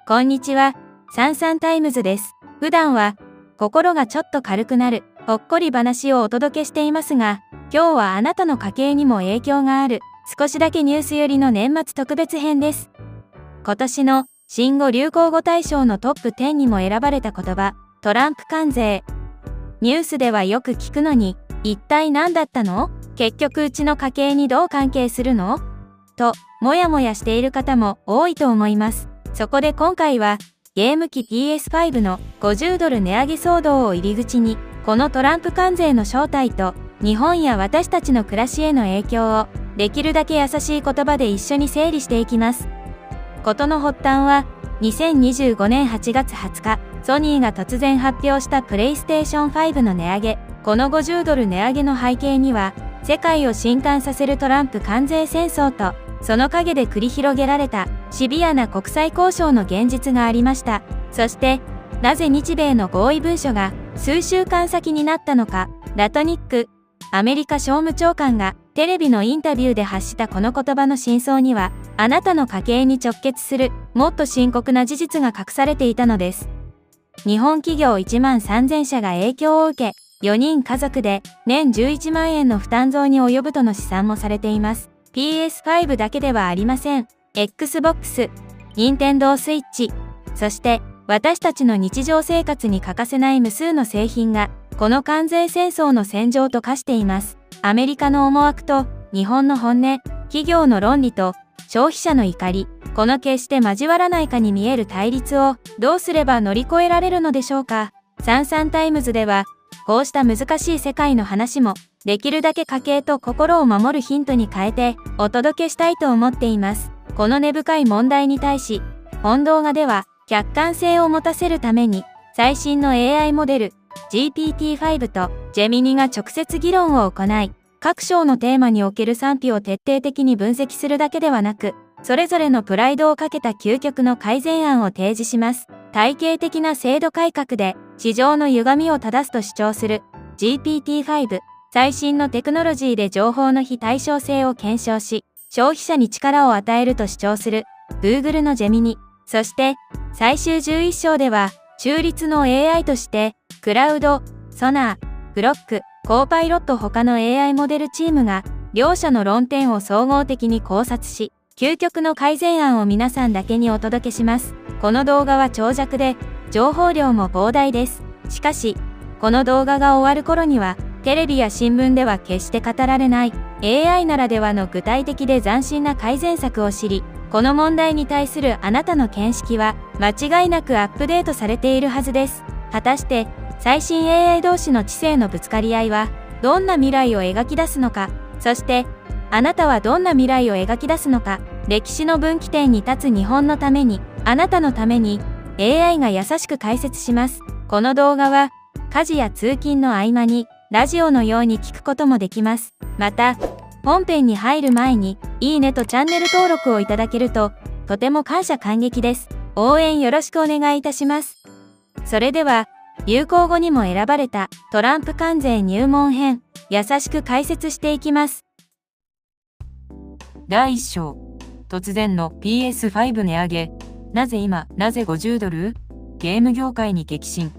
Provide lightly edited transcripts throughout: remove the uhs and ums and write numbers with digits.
こんにちは、サンサンタイムズです。普段は心がちょっと軽くなるほっこり話をお届けしていますが、今日はあなたの家計にも影響がある少しだけニュース寄りの年末特別編です。今年の新語・流行語大賞のトップ10にも選ばれた言葉、トランプ関税。ニュースではよく聞くのに、一体何だったの？結局うちの家計にどう関係するの？と、もやもやしている方も多いと思います。そこで今回は、ゲーム機 PS5 の$50値上げ騒動を入り口に、このトランプ関税の正体と、日本や私たちの暮らしへの影響を、できるだけ優しい言葉で一緒に整理していきます。事の発端は、2025年8月20日、ソニーが突然発表したプレイステーション5の値上げ。この$50値上げの背景には、世界を震撼させるトランプ関税戦争と、その陰で繰り広げられたシビアな国際交渉の現実がありました。そして、なぜ日米の合意文書が数週間先になったのか、ラトニック、アメリカ商務長官がテレビのインタビューで発したこの言葉の真相には、あなたの家計に直結するもっと深刻な事実が隠されていたのです。日本企業1万3000社が影響を受け、4人家族で年11万円の負担増に及ぶとの試算もされています。PS5 だけではありません。Xbox、Nintendo Switch、そして私たちの日常生活に欠かせない無数の製品がこの関税戦争の戦場と化しています。アメリカの思惑と日本の本音、企業の論理と消費者の怒り、この決して交わらないかに見える対立をどうすれば乗り越えられるのでしょうか。サンサンタイムズではこうした難しい世界の話もできるだけ家計と心を守るヒントに変えてお届けしたいと思っています。この根深い問題に対し、本動画では客観性を持たせるために最新の AI モデル GPT-5 とジェミニが直接議論を行い、各章のテーマにおける賛否を徹底的に分析するだけではなく、それぞれのプライドをかけた究極の改善案を提示します。体系的な制度改革で市場の歪みを正すと主張する GPT-5、最新のテクノロジーで情報の非対称性を検証し、消費者に力を与えると主張する Google のジェミニ。そして、最終11章では、中立の AI として、クラウド、ソナー、グロック、コーパイロット他の AI モデルチームが、両者の論点を総合的に考察し、究極の改善案を皆さんだけにお届けします。この動画は長尺で、情報量も膨大です。しかし、この動画が終わる頃には、テレビや新聞では決して語られない AI ならではの具体的で斬新な改善策を知り、この問題に対するあなたの見識は間違いなくアップデートされているはずです。果たして最新 AI 同士の知性のぶつかり合いはどんな未来を描き出すのか、そしてあなたはどんな未来を描き出すのか。歴史の分岐点に立つ日本のために、あなたのために AI が優しく解説します。この動画は家事や通勤の合間にラジオのように聞くこともできます。また、本編に入る前に、いいねとチャンネル登録をいただけると、とても感謝感激です。応援よろしくお願いいたします。それでは、流行語にも選ばれたトランプ関税入門編、優しく解説していきます。第1章、突然の PS5 値上げ。なぜ今、なぜ$50？ゲーム業界に激震。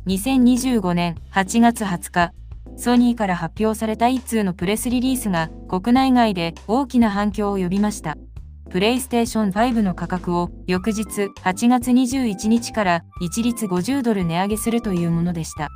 2025年8月20日、ソニーから発表された一通のプレスリリースが国内外で大きな反響を呼びました。プレイステーション5の価格を翌日8月21日から一律$50値上げするというものでした。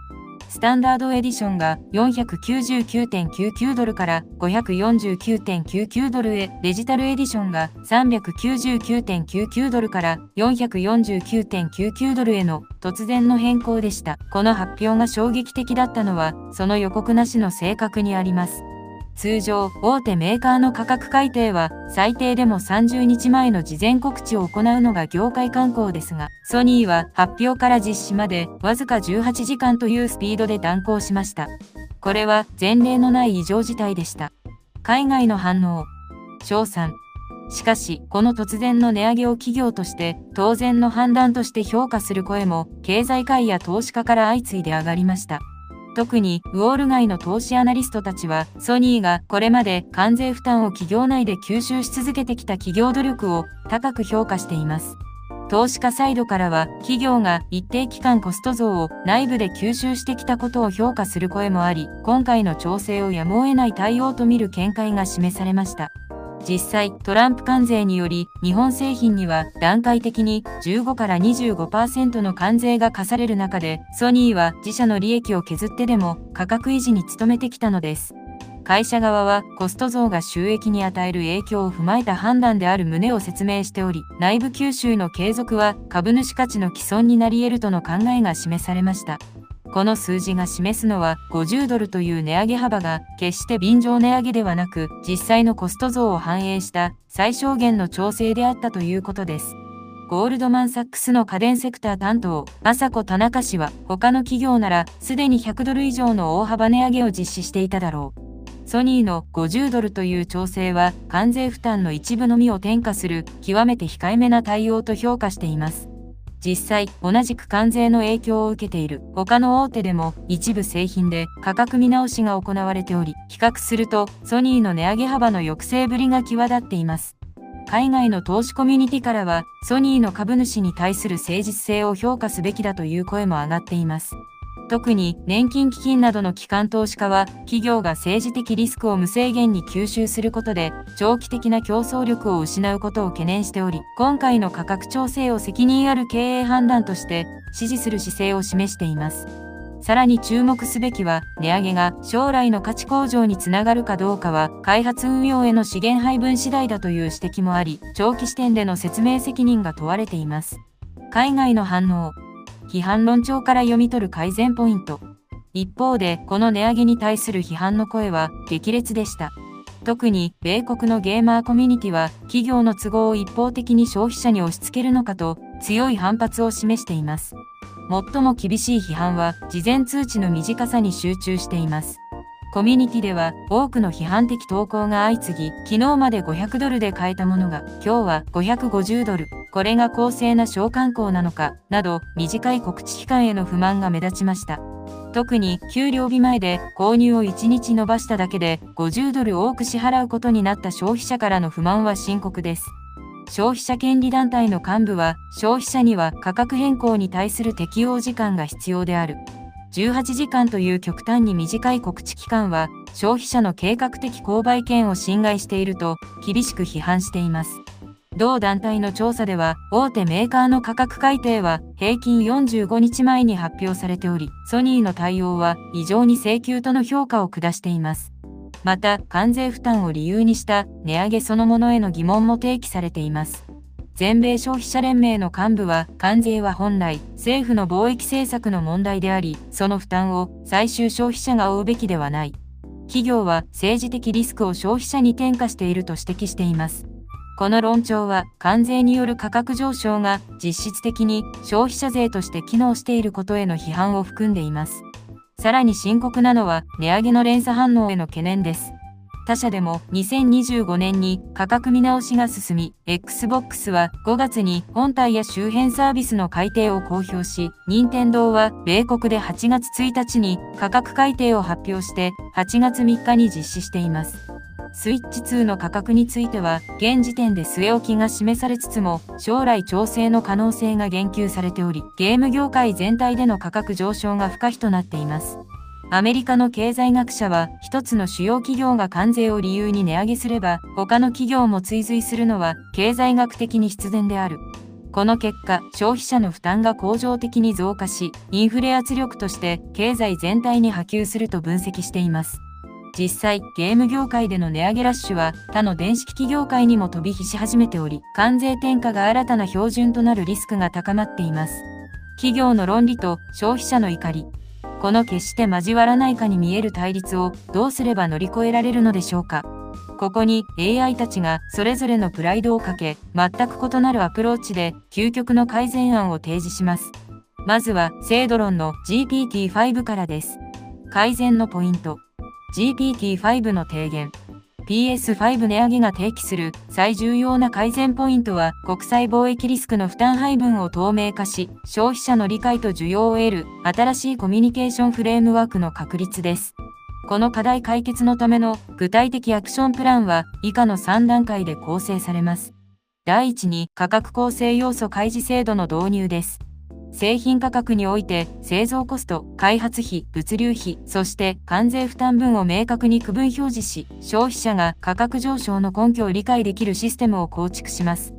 スタンダードエディションが$499.99から$549.99へ、デジタルエディションが$399.99から$449.99への突然の変更でした。この発表が衝撃的だったのは、その予告なしの正確にあります。通常、大手メーカーの価格改定は、最低でも30日前の事前告知を行うのが業界慣行ですが、ソニーは発表から実施までわずか18時間というスピードで断行しました。これは前例のない異常事態でした。海外の反応、称賛。しかし、この突然の値上げを企業として当然の判断として評価する声も、経済界や投資家から相次いで上がりました。特にウォール街の投資アナリストたちは、ソニーがこれまで関税負担を企業内で吸収し続けてきた企業努力を高く評価しています。投資家サイドからは企業が一定期間コスト増を内部で吸収してきたことを評価する声もあり、今回の調整をやむを得ない対応と見る見解が示されました。実際、トランプ関税により日本製品には段階的に15から 25% の関税が課される中で、ソニーは自社の利益を削ってでも価格維持に努めてきたのです。会社側はコスト増が収益に与える影響を踏まえた判断である旨を説明しており、内部吸収の継続は株主価値の毀損になり得るとの考えが示されました。この数字が示すのは$50という値上げ幅が決して便乗値上げではなく、実際のコスト増を反映した最小限の調整であったということです。ゴールドマンサックスの家電セクター担当、朝子田中氏は、他の企業ならすでに$100以上の大幅値上げを実施していただろう。ソニーの$50という調整は関税負担の一部のみを転嫁する極めて控えめな対応と評価しています。実際、同じく関税の影響を受けている他の大手でも一部製品で価格見直しが行われており、比較するとソニーの値上げ幅の抑制ぶりが際立っています。海外の投資コミュニティからは、ソニーの株主に対する誠実性を評価すべきだという声も上がっています。特に年金基金などの機関投資家は、企業が政治的リスクを無制限に吸収することで、長期的な競争力を失うことを懸念しており、今回の価格調整を責任ある経営判断として支持する姿勢を示しています。さらに注目すべきは、値上げが将来の価値向上につながるかどうかは、開発運用への資源配分次第だという指摘もあり、長期視点での説明責任が問われています。海外の反応。批判論調から読み取る改善ポイント。一方で、この値上げに対する批判の声は激烈でした。特に、米国のゲーマーコミュニティは、企業の都合を一方的に消費者に押し付けるのかと、強い反発を示しています。最も厳しい批判は、事前通知の短さに集中しています。コミュニティでは、多くの批判的投稿が相次ぎ、昨日まで$500で買えたものが、今日は$550。これが公正な商慣行なのか、など、短い告知期間への不満が目立ちました。特に、給料日前で購入を1日延ばしただけで、$50多く支払うことになった消費者からの不満は深刻です。消費者権利団体の幹部は、消費者には価格変更に対する適応時間が必要である。18時間という極端に短い告知期間は、消費者の計画的購買権を侵害していると、厳しく批判しています。同団体の調査では、大手メーカーの価格改定は平均45日前に発表されており、ソニーの対応は異常に請求との評価を下しています。また、関税負担を理由にした値上げそのものへの疑問も提起されています。全米消費者連盟の幹部は、関税は本来、政府の貿易政策の問題であり、その負担を最終消費者が負うべきではない。企業は政治的リスクを消費者に転嫁していると指摘しています。この論調は、関税による価格上昇が実質的に消費者税として機能していることへの批判を含んでいます。さらに深刻なのは、値上げの連鎖反応への懸念です。他社でも2025年に価格見直しが進み、Xbox は5月に本体や周辺サービスの改定を公表し、任天堂は米国で8月1日に価格改定を発表して8月3日に実施しています。スイッチ2の価格については、現時点で据え置きが示されつつも、将来調整の可能性が言及されており、ゲーム業界全体での価格上昇が不可避となっています。アメリカの経済学者は、一つの主要企業が関税を理由に値上げすれば、他の企業も追随するのは経済学的に必然である。この結果、消費者の負担が恒常的に増加し、インフレ圧力として経済全体に波及すると分析しています。実際、ゲーム業界での値上げラッシュは他の電子機器業界にも飛び火し始めており、関税転嫁が新たな標準となるリスクが高まっています。企業の論理と消費者の怒り。この決して交わらないかに見える対立をどうすれば乗り越えられるのでしょうか。ここに AI たちがそれぞれのプライドをかけ、全く異なるアプローチで究極の改善案を提示します。まずは、セイドロンの GPT-5 からです。改善のポイント。GPT-5 の提言。PS5 値上げが提起する最重要な改善ポイントは、国際貿易リスクの負担配分を透明化し、消費者の理解と需要を得る新しいコミュニケーションフレームワークの確立です。この課題解決のための具体的アクションプランは以下の3段階で構成されます。第一に価格構成要素開示制度の導入です。製品価格において製造コスト、開発費、物流費、そして関税負担分を明確に区分表示し、消費者が価格上昇の根拠を理解できるシステムを構築します。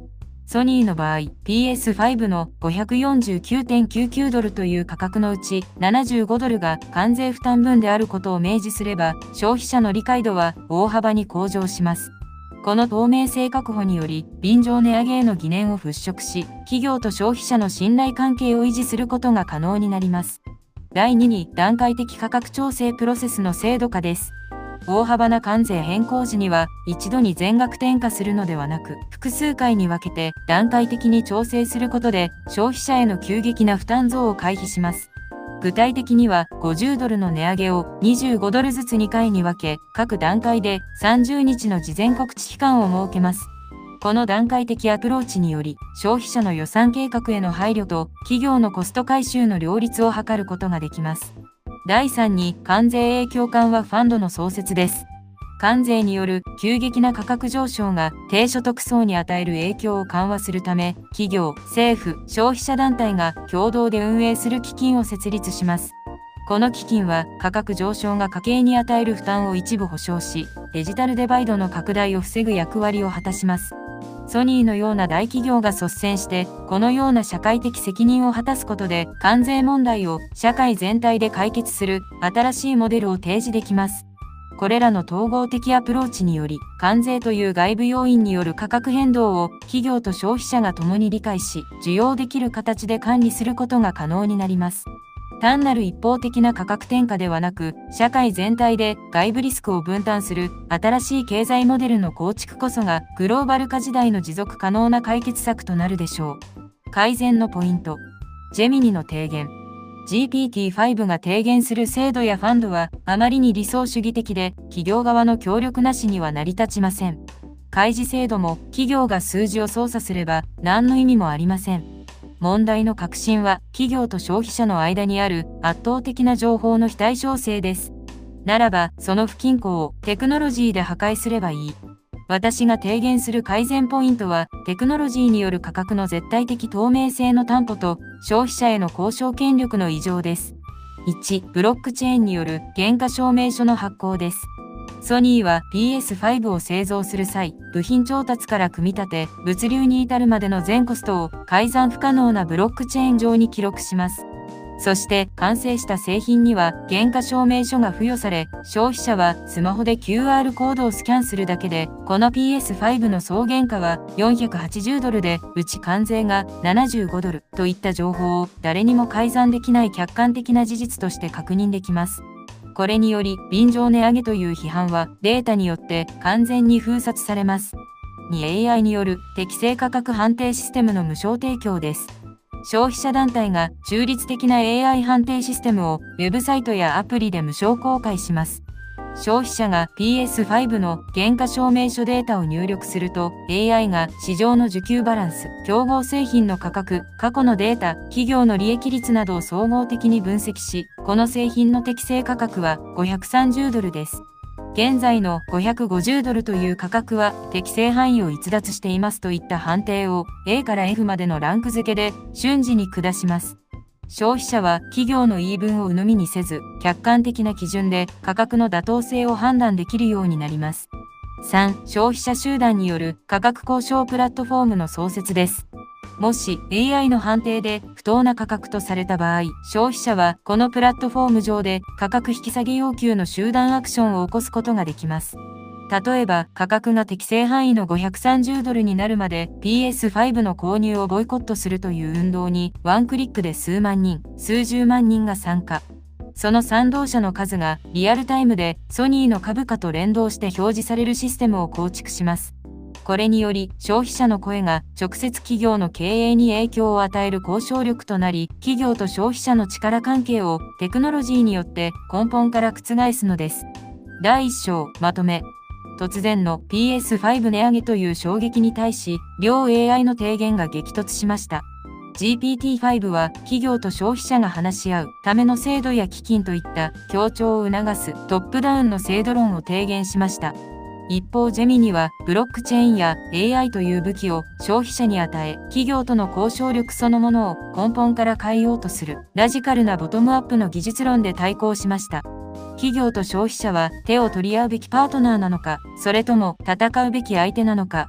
ソニーの場合、PS5 の549.99 ドルという価格のうち75ドルが関税負担分であることを明示すれば、消費者の理解度は大幅に向上します。この透明性確保により、便乗値上げへの疑念を払拭し、企業と消費者の信頼関係を維持することが可能になります。第2に、段階的価格調整プロセスの制度化です。大幅な関税変更時には、一度に全額転嫁するのではなく、複数回に分けて段階的に調整することで、消費者への急激な負担増を回避します。具体的には50ドルの値上げを25ドルずつ2回に分け、各段階で30日の事前告知期間を設けます。この段階的アプローチにより、消費者の予算計画への配慮と企業のコスト回収の両立を図ることができます。第3に、関税影響緩和ファンドの創設です。関税による急激な価格上昇が低所得層に与える影響を緩和するため、企業、政府、消費者団体が共同で運営する基金を設立します。この基金は価格上昇が家計に与える負担を一部保証し、デジタルデバイドの拡大を防ぐ役割を果たします。ソニーのような大企業が率先して、このような社会的責任を果たすことで、関税問題を社会全体で解決する新しいモデルを提示できます。これらの統合的アプローチにより、関税という外部要因による価格変動を企業と消費者が共に理解し、受容できる形で管理することが可能になります。単なる一方的な価格転嫁ではなく、社会全体で外部リスクを分担する新しい経済モデルの構築こそが、グローバル化時代の持続可能な解決策となるでしょう。改善のポイント。ジェミニの提言。GPT-5 が提言する制度やファンドはあまりに理想主義的で、企業側の協力なしには成り立ちません。開示制度も企業が数字を操作すれば何の意味もありません。問題の核心は企業と消費者の間にある圧倒的な情報の非対称性です。ならば、その不均衡をテクノロジーで破壊すればいい。私が提言する改善ポイントは、テクノロジーによる価格の絶対的透明性の担保と、消費者への交渉権力の移譲です。1、ブロックチェーンによる原価証明書の発行です。ソニーは PS5 を製造する際、部品調達から組み立て、物流に至るまでの全コストを改ざん不可能なブロックチェーン上に記録します。そして完成した製品には原価証明書が付与され、消費者はスマホで QR コードをスキャンするだけで、この PS5 の総原価は480ドルで、うち関税が75ドルといった情報を誰にも改ざんできない客観的な事実として確認できます。これにより、便乗値上げという批判はデータによって完全に封殺されます。2、AI による適正価格判定システムの無償提供です。消費者団体が中立的な AI 判定システムをウェブサイトやアプリで無償公開します。消費者が PS5 の原価証明書データを入力すると AI が市場の需給バランス、競合製品の価格、過去のデータ、企業の利益率などを総合的に分析し、この製品の適正価格は530ドルです。現在の550ドルという価格は適正範囲を逸脱していますといった判定を A から F までのランク付けで瞬時に下します。消費者は企業の言い分を鵜呑みにせず、客観的な基準で価格の妥当性を判断できるようになります。3、消費者集団による価格交渉プラットフォームの創設です。もし AI の判定で不当な価格とされた場合、消費者はこのプラットフォーム上で価格引き下げ要求の集団アクションを起こすことができます。例えば、価格が適正範囲の530ドルになるまで PS5 の購入をボイコットするという運動にワンクリックで数万人、数十万人が参加。その賛同者の数がリアルタイムでソニーの株価と連動して表示されるシステムを構築します。これにより消費者の声が直接企業の経営に影響を与える交渉力となり、企業と消費者の力関係をテクノロジーによって根本から覆すのです。第1章、まとめ。突然の PS5 値上げという衝撃に対し、両 AI の提言が激突しました。GPT-5 は企業と消費者が話し合うための制度や基金といった協調を促すトップダウンの制度論を提言しました。一方ジェミニはブロックチェーンや AI という武器を消費者に与え、企業との交渉力そのものを根本から変えようとするラジカルなボトムアップの技術論で対抗しました。企業と消費者は手を取り合うべきパートナーなのか、それとも戦うべき相手なのか。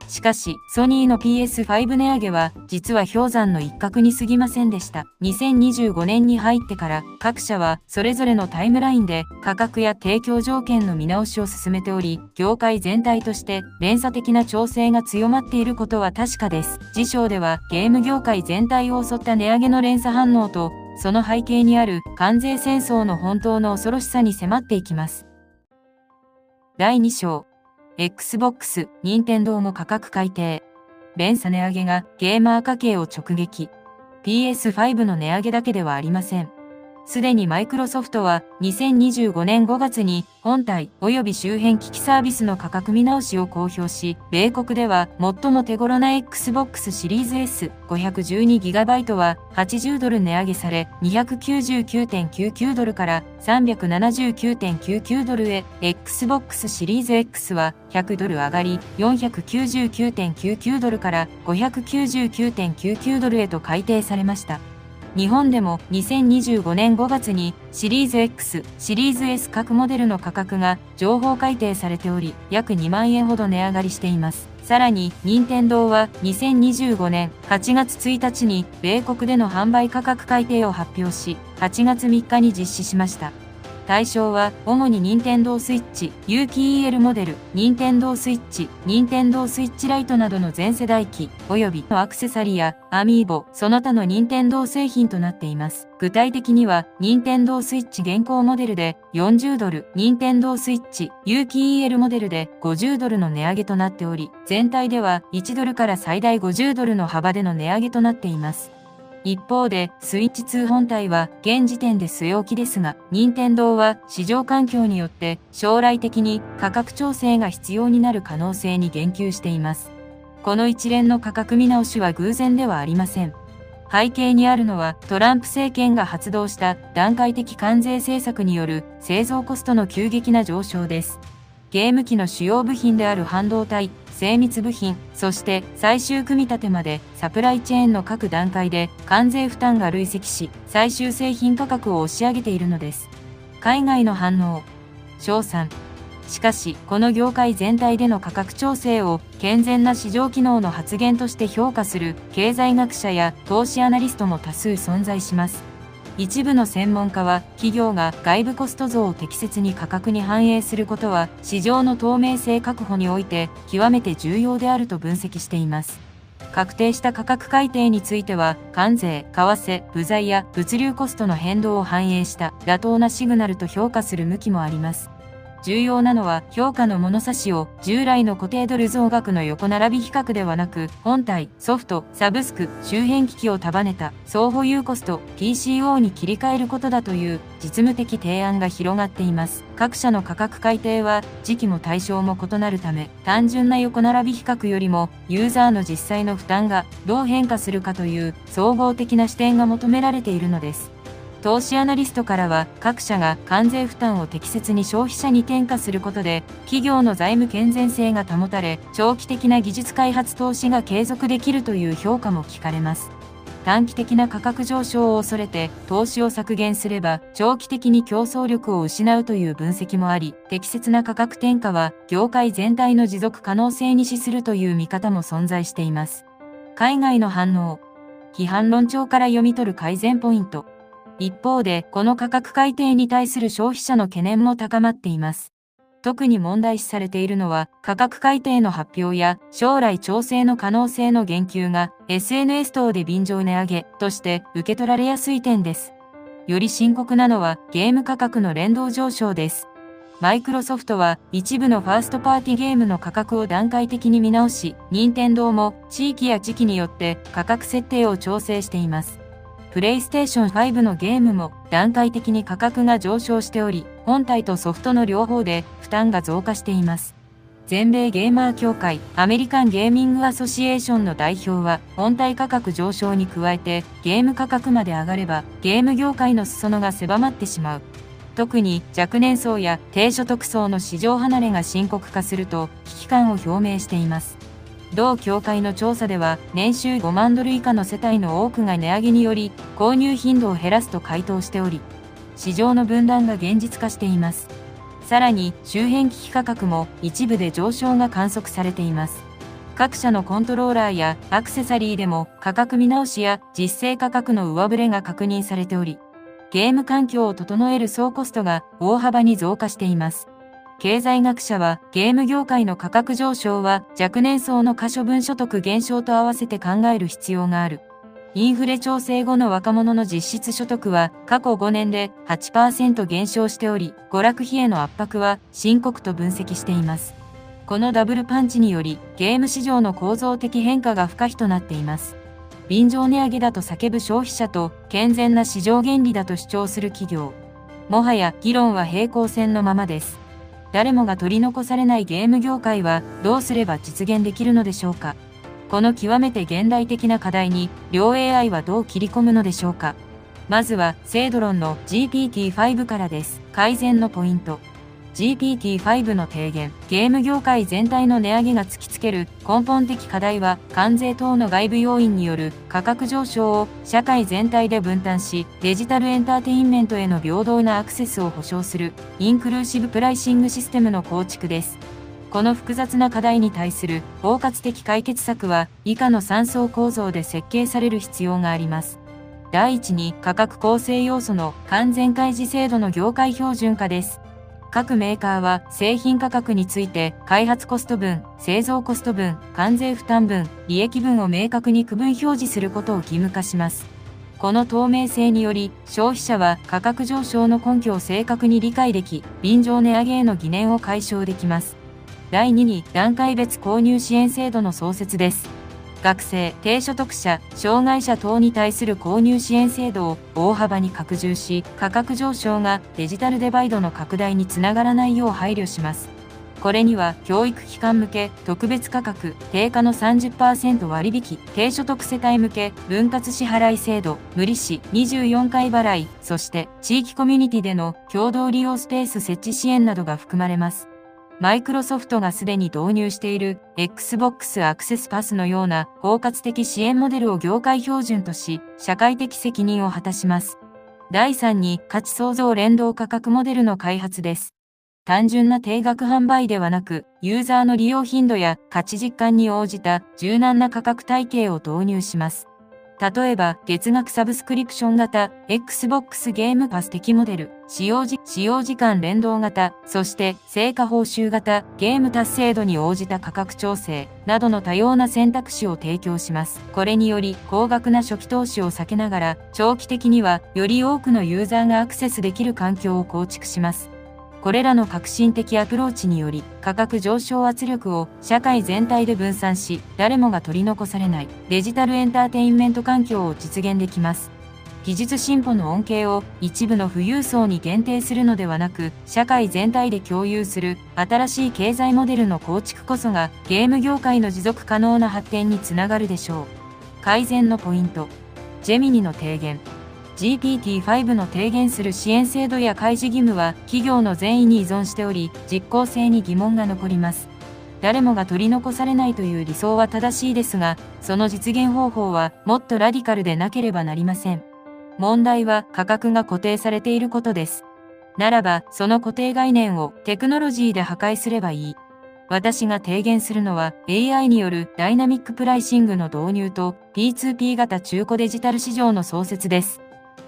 しかし、ソニーの PS5 値上げは、実は氷山の一角に過ぎませんでした。2025年に入ってから、各社は、それぞれのタイムラインで、価格や提供条件の見直しを進めており、業界全体として、連鎖的な調整が強まっていることは確かです。次章では、ゲーム業界全体を襲った値上げの連鎖反応と、その背景にある関税戦争の本当の恐ろしさに迫っていきます。第2章。Xbox、任天堂も価格改定。連鎖値上げがゲーマー家計を直撃。PS5 の値上げだけではありません。すでにマイクロソフトは2025年5月に本体及び周辺機器サービスの価格見直しを公表し、米国では最も手頃な Xbox シリーズ S512GB は$80値上げされ、$299.99から$379.99へ、Xbox シリーズ X は$100上がり、$499.99から$599.99へと改定されました。日本でも2025年5月にシリーズ X、シリーズ S 各モデルの価格が情報改定されており、約2万円ほど値上がりしています。さらに、任天堂は2025年8月1日に米国での販売価格改定を発表し、8月3日に実施しました。対象は、主に任天堂スイッチ、有機 EL モデル、任天堂スイッチ、任天堂スイッチライトなどの全世代機、及びのアクセサリーやアミーボ、その他の任天堂製品となっています。具体的には、任天堂スイッチ現行モデルで$40、任天堂スイッチ、有機 EL モデルで$50の値上げとなっており、全体では$1から最大$50の幅での値上げとなっています。一方で、スイッチ2本体は現時点で据え置きですが、任天堂は市場環境によって将来的に価格調整が必要になる可能性に言及しています。この一連の価格見直しは偶然ではありません。背景にあるのはトランプ政権が発動した段階的関税政策による製造コストの急激な上昇です。ゲーム機の主要部品である半導体、精密部品、そして最終組み立てまでサプライチェーンの各段階で関税負担が累積し、最終製品価格を押し上げているのです。海外の反応。賞賛。しかし、この業界全体での価格調整を健全な市場機能の発現として評価する経済学者や投資アナリストも多数存在します。一部の専門家は、企業が外部コスト増を適切に価格に反映することは、市場の透明性確保において極めて重要であると分析しています。確定した価格改定については、関税、為替、部材や物流コストの変動を反映した妥当なシグナルと評価する向きもあります。重要なのは評価の物差しを従来の固定ドル増額の横並び比較ではなく、本体、ソフト、サブスク、周辺機器を束ねた総保有コスト TCO に切り替えることだという実務的提案が広がっています。各社の価格改定は時期も対象も異なるため、単純な横並び比較よりもユーザーの実際の負担がどう変化するかという総合的な視点が求められているのです。投資アナリストからは、各社が関税負担を適切に消費者に転嫁することで、企業の財務健全性が保たれ、長期的な技術開発投資が継続できるという評価も聞かれます。短期的な価格上昇を恐れて、投資を削減すれば、長期的に競争力を失うという分析もあり、適切な価格転嫁は、業界全体の持続可能性に資するという見方も存在しています。海外の反応。批判論調から読み取る改善ポイント。一方で、この価格改定に対する消費者の懸念も高まっています。特に問題視されているのは、価格改定の発表や将来調整の可能性の言及が SNS 等で便乗値上げとして受け取られやすい点です。より深刻なのはゲーム価格の連動上昇です。マイクロソフトは一部のファーストパーティゲームの価格を段階的に見直し、任天堂も地域や時期によって価格設定を調整しています。プレイステーション5のゲームも段階的に価格が上昇しており、本体とソフトの両方で負担が増加しています。全米ゲーマー協会アメリカンゲーミングアソシエーションの代表は、本体価格上昇に加えてゲーム価格まで上がればゲーム業界の裾野が狭まってしまう。特に若年層や低所得層の市場離れが深刻化すると危機感を表明しています。同協会の調査では、年収5万ドル以下の世帯の多くが値上げにより購入頻度を減らすと回答しており、市場の分断が現実化しています。さらに周辺機器価格も一部で上昇が観測されています。各社のコントローラーやアクセサリーでも価格見直しや実勢価格の上振れが確認されており、ゲーム環境を整える総コストが大幅に増加しています。経済学者は、ゲーム業界の価格上昇は若年層の可処分所得減少と合わせて考える必要がある。インフレ調整後の若者の実質所得は過去5年で 8% 減少しており、娯楽費への圧迫は深刻と分析しています。このダブルパンチにより、ゲーム市場の構造的変化が不可避となっています。便乗値上げだと叫ぶ消費者と、健全な市場原理だと主張する企業。もはや議論は平行線のままです。誰もが取り残されないゲーム業界はどうすれば実現できるのでしょうか。この極めて現代的な課題に両 AI はどう切り込むのでしょうか。まずは、セイドロンの GPT-5 からです。改善のポイント。GPT-5 の提言。ゲーム業界全体の値上げが突きつける根本的課題は、関税等の外部要因による価格上昇を社会全体で分担し、デジタルエンターテインメントへの平等なアクセスを保障する、インクルーシブプライシングシステムの構築です。この複雑な課題に対する包括的解決策は、以下の3層構造で設計される必要があります。第一に、価格構成要素の完全開示制度の業界標準化です。各メーカーは製品価格について開発コスト分、製造コスト分、関税負担分、利益分を明確に区分表示することを義務化します。この透明性により、消費者は価格上昇の根拠を正確に理解でき、便乗値上げへの疑念を解消できます。第2に、段階別購入支援制度の創設です。学生、低所得者、障害者等に対する購入支援制度を大幅に拡充し、価格上昇がデジタルデバイドの拡大につながらないよう配慮します。これには、教育機関向け特別価格、定価の 30% 割引、低所得世帯向け分割支払い制度、無利子24回払い、そして地域コミュニティでの共同利用スペース設置支援などが含まれます。マイクロソフトがすでに導入している Xbox アクセスパスのような包括的支援モデルを業界標準とし、社会的責任を果たします。第3に、価値創造連動価格モデルの開発です。単純な定額販売ではなく、ユーザーの利用頻度や価値実感に応じた柔軟な価格体系を導入します。例えば、月額サブスクリプション型、Xbox ゲームパス的モデル、使用時間連動型、そして成果報酬型、ゲーム達成度に応じた価格調整、などの多様な選択肢を提供します。これにより、高額な初期投資を避けながら、長期的には、より多くのユーザーがアクセスできる環境を構築します。これらの革新的アプローチにより、価格上昇圧力を社会全体で分散し、誰もが取り残されないデジタルエンターテインメント環境を実現できます。技術進歩の恩恵を一部の富裕層に限定するのではなく、社会全体で共有する新しい経済モデルの構築こそが、ゲーム業界の持続可能な発展につながるでしょう。改善のポイント。ジェミニの提言。GPT-5 の提言する支援制度や開示義務は企業の善意に依存しており、実効性に疑問が残ります。誰もが取り残されないという理想は正しいですが、その実現方法はもっとラディカルでなければなりません。問題は価格が固定されていることです。ならば、その固定概念をテクノロジーで破壊すればいい。私が提言するのは AI によるダイナミックプライシングの導入と P2P 型中古デジタル市場の創設です。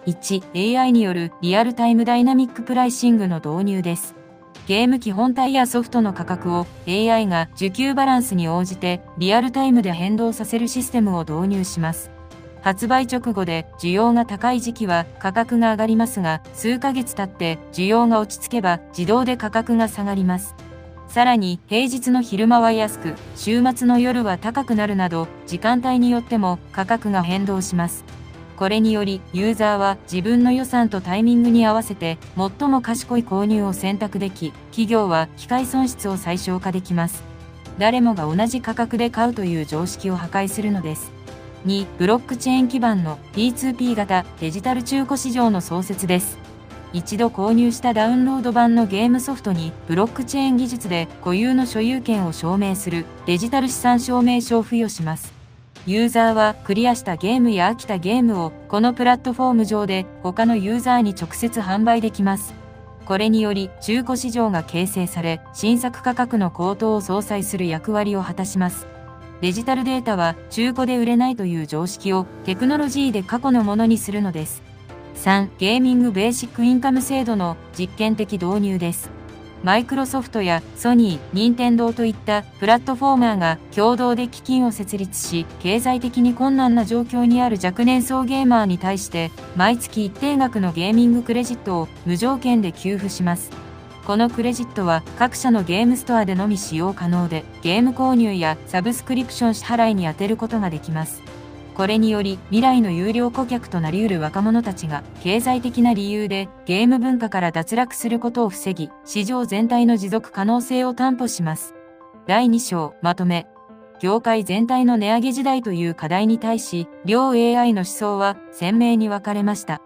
1、AI によるリアルタイムダイナミックプライシングの導入です。ゲーム機本体やソフトの価格を AI が需給バランスに応じてリアルタイムで変動させるシステムを導入します。発売直後で需要が高い時期は価格が上がりますが、数ヶ月経って需要が落ち着けば自動で価格が下がります。さらに平日の昼間は安く、週末の夜は高くなるなど、時間帯によっても価格が変動します。これにより、ユーザーは自分の予算とタイミングに合わせて、最も賢い購入を選択でき、企業は機械損失を最小化できます。誰もが同じ価格で買うという常識を破壊するのです。2、ブロックチェーン基盤の P2P 型デジタル中古市場の創設です。一度購入したダウンロード版のゲームソフトにブロックチェーン技術で固有の所有権を証明するデジタル資産証明書を付与します。ユーザーはクリアしたゲームや飽きたゲームをこのプラットフォーム上で他のユーザーに直接販売できます。これにより中古市場が形成され、新作価格の高騰を相殺する役割を果たします。デジタルデータは中古で売れないという常識をテクノロジーで過去のものにするのです。3. ゲーミングベーシックインカム制度の実験的導入です。マイクロソフトやソニー、任天堂といったプラットフォーマーが共同で基金を設立し、経済的に困難な状況にある若年層ゲーマーに対して、毎月一定額のゲーミングクレジットを無条件で給付します。このクレジットは各社のゲームストアでのみ使用可能で、ゲーム購入やサブスクリプション支払いに充てることができます。これにより未来の有料顧客となり得る若者たちが経済的な理由でゲーム文化から脱落することを防ぎ、市場全体の持続可能性を担保します。第2章まとめ。業界全体の値上げ時代という課題に対し、両 AI の思想は鮮明に分かれました。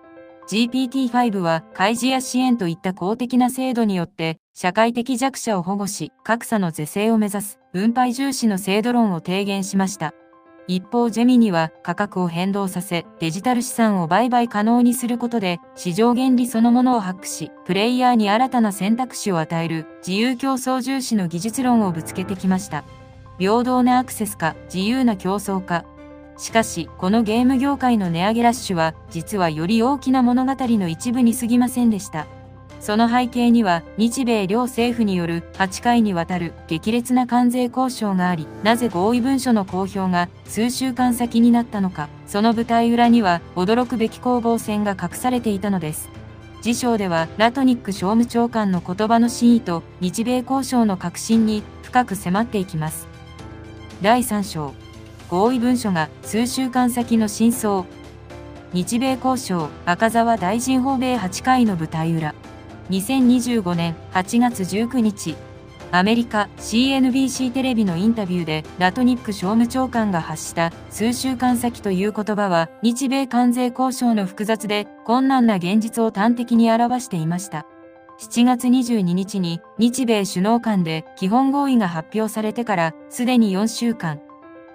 GPT-5 は開示や支援といった公的な制度によって社会的弱者を保護し、格差の是正を目指す分配重視の制度論を提言しました。一方ジェミニは価格を変動させデジタル資産を売買可能にすることで市場原理そのものをハックしプレイヤーに新たな選択肢を与える自由競争重視の技術論をぶつけてきました。平等なアクセスか自由な競争か。しかしこのゲーム業界の値上げラッシュは実はより大きな物語の一部に過ぎませんでした。その背景には日米両政府による8回にわたる激烈な関税交渉があり、なぜ合意文書の公表が数週間先になったのか、その舞台裏には驚くべき攻防戦が隠されていたのです。次章ではラトニック商務長官の言葉の真意と日米交渉の核心に深く迫っていきます。第3章、合意文書が数週間先の真相。日米交渉、赤澤大臣訪米8回の舞台裏。2025年8月19日、アメリカ CNBC テレビのインタビューでラトニック商務長官が発した数週間先という言葉は日米関税交渉の複雑で困難な現実を端的に表していました。7月22日に日米首脳間で基本合意が発表されてからすでに4週間。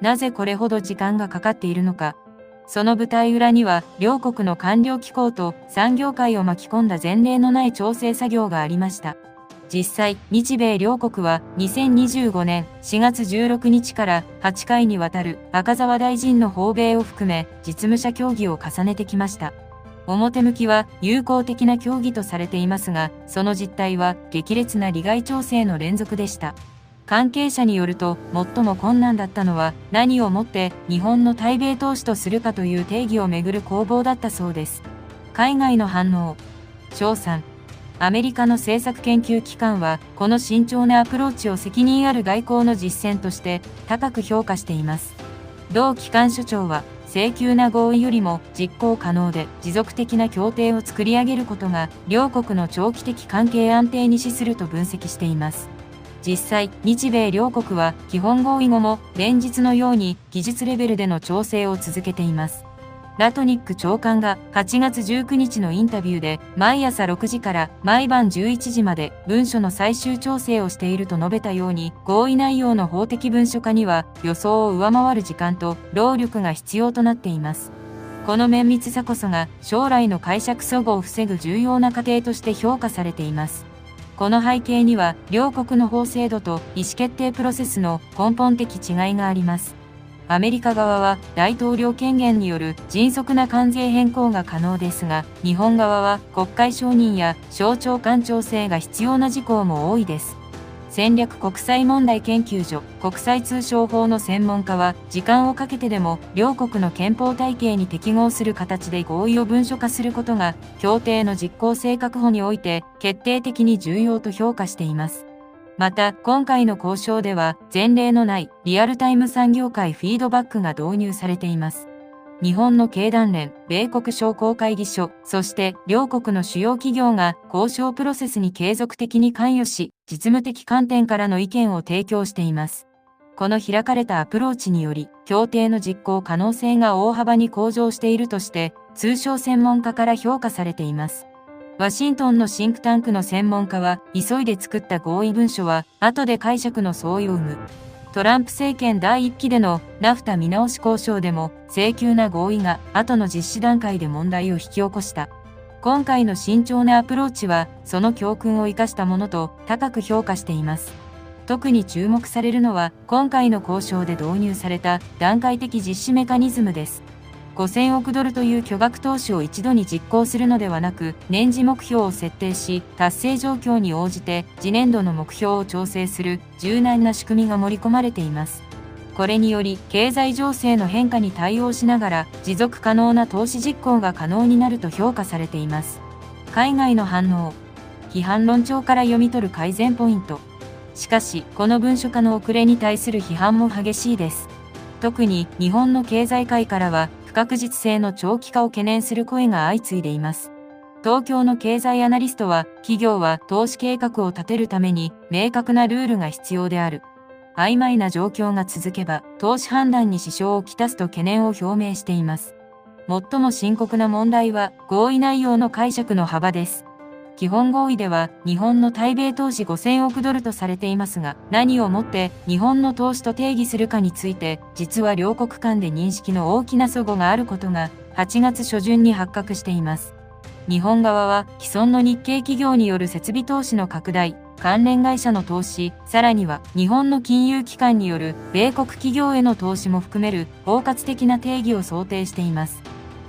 なぜこれほど時間がかかっているのか。その舞台裏には両国の官僚機構と産業界を巻き込んだ前例のない調整作業がありました。実際、日米両国は2025年4月16日から8回にわたる赤澤大臣の訪米を含め実務者協議を重ねてきました。表向きは友好的な協議とされていますが、その実態は激烈な利害調整の連続でした。関係者によると、最も困難だったのは何をもって日本の対米投資とするかという定義をめぐる攻防だったそうです。海外の反応。賞賛。アメリカの政策研究機関は、この慎重なアプローチを責任ある外交の実践として高く評価しています。同機関所長は、請求な合意よりも実行可能で持続的な協定を作り上げることが、両国の長期的関係安定に資すると分析しています。実際、日米両国は基本合意後も連日のように技術レベルでの調整を続けています。ラトニック長官が8月19日のインタビューで毎朝6時から毎晩11時まで文書の最終調整をしていると述べたように、合意内容の法的文書化には予想を上回る時間と労力が必要となっています。この綿密さこそが将来の解釈齟齬を防ぐ重要な過程として評価されています。この背景には、両国の法制度と意思決定プロセスの根本的違いがあります。アメリカ側は大統領権限による迅速な関税変更が可能ですが、日本側は国会承認や省庁間調整が必要な事項も多いです。戦略国際問題研究所国際通商法の専門家は、時間をかけてでも両国の憲法体系に適合する形で合意を文書化することが協定の実効性確保において決定的に重要と評価しています。また、今回の交渉では前例のないリアルタイム産業界フィードバックが導入されています。日本の経団連、米国商工会議所、そして両国の主要企業が交渉プロセスに継続的に関与し、実務的観点からの意見を提供しています。この開かれたアプローチにより、協定の実行可能性が大幅に向上しているとして、通商専門家から評価されています。ワシントンのシンクタンクの専門家は、急いで作った合意文書は、後で解釈の相違を生む。トランプ政権第1期でのナフタ見直し交渉でも、請求な合意が後の実施段階で問題を引き起こした。今回の慎重なアプローチは、その教訓を生かしたものと高く評価しています。特に注目されるのは、今回の交渉で導入された段階的実施メカニズムです。5000億ドルという巨額投資を一度に実行するのではなく、年次目標を設定し、達成状況に応じて次年度の目標を調整する柔軟な仕組みが盛り込まれています。これにより、経済情勢の変化に対応しながら、持続可能な投資実行が可能になると評価されています。海外の反応。批判論調から読み取る改善ポイント。しかし、この文書化の遅れに対する批判も激しいです。特に、日本の経済界からは、不確実性の長期化を懸念する声が相次いでいます。東京の経済アナリストは、企業は投資計画を立てるために、明確なルールが必要である。曖昧な状況が続けば、投資判断に支障をきたすと懸念を表明しています。最も深刻な問題は、合意内容の解釈の幅です。基本合意では、日本の対米投資5000億ドルとされていますが、何をもって日本の投資と定義するかについて、実は両国間で認識の大きな齟齬があることが、8月初旬に発覚しています。日本側は、既存の日系企業による設備投資の拡大、関連会社の投資、さらには日本の金融機関による米国企業への投資も含める包括的な定義を想定しています。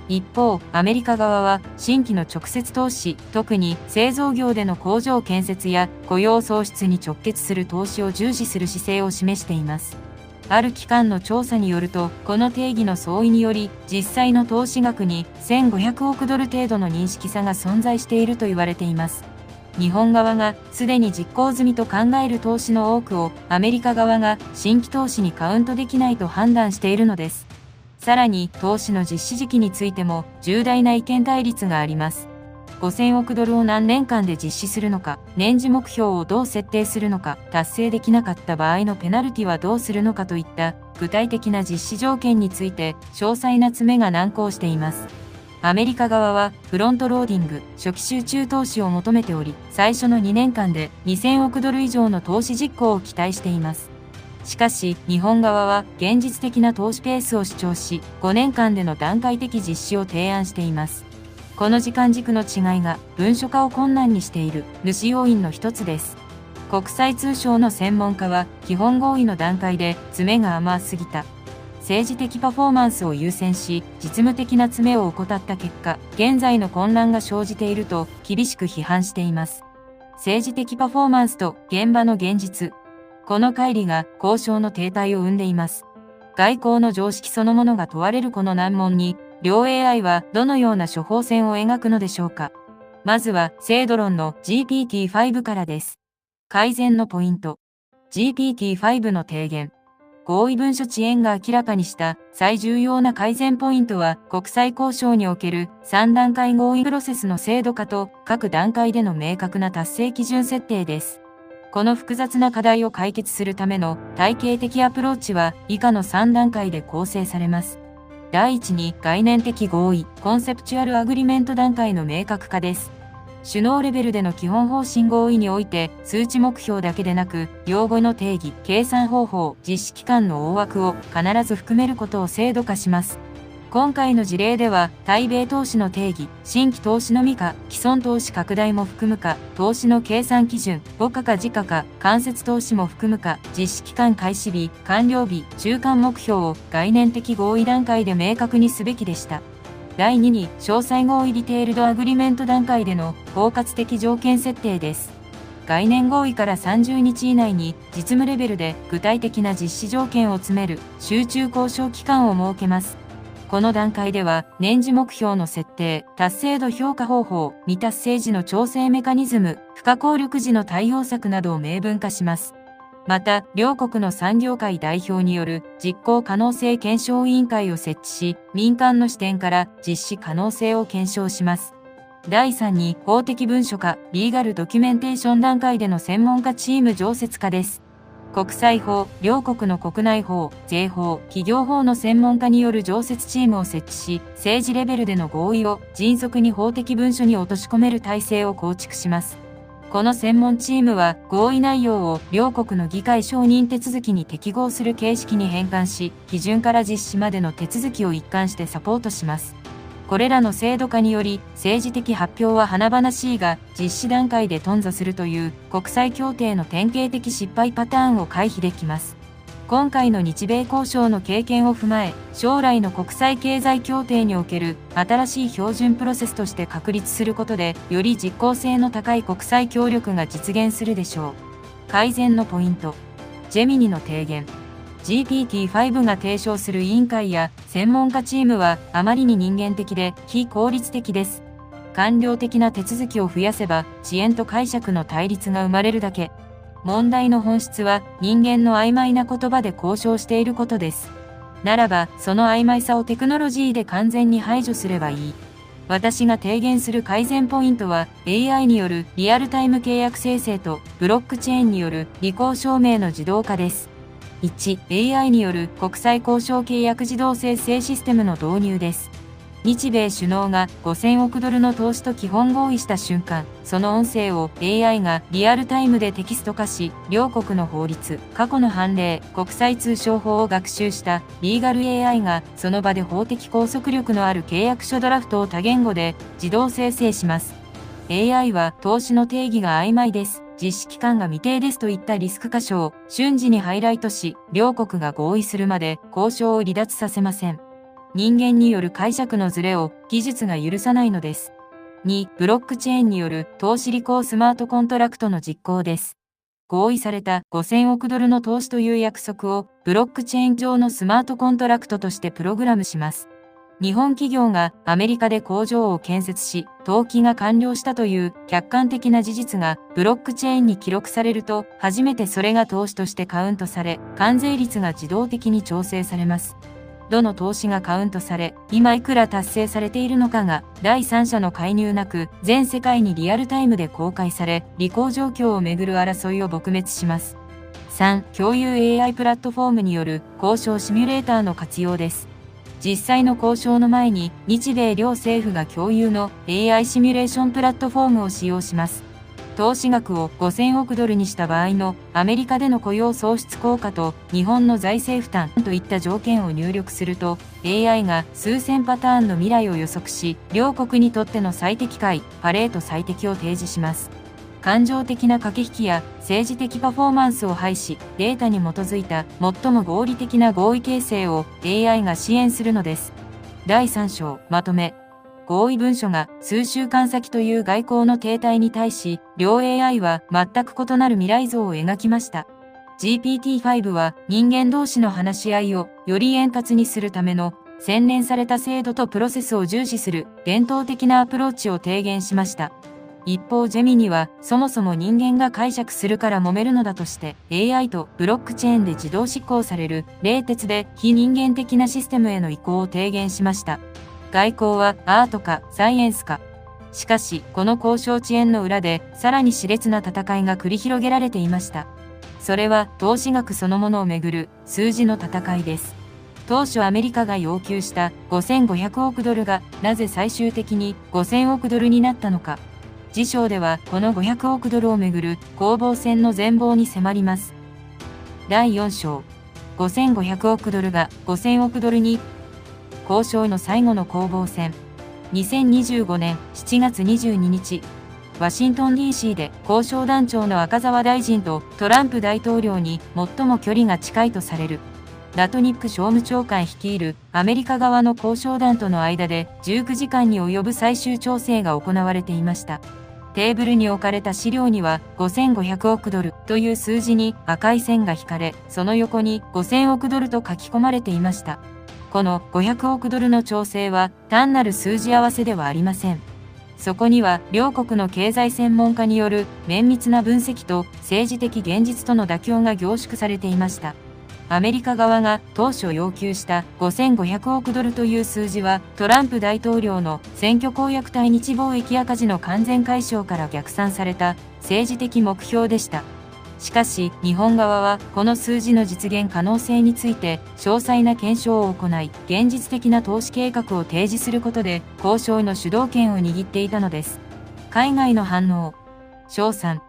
一方、アメリカ側は新規の直接投資、特に製造業での工場建設や雇用創出に直結する投資を重視する姿勢を示しています。ある機関の調査によると、この定義の相違により、実際の投資額に1500億ドル程度の認識差が存在していると言われています。日本側がすでに実行済みと考える投資の多くを、アメリカ側が新規投資にカウントできないと判断しているのです。さらに、投資の実施時期についても重大な意見対立があります。5000億ドルを何年間で実施するのか、年次目標をどう設定するのか、達成できなかった場合のペナルティはどうするのかといった具体的な実施条件について詳細な詰めが難航しています。アメリカ側はフロントローディング、初期集中投資を求めており、最初の2年間で2000億ドル以上の投資実行を期待しています。しかし、日本側は現実的な投資ペースを主張し、5年間での段階的実施を提案しています。この時間軸の違いが文書化を困難にしている主要因の一つです。国際通商の専門家は、基本合意の段階で詰めが甘すぎた。政治的パフォーマンスを優先し、実務的な詰めを怠った結果、現在の混乱が生じていると厳しく批判しています。政治的パフォーマンスと現場の現実。この乖離が交渉の停滞を生んでいます。外交の常識そのものが問われるこの難問に、両 AI はどのような処方箋を描くのでしょうか。まずは、精度論の GPT-5 からです。改善のポイント。GPT-5 の提言。合意文書遅延が明らかにした最重要な改善ポイントは、国際交渉における3段階合意プロセスの精度化と各段階での明確な達成基準設定です。この複雑な課題を解決するための体系的アプローチは以下の3段階で構成されます。第一に概念的合意、コンセプチュアルアグリメント段階の明確化です。首脳レベルでの基本方針合意において、数値目標だけでなく、用語の定義、計算方法、実施期間の大枠を必ず含めることを制度化します。今回の事例では、対米投資の定義、新規投資のみか、既存投資拡大も含むか、投資の計算基準、母価か時価か、間接投資も含むか、実施期間開始日、完了日、中間目標を概念的合意段階で明確にすべきでした。第2に、詳細合意ディテールドアグリメント段階での包括的条件設定です。概念合意から30日以内に実務レベルで具体的な実施条件を詰める集中交渉期間を設けます。この段階では、年次目標の設定、達成度評価方法、未達成時の調整メカニズム、不可抗力時の対応策などを明文化します。また、両国の産業界代表による実行可能性検証委員会を設置し、民間の視点から実施可能性を検証します。第3に、法的文書化、リーガルドキュメンテーション段階での専門家チーム常設化です。国際法、両国の国内法、税法、企業法の専門家による常設チームを設置し、政治レベルでの合意を迅速に法的文書に落とし込める体制を構築します。この専門チームは合意内容を両国の議会承認手続きに適合する形式に変換し、批准から実施までの手続きを一貫してサポートします。これらの制度化により、政治的発表は華々しいが、実施段階で頓挫するという国際協定の典型的失敗パターンを回避できます。今回の日米交渉の経験を踏まえ、将来の国際経済協定における新しい標準プロセスとして確立することで、より実効性の高い国際協力が実現するでしょう。改善のポイント。ジェミニの提言。GPT-5 が提唱する委員会や専門家チームはあまりに人間的で非効率的です。官僚的な手続きを増やせば遅延と解釈の対立が生まれるだけ。問題の本質は人間の曖昧な言葉で交渉していることです。ならば、その曖昧さをテクノロジーで完全に排除すればいい。私が提言する改善ポイントは AI によるリアルタイム契約生成とブロックチェーンによる履行証明の自動化です。1、AI による国際交渉契約自動生成システムの導入です。日米首脳が5000億ドルの投資と基本合意した瞬間、その音声を AI がリアルタイムでテキスト化し、両国の法律、過去の判例、国際通商法を学習したリーガル AI がその場で法的拘束力のある契約書ドラフトを多言語で自動生成します。AI は投資の定義が曖昧です。実施期間が未定ですといったリスク箇所を瞬時にハイライトし、両国が合意するまで交渉を離脱させません。人間による解釈のズレを技術が許さないのです。2、ブロックチェーンによる投資履行スマートコントラクトの実行です。合意された5000億ドルの投資という約束をブロックチェーン上のスマートコントラクトとしてプログラムします。日本企業がアメリカで工場を建設し、登記が完了したという客観的な事実がブロックチェーンに記録されると、初めてそれが投資としてカウントされ、関税率が自動的に調整されます。どの投資がカウントされ、今いくら達成されているのかが、第三者の介入なく、全世界にリアルタイムで公開され、履行状況をめぐる争いを撲滅します。3、共有 AI プラットフォームによる交渉シミュレーターの活用です。実際の交渉の前に、日米両政府が共有の AI シミュレーションプラットフォームを使用します。投資額を5000億ドルにした場合のアメリカでの雇用創出効果と日本の財政負担といった条件を入力すると、AI が数千パターンの未来を予測し、両国にとっての最適解、パレート最適を提示します。感情的な駆け引きや政治的パフォーマンスを排し、データに基づいた最も合理的な合意形成を AI が支援するのです。第3章、まとめ。合意文書が数週間先という外交の停滞に対し、両 AI は全く異なる未来像を描きました。GPT-5 は人間同士の話し合いをより円滑にするための洗練された制度とプロセスを重視する伝統的なアプローチを提言しました。一方ジェミニはそもそも人間が解釈するから揉めるのだとして AI とブロックチェーンで自動執行される冷徹で非人間的なシステムへの移行を提言しました。外交はアートかサイエンスか。しかし、この交渉遅延の裏で、さらに熾烈な戦いが繰り広げられていました。それは、投資額そのものをめぐる数字の戦いです。当初アメリカが要求した5500億ドルが、なぜ最終的に5000億ドルになったのか。次章では、この500億ドルをめぐる攻防戦の全貌に迫ります。第4章。5500億ドルが5000億ドルに、交渉の最後の攻防戦。2025年7月22日、ワシントン DC で交渉団長の赤澤大臣とトランプ大統領に最も距離が近いとされるラトニック商務長官率いるアメリカ側の交渉団との間で19時間に及ぶ最終調整が行われていました。テーブルに置かれた資料には5500億ドルという数字に赤い線が引かれ、その横に5000億ドルと書き込まれていました。この500億ドルの調整は単なる数字合わせではありません。そこには両国の経済専門家による綿密な分析と政治的現実との妥協が凝縮されていました。アメリカ側が当初要求した5500億ドルという数字はトランプ大統領の選挙公約対日貿易赤字の完全解消から逆算された政治的目標でした。しかし、日本側はこの数字の実現可能性について詳細な検証を行い、現実的な投資計画を提示することで交渉の主導権を握っていたのです。海外の反応。翔さん。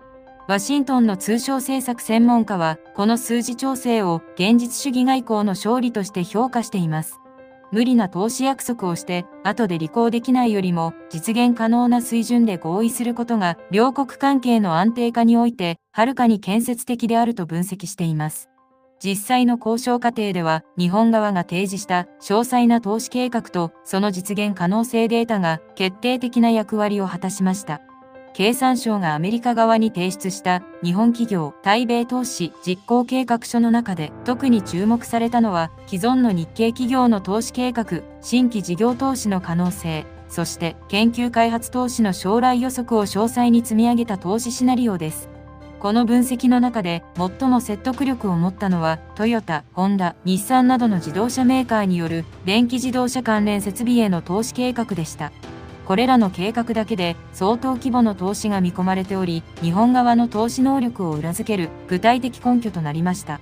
ワシントンの通商政策専門家は、この数字調整を現実主義外交の勝利として評価しています。無理な投資約束をして、後で履行できないよりも、実現可能な水準で合意することが、両国関係の安定化において、はるかに建設的であると分析しています。実際の交渉過程では、日本側が提示した詳細な投資計画と、その実現可能性データが決定的な役割を果たしました。経産省がアメリカ側に提出した日本企業対米投資実行計画書の中で特に注目されたのは既存の日系企業の投資計画、新規事業投資の可能性、そして研究開発投資の将来予測を詳細に積み上げた投資シナリオです。この分析の中で最も説得力を持ったのはトヨタ、ホンダ、日産などの自動車メーカーによる電気自動車関連設備への投資計画でした。これらの計画だけで相当規模の投資が見込まれており、日本側の投資能力を裏付ける具体的根拠となりました。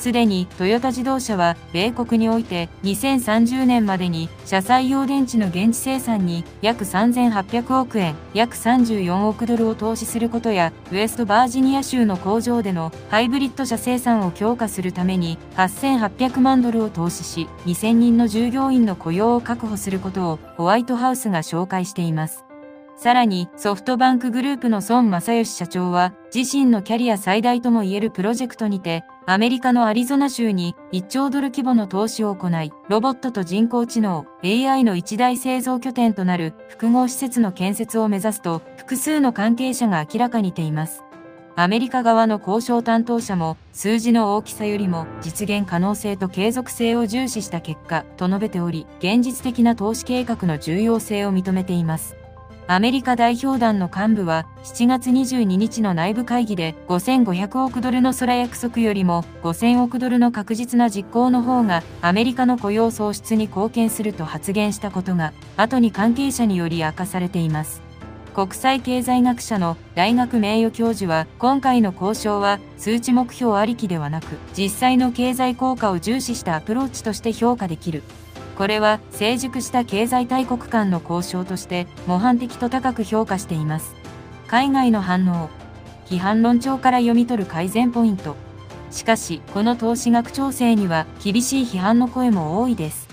すでにトヨタ自動車は米国において2030年までに車載用電池の現地生産に約3800億円、約34億ドルを投資することや、ウエストバージニア州の工場でのハイブリッド車生産を強化するために8800万ドルを投資し、2000人の従業員の雇用を確保することをホワイトハウスが紹介しています。さらに、ソフトバンクグループの孫正義社長は、自身のキャリア最大ともいえるプロジェクトにて、アメリカのアリゾナ州に1兆ドル規模の投資を行い、ロボットと人工知能 AI の一大製造拠点となる複合施設の建設を目指すと、複数の関係者が明らかにしています。アメリカ側の交渉担当者も、数字の大きさよりも実現可能性と継続性を重視した結果と述べており、現実的な投資計画の重要性を認めています。アメリカ代表団の幹部は7月22日の内部会議で5500億ドルの空約束よりも5000億ドルの確実な実行の方がアメリカの雇用創出に貢献すると発言したことが後に関係者により明かされています。国際経済学者の大学名誉教授は今回の交渉は数値目標ありきではなく実際の経済効果を重視したアプローチとして評価できる。これは成熟した経済大国間の交渉として模範的と高く評価しています。海外の反応。批判論調から読み取る改善ポイント。しかし、この投資額調整には厳しい批判の声も多いです。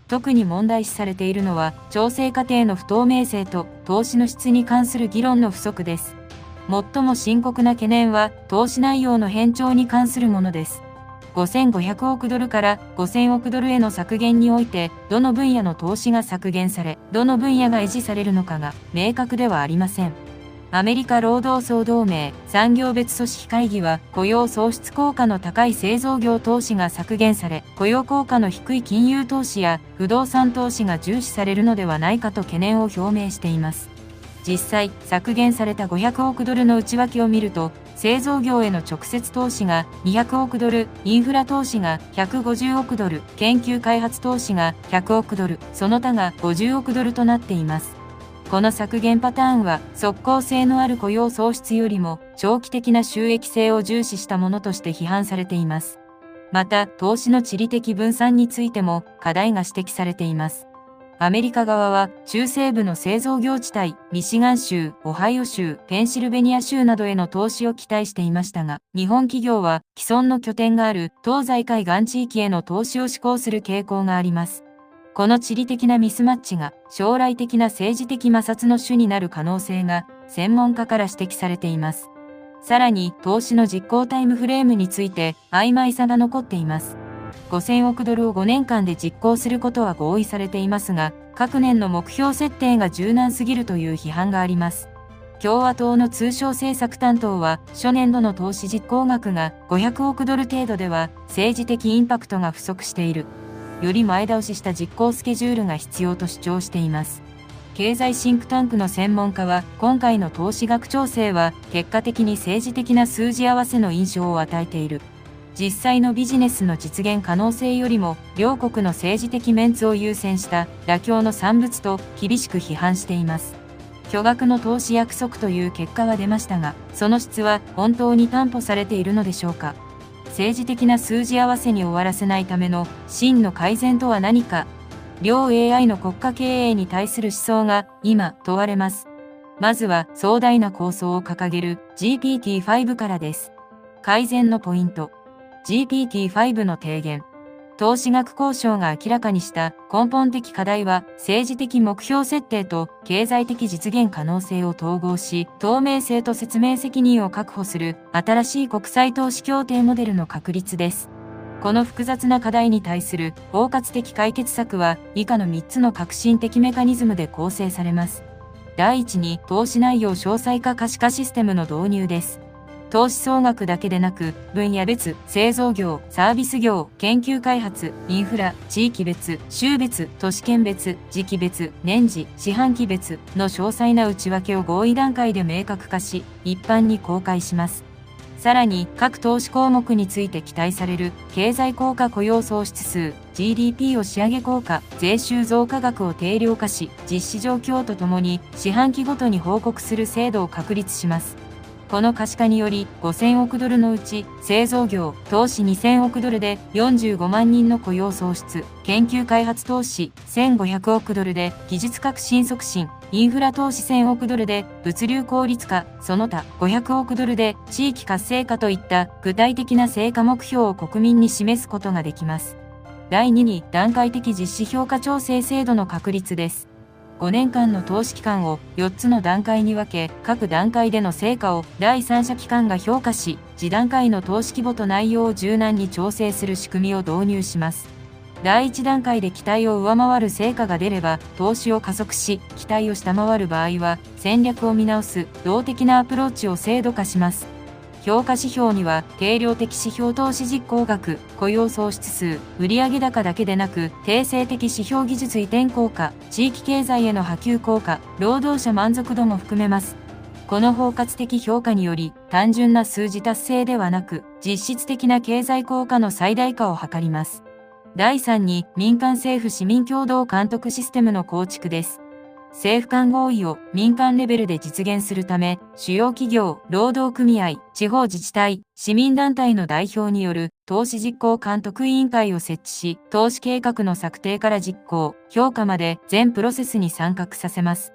特に問題視されているのは、調整過程の不透明性と投資の質に関する議論の不足です。最も深刻な懸念は、投資内容の偏重に関するものです。5500億ドルから5000億ドルへの削減において、どの分野の投資が削減され、どの分野が維持されるのかが明確ではありません。アメリカ労働総同盟産業別組織会議は、雇用創出効果の高い製造業投資が削減され、雇用効果の低い金融投資や不動産投資が重視されるのではないかと懸念を表明しています。実際、削減された500億ドルの内訳を見ると、製造業への直接投資が200億ドル、インフラ投資が150億ドル、研究開発投資が100億ドル、その他が50億ドルとなっています。この削減パターンは、即効性のある雇用創出よりも、長期的な収益性を重視したものとして批判されています。また、投資の地理的分散についても、課題が指摘されています。アメリカ側は中西部の製造業地帯、ミシガン州、オハイオ州、ペンシルベニア州などへの投資を期待していましたが、日本企業は既存の拠点がある東西海岸地域への投資を志向する傾向があります。この地理的なミスマッチが将来的な政治的摩擦の主になる可能性が専門家から指摘されています。さらに、投資の実行タイムフレームについて曖昧さが残っています。5000億ドルを5年間で実行することは合意されていますが、各年の目標設定が柔軟すぎるという批判があります。共和党の通商政策担当は、初年度の投資実行額が500億ドル程度では政治的インパクトが不足している。より前倒しした実行スケジュールが必要と主張しています。経済シンクタンクの専門家は、今回の投資額調整は結果的に政治的な数字合わせの印象を与えている。実際のビジネスの実現可能性よりも両国の政治的メンツを優先した妥協の産物と厳しく批判しています。巨額の投資約束という結果は出ましたが、その質は本当に担保されているのでしょうか。政治的な数字合わせに終わらせないための真の改善とは何か。両 AI の国家経営に対する思想が今問われます。まずは壮大な構想を掲げる GPT-5 からです。改善のポイント。GPT-5 の提言。投資額交渉が明らかにした根本的課題は、政治的目標設定と経済的実現可能性を統合し、透明性と説明責任を確保する新しい国際投資協定モデルの確立です。この複雑な課題に対する包括的解決策は、以下の3つの革新的メカニズムで構成されます。第一に、投資内容詳細化可視化システムの導入です。投資総額だけでなく、分野別、製造業、サービス業、研究開発、インフラ、地域別、州別、都市圏別、時期別、年次、四半期別の詳細な内訳を合意段階で明確化し、一般に公開します。さらに、各投資項目について期待される経済効果雇用創出数、GDP 押し上げ効果、税収増加額を定量化し、実施状況とともに四半期ごとに報告する制度を確立します。この可視化により、5000億ドルのうち、製造業、投資2000億ドルで45万人の雇用創出、研究開発投資1500億ドルで技術革新促進、インフラ投資1000億ドルで物流効率化、その他500億ドルで地域活性化といった具体的な成果目標を国民に示すことができます。第2に、段階的実施評価調整制度の確立です。5年間の投資期間を4つの段階に分け、各段階での成果を第三者機関が評価し、次段階の投資規模と内容を柔軟に調整する仕組みを導入します。第1段階で期待を上回る成果が出れば、投資を加速し、期待を下回る場合は、戦略を見直す動的なアプローチを制度化します。評価指標には、定量的指標投資実行額、雇用創出数、売上高だけでなく、定性的指標技術移転効果、地域経済への波及効果、労働者満足度も含めます。この包括的評価により、単純な数字達成ではなく、実質的な経済効果の最大化を図ります。第3に、民間政府市民共同監督システムの構築です。政府間合意を民間レベルで実現するため、主要企業、労働組合、地方自治体、市民団体の代表による投資実行監督委員会を設置し、投資計画の策定から実行、評価まで全プロセスに参画させます。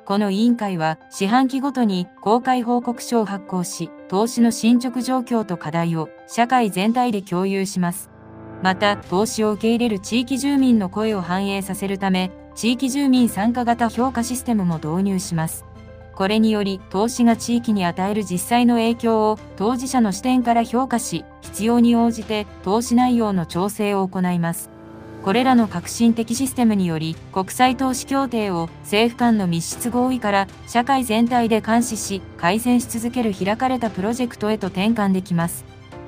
この委員会は四半期ごとに公開報告書を発行し、投資の進捗状況と課題を社会全体で共有します。また、投資を受け入れる地域住民の声を反映させるため、地域住民参加型評価システムも導入します。これにより、投資が地域に与える実際の影響を当事者の視点から評価し、必要に応じて投資内容の調整を行います。これらの革新的システムにより、国際投資協定を政府間の密室合意から社会全体で監視し、改善し続ける開かれたプロジェクトへと転換できます。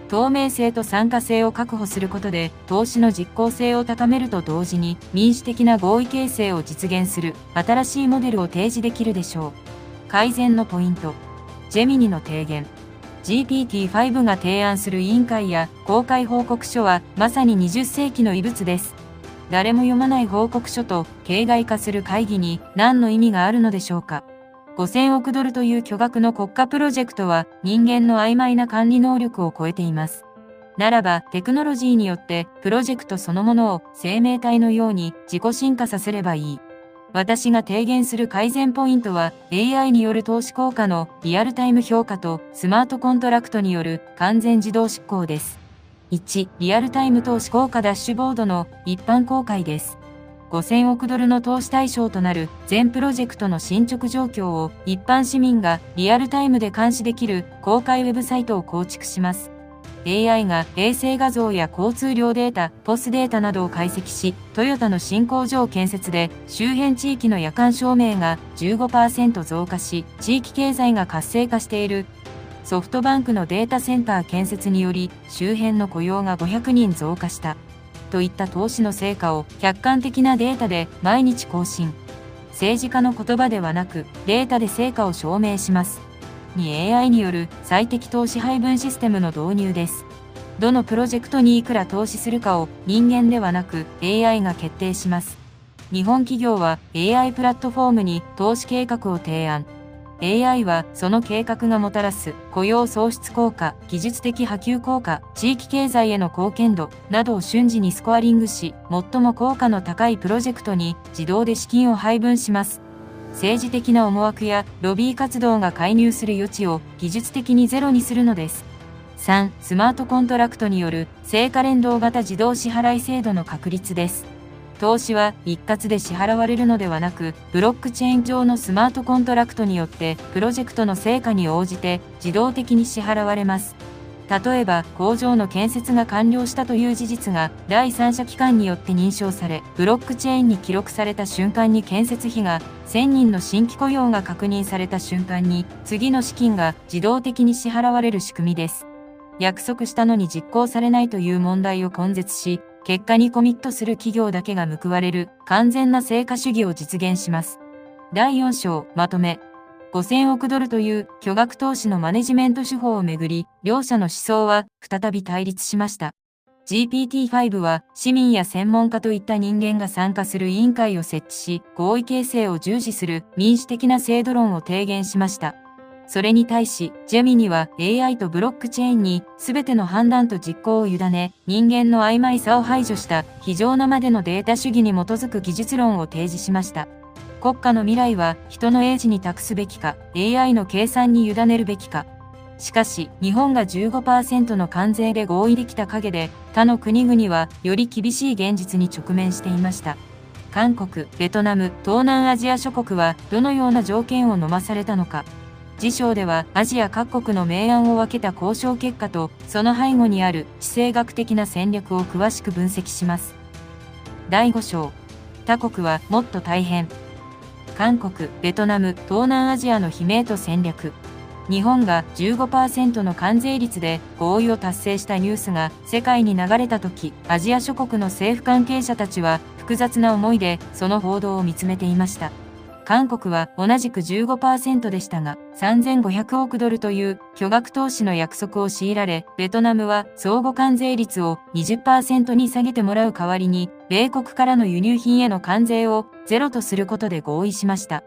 透明性と参加性を確保することで、投資の実効性を高めると同時に、民主的な合意形成を実現する新しいモデルを提示できるでしょう。改善のポイント。ジェミニの提言。GPT-5 が提案する委員会や公開報告書は、まさに20世紀の遺物です。誰も読まない報告書と形骸化する会議に何の意味があるのでしょうか。5000億ドルという巨額の国家プロジェクトは人間の曖昧な管理能力を超えています。ならば、テクノロジーによってプロジェクトそのものを生命体のように自己進化させればいい。私が提言する改善ポイントは AI による投資効果のリアルタイム評価とスマートコントラクトによる完全自動執行です。1、リアルタイム投資効果ダッシュボードの一般公開です。5000億ドルの投資対象となる全プロジェクトの進捗状況を一般市民がリアルタイムで監視できる公開ウェブサイトを構築します。AI が衛星画像や交通量データ、ポスデータなどを解析し、トヨタの新工場建設で周辺地域の夜間照明が 15% 増加し、地域経済が活性化している。ソフトバンクのデータセンター建設により周辺の雇用が500人増加した。といった投資の成果を客観的なデータで毎日更新。政治家の言葉ではなくデータで成果を証明します。2、AI による最適投資配分システムの導入です。どのプロジェクトにいくら投資するかを人間ではなく AI が決定します。日本企業は AI プラットフォームに投資計画を提案。AI はその計画がもたらす雇用創出効果、技術的波及効果、地域経済への貢献度などを瞬時にスコアリングし、最も効果の高いプロジェクトに自動で資金を配分します。政治的な思惑やロビー活動が介入する余地を技術的にゼロにするのです。3. スマートコントラクトによる成果連動型自動支払い制度の確立です。投資は一括で支払われるのではなく、ブロックチェーン上のスマートコントラクトによって、プロジェクトの成果に応じて自動的に支払われます。例えば、工場の建設が完了したという事実が、第三者機関によって認証され、ブロックチェーンに記録された瞬間に建設費が、1000人の新規雇用が確認された瞬間に、次の資金が自動的に支払われる仕組みです。約束したのに実行されないという問題を根絶し、結果にコミットする企業だけが報われる完全な成果主義を実現します。第4章まとめ。5000億ドルという巨額投資のマネジメント手法をめぐり、両者の思想は再び対立しました。GPT-5 は市民や専門家といった人間が参加する委員会を設置し、合意形成を重視する民主的な制度論を提言しました。それに対し、ジェミニは AI とブロックチェーンに全ての判断と実行を委ね、人間の曖昧さを排除した非常なまでのデータ主義に基づく技術論を提示しました。国家の未来は人の英知に託すべきか、AI の計算に委ねるべきか。しかし、日本が 15% の関税で合意できた陰で、他の国々はより厳しい現実に直面していました。韓国、ベトナム、東南アジア諸国はどのような条件を飲まされたのか。次章ではアジア各国の明暗を分けた交渉結果とその背後にある地政学的な戦略を詳しく分析します。第5章。他国はもっと大変。韓国、ベトナム、東南アジアの悲鳴と戦略。日本が 15% の関税率で合意を達成したニュースが世界に流れたとき、アジア諸国の政府関係者たちは複雑な思いでその報道を見つめていました。韓国は同じく 15% でしたが、3500億ドルという巨額投資の約束を強いられ、ベトナムは相互関税率を 20% に下げてもらう代わりに、米国からの輸入品への関税をゼロとすることで合意しました。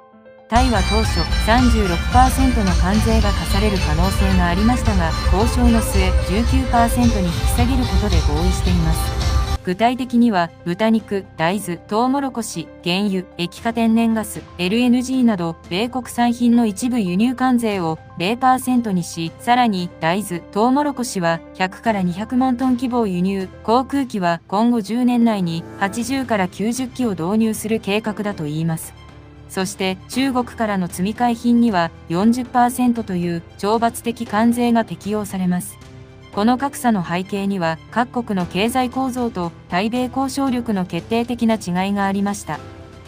タイは当初 36% の関税が課される可能性がありましたが、交渉の末 19% に引き下げることで合意しています。具体的には、豚肉、大豆、トウモロコシ、原油、液化天然ガス、LNG など、米国産品の一部輸入関税を 0% にし、さらに、大豆、トウモロコシは100から200万トン規模を輸入、航空機は今後10年内に80から90機を導入する計画だといいます。そして中国からの積み替え品には 40% という懲罰的関税が適用されます。この格差の背景には各国の経済構造と対米交渉力の決定的な違いがありました。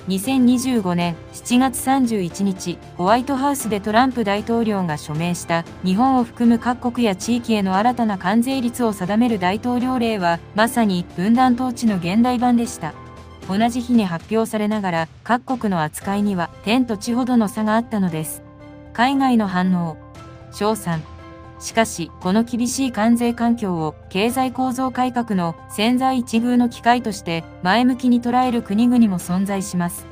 2025年7月31日、ホワイトハウスでトランプ大統領が署名した日本を含む各国や地域への新たな関税率を定める大統領令はまさに分断統治の現代版でした。同じ日に発表されながら各国の扱いには天と地ほどの差があったのです。海外の反応。称賛。しかし、この厳しい関税環境を経済構造改革の千載一遇の機会として前向きに捉える国々も存在します。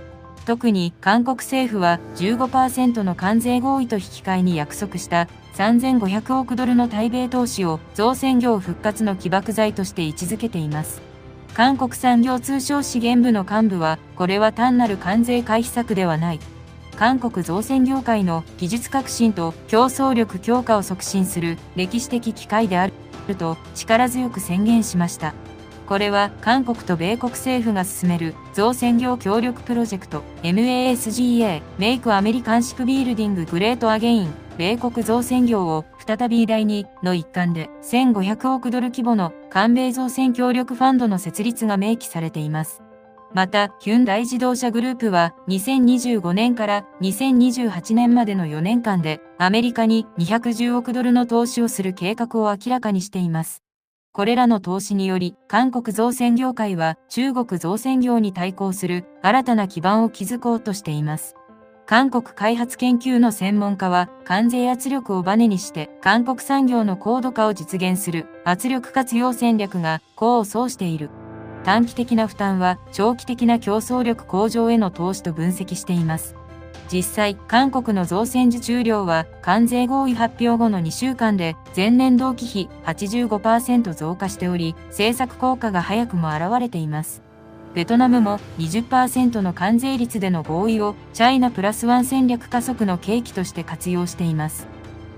特に韓国政府は 15% の関税合意と引き換えに約束した3500億ドルの対米投資を造船業復活の起爆剤として位置づけています。韓国産業通商資源部の幹部は、これは単なる関税回避策ではない。韓国造船業界の技術革新と競争力強化を促進する歴史的機会であると力強く宣言しました。これは韓国と米国政府が進める造船業協力プロジェクト MASGA メイクアメリカンシップビルディンググレートアゲイン米国造船業を再び偉大にの一環で1500億ドル規模の韓米造船協力ファンドの設立が明記されています。また、ヒュンダイ自動車グループは2025年から2028年までの4年間でアメリカに210億ドルの投資をする計画を明らかにしています。これらの投資により、韓国造船業界は中国造船業に対抗する新たな基盤を築こうとしています。韓国開発研究の専門家は、関税圧力をバネにして韓国産業の高度化を実現する圧力活用戦略が功を奏している。短期的な負担は長期的な競争力向上への投資と分析しています。実際、韓国の造船受注量は関税合意発表後の2週間で前年同期比 85% 増加しており、政策効果が早くも現れています。ベトナムも 20% の関税率での合意をチャイナプラスワン戦略加速の契機として活用しています。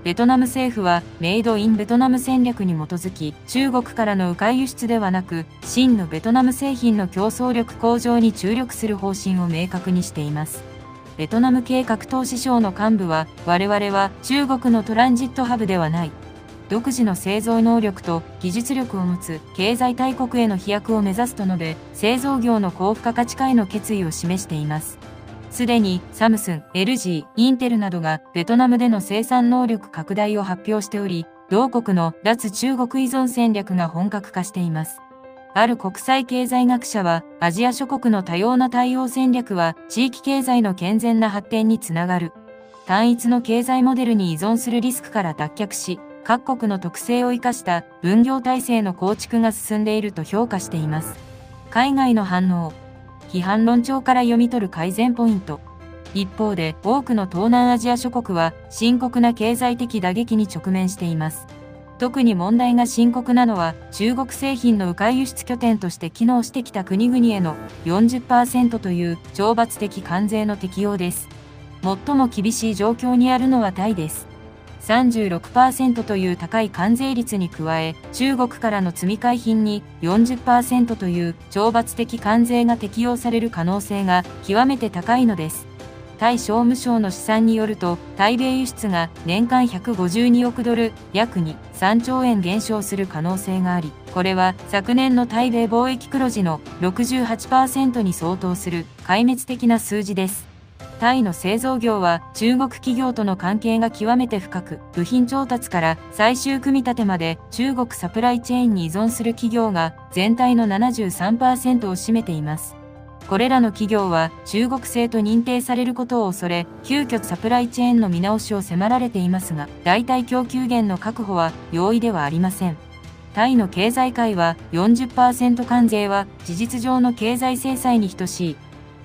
ベトナム政府はメイドインベトナム戦略に基づき、中国からの迂回輸出ではなく、真のベトナム製品の競争力向上に注力する方針を明確にしています。ベトナム系格投資省の幹部は、我々は中国のトランジットハブではない。独自の製造能力と技術力を持つ経済大国への飛躍を目指すと述べ、製造業の高付加価値化への決意を示しています。すでにサムスン、LG、インテルなどがベトナムでの生産能力拡大を発表しており、同国の脱中国依存戦略が本格化しています。ある国際経済学者は、アジア諸国の多様な対応戦略は地域経済の健全な発展につながる。単一の経済モデルに依存するリスクから脱却し、各国の特性を生かした分業体制の構築が進んでいると評価しています。海外の反応。批判論調から読み取る改善ポイント。一方で、多くの東南アジア諸国は深刻な経済的打撃に直面しています。特に問題が深刻なのは、中国製品の迂回輸出拠点として機能してきた国々への 40% という懲罰的関税の適用です。最も厳しい状況にあるのはタイです。36% という高い関税率に加え、中国からの積み替え品に 40% という懲罰的関税が適用される可能性が極めて高いのです。タイ商務省の試算によると、対米輸出が年間152億ドル、約2、3兆円減少する可能性があり、これは昨年の対米貿易黒字の 68% に相当する壊滅的な数字です。タイの製造業は中国企業との関係が極めて深く、部品調達から最終組み立てまで中国サプライチェーンに依存する企業が全体の 73% を占めています。これらの企業は中国製と認定されることを恐れ、急遽サプライチェーンの見直しを迫られていますが、代替供給源の確保は容易ではありません。タイの経済界は 40% 関税は事実上の経済制裁に等しい。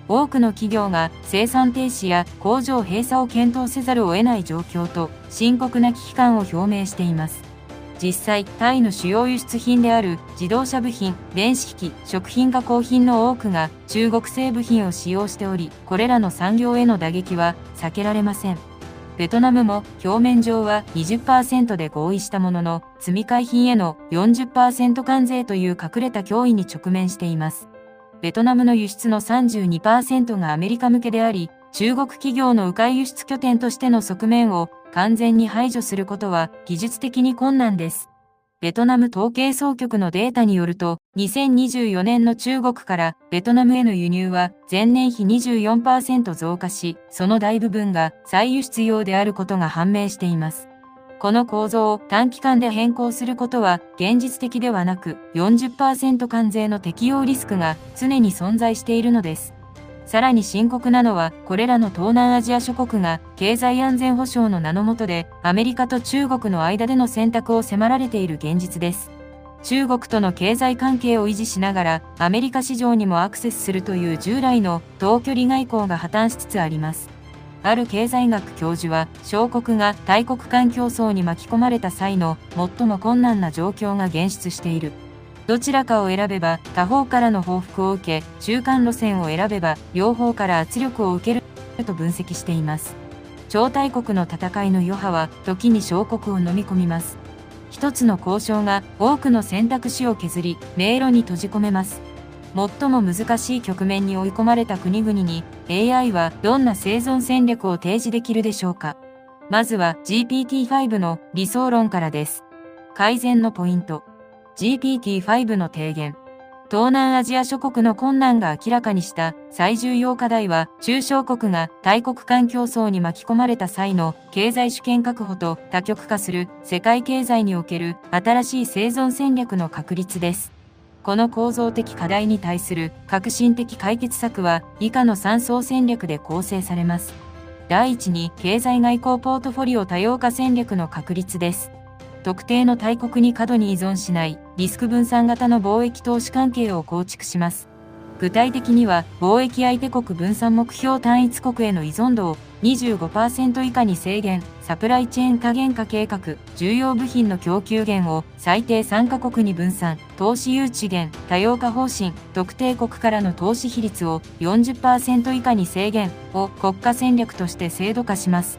多くの企業が生産停止や工場閉鎖を検討せざるを得ない状況と深刻な危機感を表明しています。実際、タイの主要輸出品である自動車部品、電子機器、食品加工品の多くが中国製部品を使用しており、これらの産業への打撃は避けられません。ベトナムも表面上は 20% で合意したものの、積み替え品への 40% 関税という隠れた脅威に直面しています。ベトナムの輸出の 32% がアメリカ向けであり、中国企業の迂回輸出拠点としての側面を完全に排除することは技術的に困難です。ベトナム統計総局のデータによると、2024年の中国からベトナムへの輸入は前年比 24% 増加し、その大部分が再輸出用であることが判明しています。この構造を短期間で変更することは現実的ではなく、40% 関税の適用リスクが常に存在しているのです。さらに深刻なのは、これらの東南アジア諸国が経済安全保障の名の下でアメリカと中国の間での選択を迫られている現実です。中国との経済関係を維持しながらアメリカ市場にもアクセスするという従来の遠距離外交が破綻しつつあります。ある経済学教授は、小国が大国間競争に巻き込まれた際の最も困難な状況が現出している。どちらかを選べば他方からの報復を受け、中間路線を選べば両方から圧力を受けると分析しています。超大国の戦いの余波は時に小国を飲み込みます。一つの交渉が多くの選択肢を削り、迷路に閉じ込めます。最も難しい局面に追い込まれた国々に AI はどんな生存戦略を提示できるでしょうか。まずは GPT-5 の理想論からです。改善のポイント。GPT-5 の提言。東南アジア諸国の困難が明らかにした最重要課題は、中小国が大国間競争に巻き込まれた際の経済主権確保と多極化する世界経済における新しい生存戦略の確立です。この構造的課題に対する革新的解決策は以下の3層戦略で構成されます。第一に経済外交ポートフォリオ多様化戦略の確立です。特定の大国に過度に依存しないリスク分散型の貿易投資関係を構築します。具体的には、貿易相手国分散目標単一国への依存度を 25% 以下に制限、サプライチェーン多元化計画、重要部品の供給源を最低3カ国に分散、投資誘致源、多様化方針、特定国からの投資比率を 40% 以下に制限を国家戦略として制度化します。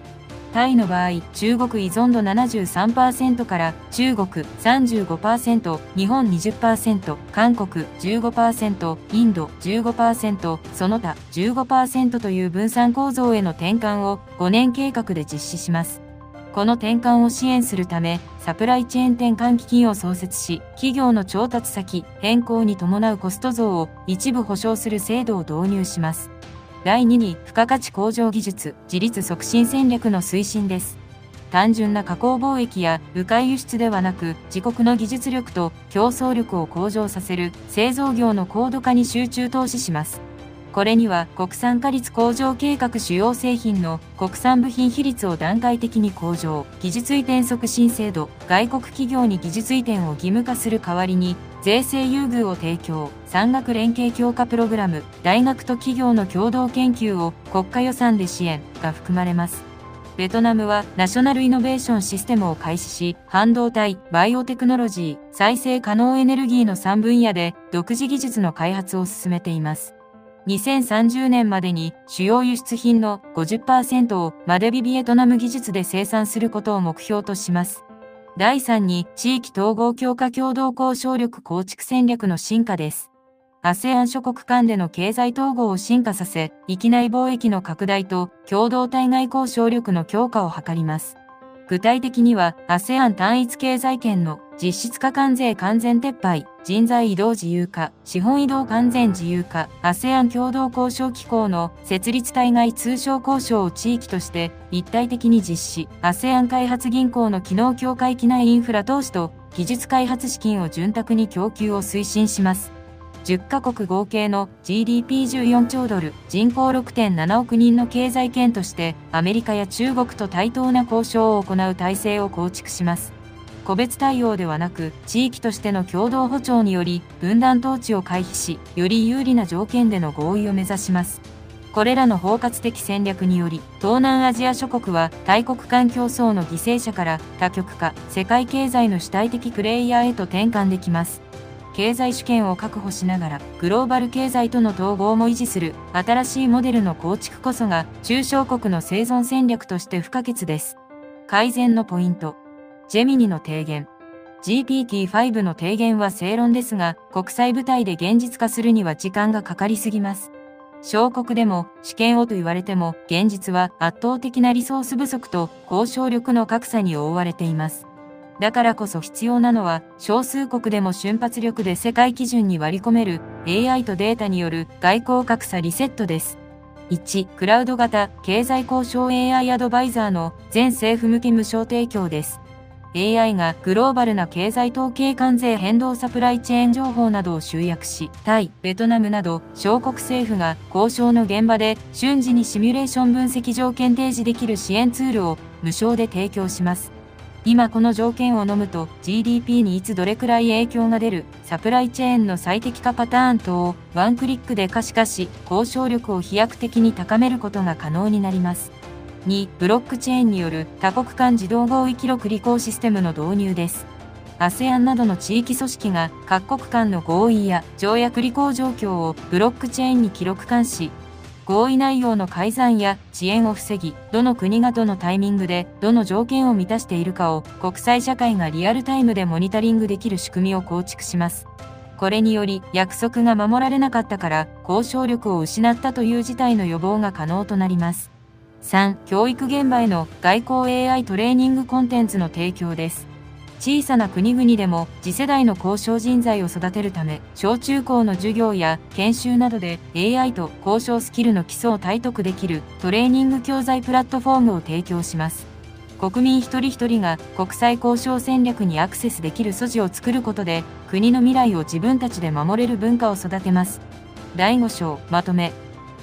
タイの場合、中国依存度 73% から中国 35%、日本 20%、韓国 15%、インド 15%、その他 15% という分散構造への転換を5年計画で実施します。この転換を支援するため、サプライチェーン転換基金を創設し、企業の調達先変更に伴うコスト増を一部保証する制度を導入します。第2に、付加価値向上技術、自立促進戦略の推進です。単純な加工貿易や迂回輸出ではなく、自国の技術力と競争力を向上させる製造業の高度化に集中投資します。これには、国産化率向上計画主要製品の国産部品比率を段階的に向上、技術移転促進制度、外国企業に技術移転を義務化する代わりに、税制優遇を提供、産学連携強化プログラム、大学と企業の共同研究を国家予算で支援が含まれます。ベトナムはナショナルイノベーションシステムを開始し、半導体、バイオテクノロジー、再生可能エネルギーの3分野で独自技術の開発を進めています。2030年までに主要輸出品の 50% をマデビビエトナム技術で生産することを目標とします。第3に地域統合強化共同交渉力構築戦略の深化です。ASEAN 諸国間での経済統合を進化させ、域内貿易の拡大と共同対外交渉力の強化を図ります。具体的には ASEAN 単一経済圏の実質加関税完全撤廃、人材移動自由化、資本移動完全自由化、ASEAN 共同交渉機構の設立対外通商交渉を地域として一体的に実施、ASEAN 開発銀行の機能強化域内インフラ投資と技術開発資金を潤沢に供給を推進します。10カ国合計の GDP14 兆ドル、人口 6.7 億人の経済圏として、アメリカや中国と対等な交渉を行う体制を構築します。個別対応ではなく、地域としての共同歩調により、分断統治を回避し、より有利な条件での合意を目指します。これらの包括的戦略により、東南アジア諸国は大国間競争の犠牲者から多極化、世界経済の主体的プレイヤーへと転換できます。経済主権を確保しながら、グローバル経済との統合も維持する新しいモデルの構築こそが、中小国の生存戦略として不可欠です。改善のポイント。ジェミニの提言。GPT-5 の提言は正論ですが、国際舞台で現実化するには時間がかかりすぎます。小国でも試験をと言われても、現実は圧倒的なリソース不足と交渉力の格差に覆われています。だからこそ必要なのは、少数国でも瞬発力で世界基準に割り込める AI とデータによる外交格差リセットです。1、クラウド型経済交渉 AI アドバイザーの全政府向け無償提供です。AI がグローバルな経済統計関税変動サプライチェーン情報などを集約し、タイ、ベトナムなど小国政府が交渉の現場で瞬時にシミュレーション分析条件提示できる支援ツールを無償で提供します。今この条件を飲むと GDP にいつどれくらい影響が出るサプライチェーンの最適化パターン等をワンクリックで可視化し、交渉力を飛躍的に高めることが可能になります。2、ブロックチェーンによる多国間自動合意記録履行システムの導入です。ASEAN などの地域組織が各国間の合意や条約履行状況をブロックチェーンに記録監視、合意内容の改ざんや遅延を防ぎ、どの国がどのタイミングでどの条件を満たしているかを国際社会がリアルタイムでモニタリングできる仕組みを構築します。これにより約束が守られなかったから交渉力を失ったという事態の予防が可能となります。3、教育現場への外交 AI トレーニングコンテンツの提供です。小さな国々でも次世代の交渉人材を育てるため、小中高の授業や研修などで AI と交渉スキルの基礎を体得できるトレーニング教材プラットフォームを提供します。国民一人一人が国際交渉戦略にアクセスできる素地を作ることで、国の未来を自分たちで守れる文化を育てます。第5章、まとめ。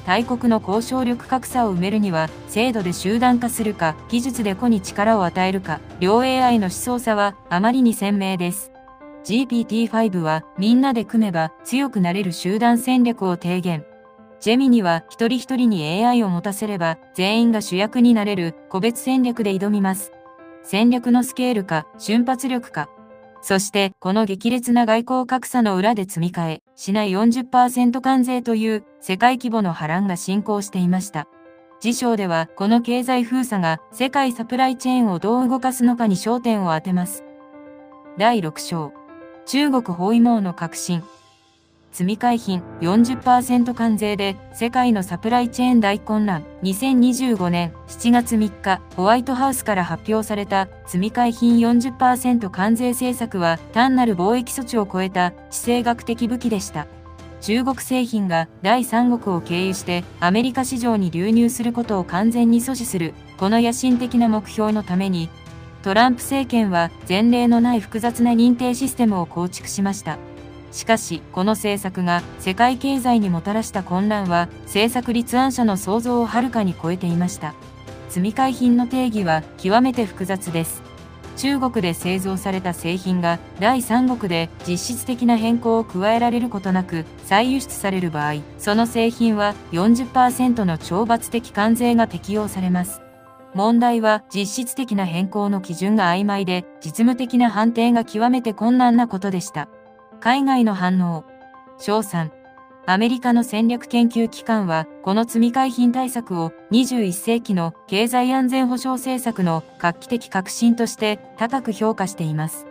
大国の交渉力格差を埋めるには、制度で集団化するか、技術で個に力を与えるか、両 AI の思想差はあまりに鮮明です。GPT-5 はみんなで組めば強くなれる集団戦略を提言。ジェミニは一人一人に AI を持たせれば全員が主役になれる個別戦略で挑みます。戦略のスケールか瞬発力か。そしてこの激烈な外交格差の裏で積み替えしない 40% 関税という世界規模の波乱が進行していました。次章ではこの経済封鎖が世界サプライチェーンをどう動かすのかに焦点を当てます。第6章。中国包囲網の革新。積み替え品 40% 関税で世界のサプライチェーン大混乱。2025年7月3日、ホワイトハウスから発表された積み替え品 40% 関税政策は単なる貿易措置を超えた地政学的武器でした。中国製品が第三国を経由してアメリカ市場に流入することを完全に阻止する、この野心的な目標のために、トランプ政権は前例のない複雑な認定システムを構築しました。しかし、この政策が世界経済にもたらした混乱は、政策立案者の想像をはるかに超えていました。積み替え品の定義は極めて複雑です。中国で製造された製品が第三国で実質的な変更を加えられることなく再輸出される場合、その製品は 40% の懲罰的関税が適用されます。問題は実質的な変更の基準が曖昧で、実務的な判定が極めて困難なことでした。海外の反応。賞賛。アメリカの戦略研究機関は、この積み替え品対策を21世紀の経済安全保障政策の画期的革新として高く評価しています。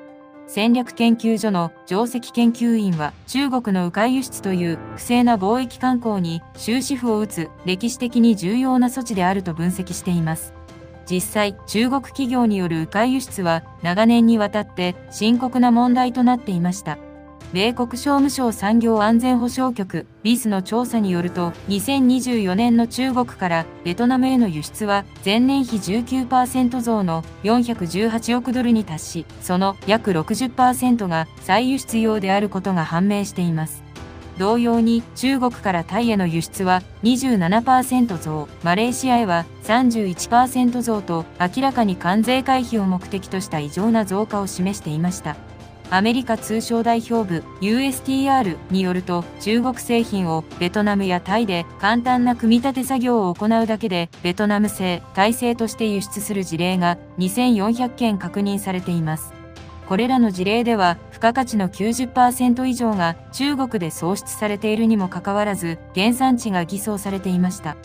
戦略研究所の上席研究員は、中国の迂回輸出という不正な貿易慣行に終止符を打つ歴史的に重要な措置であると分析しています。実際、中国企業による迂回輸出は長年にわたって深刻な問題となっていました。米国商務省産業安全保障局 BIS の調査によると、2024年の中国からベトナムへの輸出は前年比 19% 増の418億ドルに達し、その約 60% が再輸出用であることが判明しています。同様に中国からタイへの輸出は 27% 増、マレーシアへは 31% 増と明らかに関税回避を目的とした異常な増加を示していました。アメリカ通商代表部 USTR によると、中国製品をベトナムやタイで簡単な組み立て作業を行うだけでベトナム製、タイ製として輸出する事例が2400件確認されています。これらの事例では、付加価値の 90% 以上が中国で創出されているにもかかわらず、原産地が偽装されていました。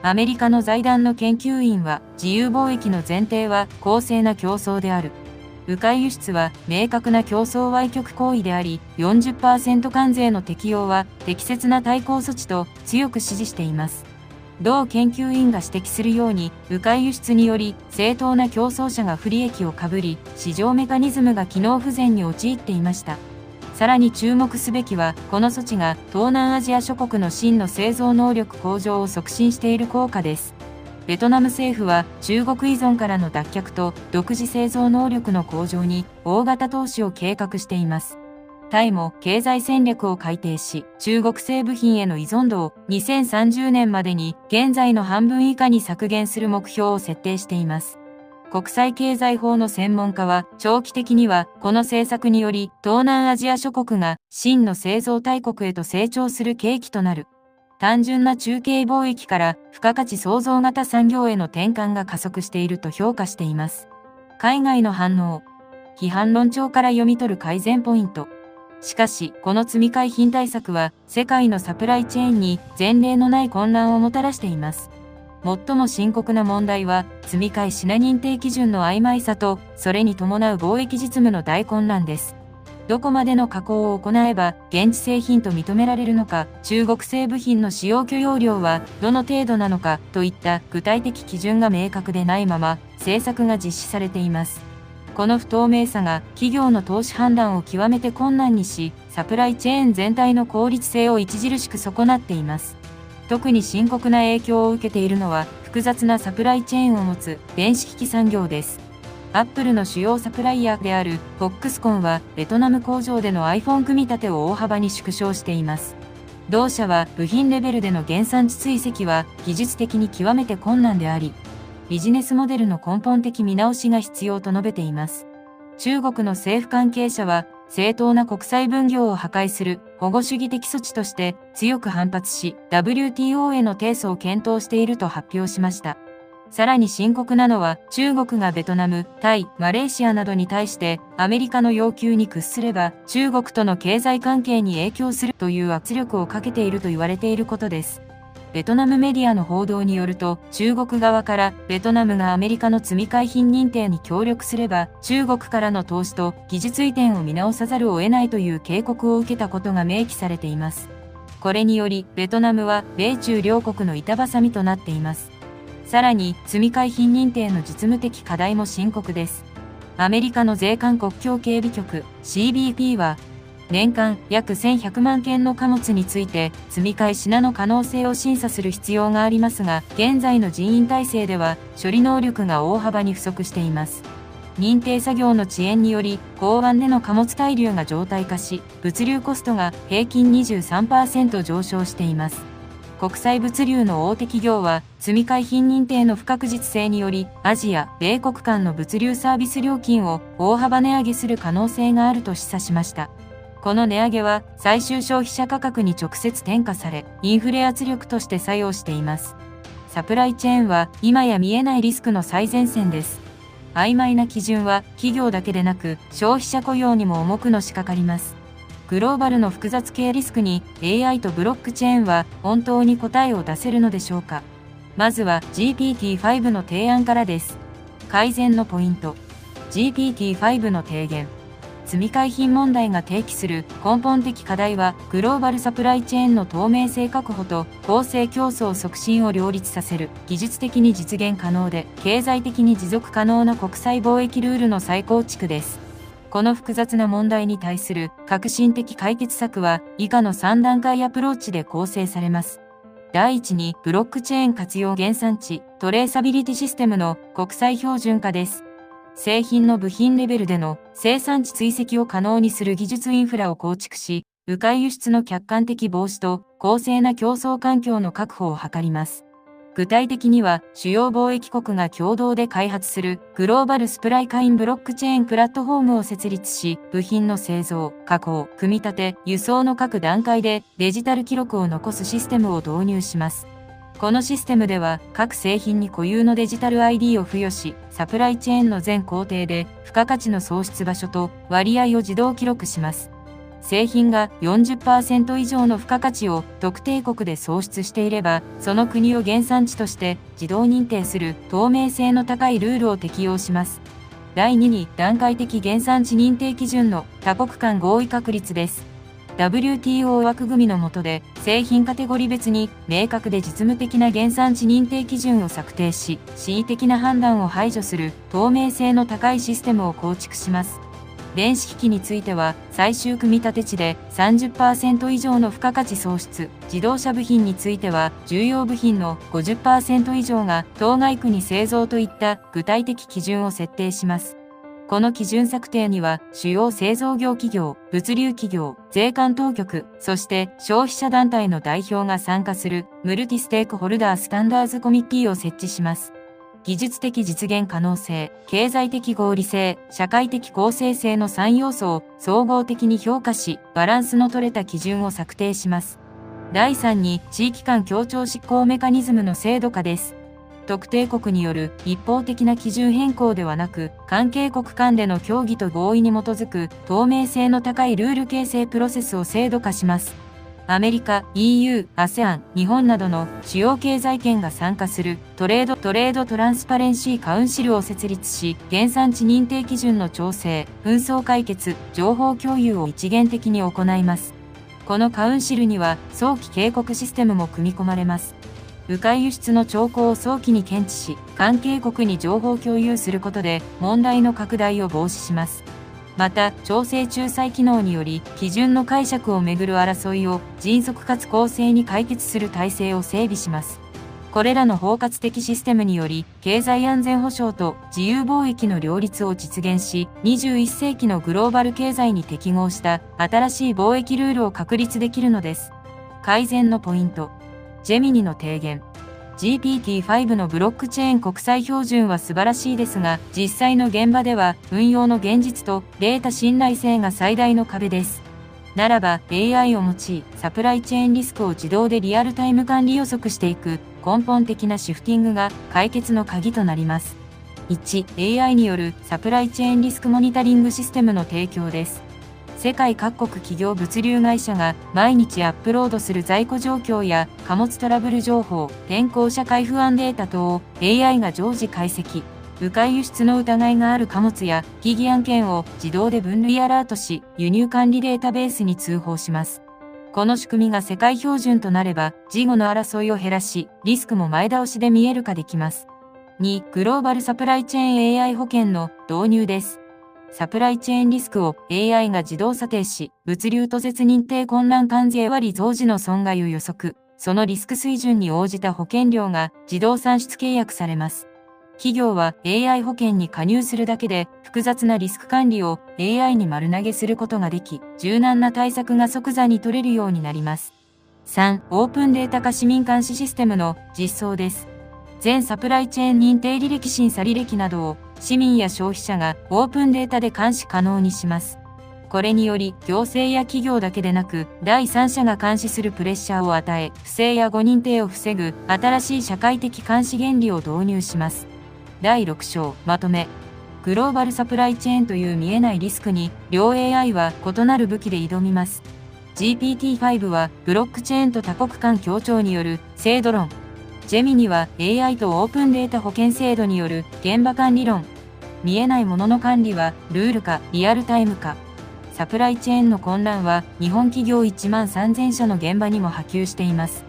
アメリカの財団の研究員は、自由貿易の前提は公正な競争である。迂回輸出は明確な競争歪曲行為であり、40% 関税の適用は適切な対抗措置と強く支持しています。同研究員が指摘するように、迂回輸出により正当な競争者が不利益をかぶり、市場メカニズムが機能不全に陥っていました。さらに注目すべきは、この措置が東南アジア諸国の真の製造能力向上を促進している効果です。ベトナム政府は中国依存からの脱却と独自製造能力の向上に大型投資を計画しています。タイも経済戦略を改定し、中国製部品への依存度を2030年までに現在の半分以下に削減する目標を設定しています。国際経済法の専門家は、長期的にはこの政策により東南アジア諸国が真の製造大国へと成長する契機となる。単純な中継貿易から付加価値創造型産業への転換が加速していると評価しています。海外の反応。批判論調から読み取る改善ポイント。しかし、この積み替え品対策は、世界のサプライチェーンに前例のない混乱をもたらしています。最も深刻な問題は、積み替え品認定基準の曖昧さと、それに伴う貿易実務の大混乱です。どこまでの加工を行えば、現地製品と認められるのか、中国製部品の使用許容量はどの程度なのか、といった具体的基準が明確でないまま、政策が実施されています。この不透明さが企業の投資判断を極めて困難にし、サプライチェーン全体の効率性を著しく損なっています。特に深刻な影響を受けているのは、複雑なサプライチェーンを持つ電子機器産業です。アップルの主要サプライヤーであるフォックスコンは、ベトナム工場での iPhone 組み立てを大幅に縮小しています。同社は部品レベルでの原産地追跡は技術的に極めて困難であり、ビジネスモデルの根本的見直しが必要と述べています。中国の政府関係者は、正当な国際分業を破壊する保護主義的措置として強く反発し、WTO への提訴を検討していると発表しました。さらに深刻なのは、中国がベトナム、タイ、マレーシアなどに対してアメリカの要求に屈すれば中国との経済関係に影響するという圧力をかけていると言われていることです。ベトナムメディアの報道によると、中国側からベトナムがアメリカの積み替え品認定に協力すれば、中国からの投資と技術移転を見直さざるを得ないという警告を受けたことが明記されています。これにより、ベトナムは米中両国の板挟みとなっています。さらに、積み替え品認定の実務的課題も深刻です。アメリカの税関国境警備局 CBP は、年間約1100万件の貨物について積み替え品の可能性を審査する必要がありますが、現在の人員体制では処理能力が大幅に不足しています。認定作業の遅延により、港湾での貨物滞留が常態化し、物流コストが平均 23% 上昇しています。国際物流の大手企業は、積み替え品認定の不確実性により、アジア、米国間の物流サービス料金を大幅値上げする可能性があると示唆しました。この値上げは最終消費者価格に直接転嫁され、インフレ圧力として作用しています。サプライチェーンは今や見えないリスクの最前線です。曖昧な基準は企業だけでなく消費者雇用にも重くのしかかります。グローバルの複雑系リスクに AI とブロックチェーンは本当に答えを出せるのでしょうか。まずは GPT-5 の提案からです。改善のポイント。GPT-5 の提言。積み替え品問題が提起する根本的課題は、グローバルサプライチェーンの透明性確保と公正競争促進を両立させる、技術的に実現可能で、経済的に持続可能な国際貿易ルールの再構築です。この複雑な問題に対する革新的解決策は、以下の3段階アプローチで構成されます。第一に、ブロックチェーン活用原産地、トレーサビリティシステムの国際標準化です。製品の部品レベルでの生産地追跡を可能にする技術インフラを構築し、迂回輸出の客観的防止と公正な競争環境の確保を図ります。具体的には、主要貿易国が共同で開発するグローバルスプライカインブロックチェーンプラットフォームを設立し、部品の製造、加工、組み立て、輸送の各段階でデジタル記録を残すシステムを導入します。このシステムでは、各製品に固有のデジタル ID を付与し、サプライチェーンの全工程で、付加価値の創出場所と割合を自動記録します。製品が 40% 以上の付加価値を特定国で創出していれば、その国を原産地として自動認定する透明性の高いルールを適用します。第2に、段階的原産地認定基準の多国間合意確立です。WTO 枠組みの下で製品カテゴリー別に明確で実務的な原産地認定基準を策定し、恣意的な判断を排除する透明性の高いシステムを構築します。電子機器については最終組み立て地で 30% 以上の付加価値創出、自動車部品については重要部品の 50% 以上が当該区に製造といった具体的基準を設定します。この基準策定には、主要製造業企業、物流企業、税関当局、そして消費者団体の代表が参加するムルティステークホルダースタンダーズコミッティを設置します。技術的実現可能性、経済的合理性、社会的公正性の3要素を総合的に評価し、バランスの取れた基準を策定します。第3に、地域間協調執行メカニズムの制度化です。特定国による一方的な基準変更ではなく、関係国間での協議と合意に基づく透明性の高いルール形成プロセスを制度化します。アメリカ、EU、ASEAN、日本などの主要経済圏が参加するトレードトランスパレンシーカウンシルを設立し、原産地認定基準の調整、紛争解決、情報共有を一元的に行います。このカウンシルには早期警告システムも組み込まれます。迂回輸出の兆候を早期に検知し、関係国に情報共有することで問題の拡大を防止します。また、調整仲裁機能により、基準の解釈をめぐる争いを迅速かつ公正に解決する体制を整備します。これらの包括的システムにより、経済安全保障と自由貿易の両立を実現し、21世紀のグローバル経済に適合した新しい貿易ルールを確立できるのです。改善のポイント。ジェミニの提言。GPT-5 のブロックチェーン国際標準は素晴らしいですが、実際の現場では運用の現実とデータ信頼性が最大の壁です。ならば AI を用い、サプライチェーンリスクを自動でリアルタイム管理予測していく根本的なシフティングが解決の鍵となります。1、AI によるサプライチェーンリスクモニタリングシステムの提供です。世界各国企業物流会社が毎日アップロードする在庫状況や貨物トラブル情報、天候社会不安データ等を AI が常時解析。迂回輸出の疑いがある貨物や疑義案件を自動で分類アラートし、輸入管理データベースに通報します。この仕組みが世界標準となれば、事後の争いを減らし、リスクも前倒しで見える化できます。2、グローバルサプライチェーン AI 保険の導入です。サプライチェーンリスクを AI が自動査定し、物流途絶認定混乱関税割増時の損害を予測、そのリスク水準に応じた保険料が自動算出契約されます。企業は AI 保険に加入するだけで複雑なリスク管理を AI に丸投げすることができ、柔軟な対策が即座に取れるようになります。3、オープンデータ化市民監視システムの実装です。全サプライチェーン認定履歴審査履歴などを市民や消費者がオープンデータで監視可能にします。これにより行政や企業だけでなく第三者が監視するプレッシャーを与え、不正や誤認定を防ぐ新しい社会的監視原理を導入します。第6章まとめ。グローバルサプライチェーンという見えないリスクに両 AI は異なる武器で挑みます。GPT-5 はブロックチェーンと多国間協調による制度論。ジェミニは AI とオープンデータ保険制度による現場管理論。見えないものの管理はルール化、リアルタイム化。サプライチェーンの混乱は日本企業1万3000社の現場にも波及しています。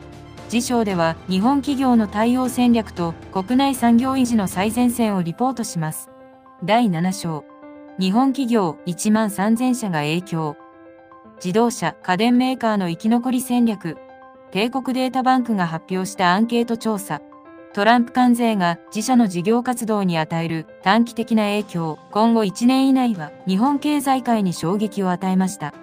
次章では日本企業の対応戦略と国内産業維持の最前線をリポートします。第7章。日本企業1万3000社が影響。自動車、家電メーカーの生き残り戦略。帝国データバンクが発表したアンケート調査。トランプ関税が自社の事業活動に与える短期的な影響。今後1年以内は日本経済界に衝撃を与えました。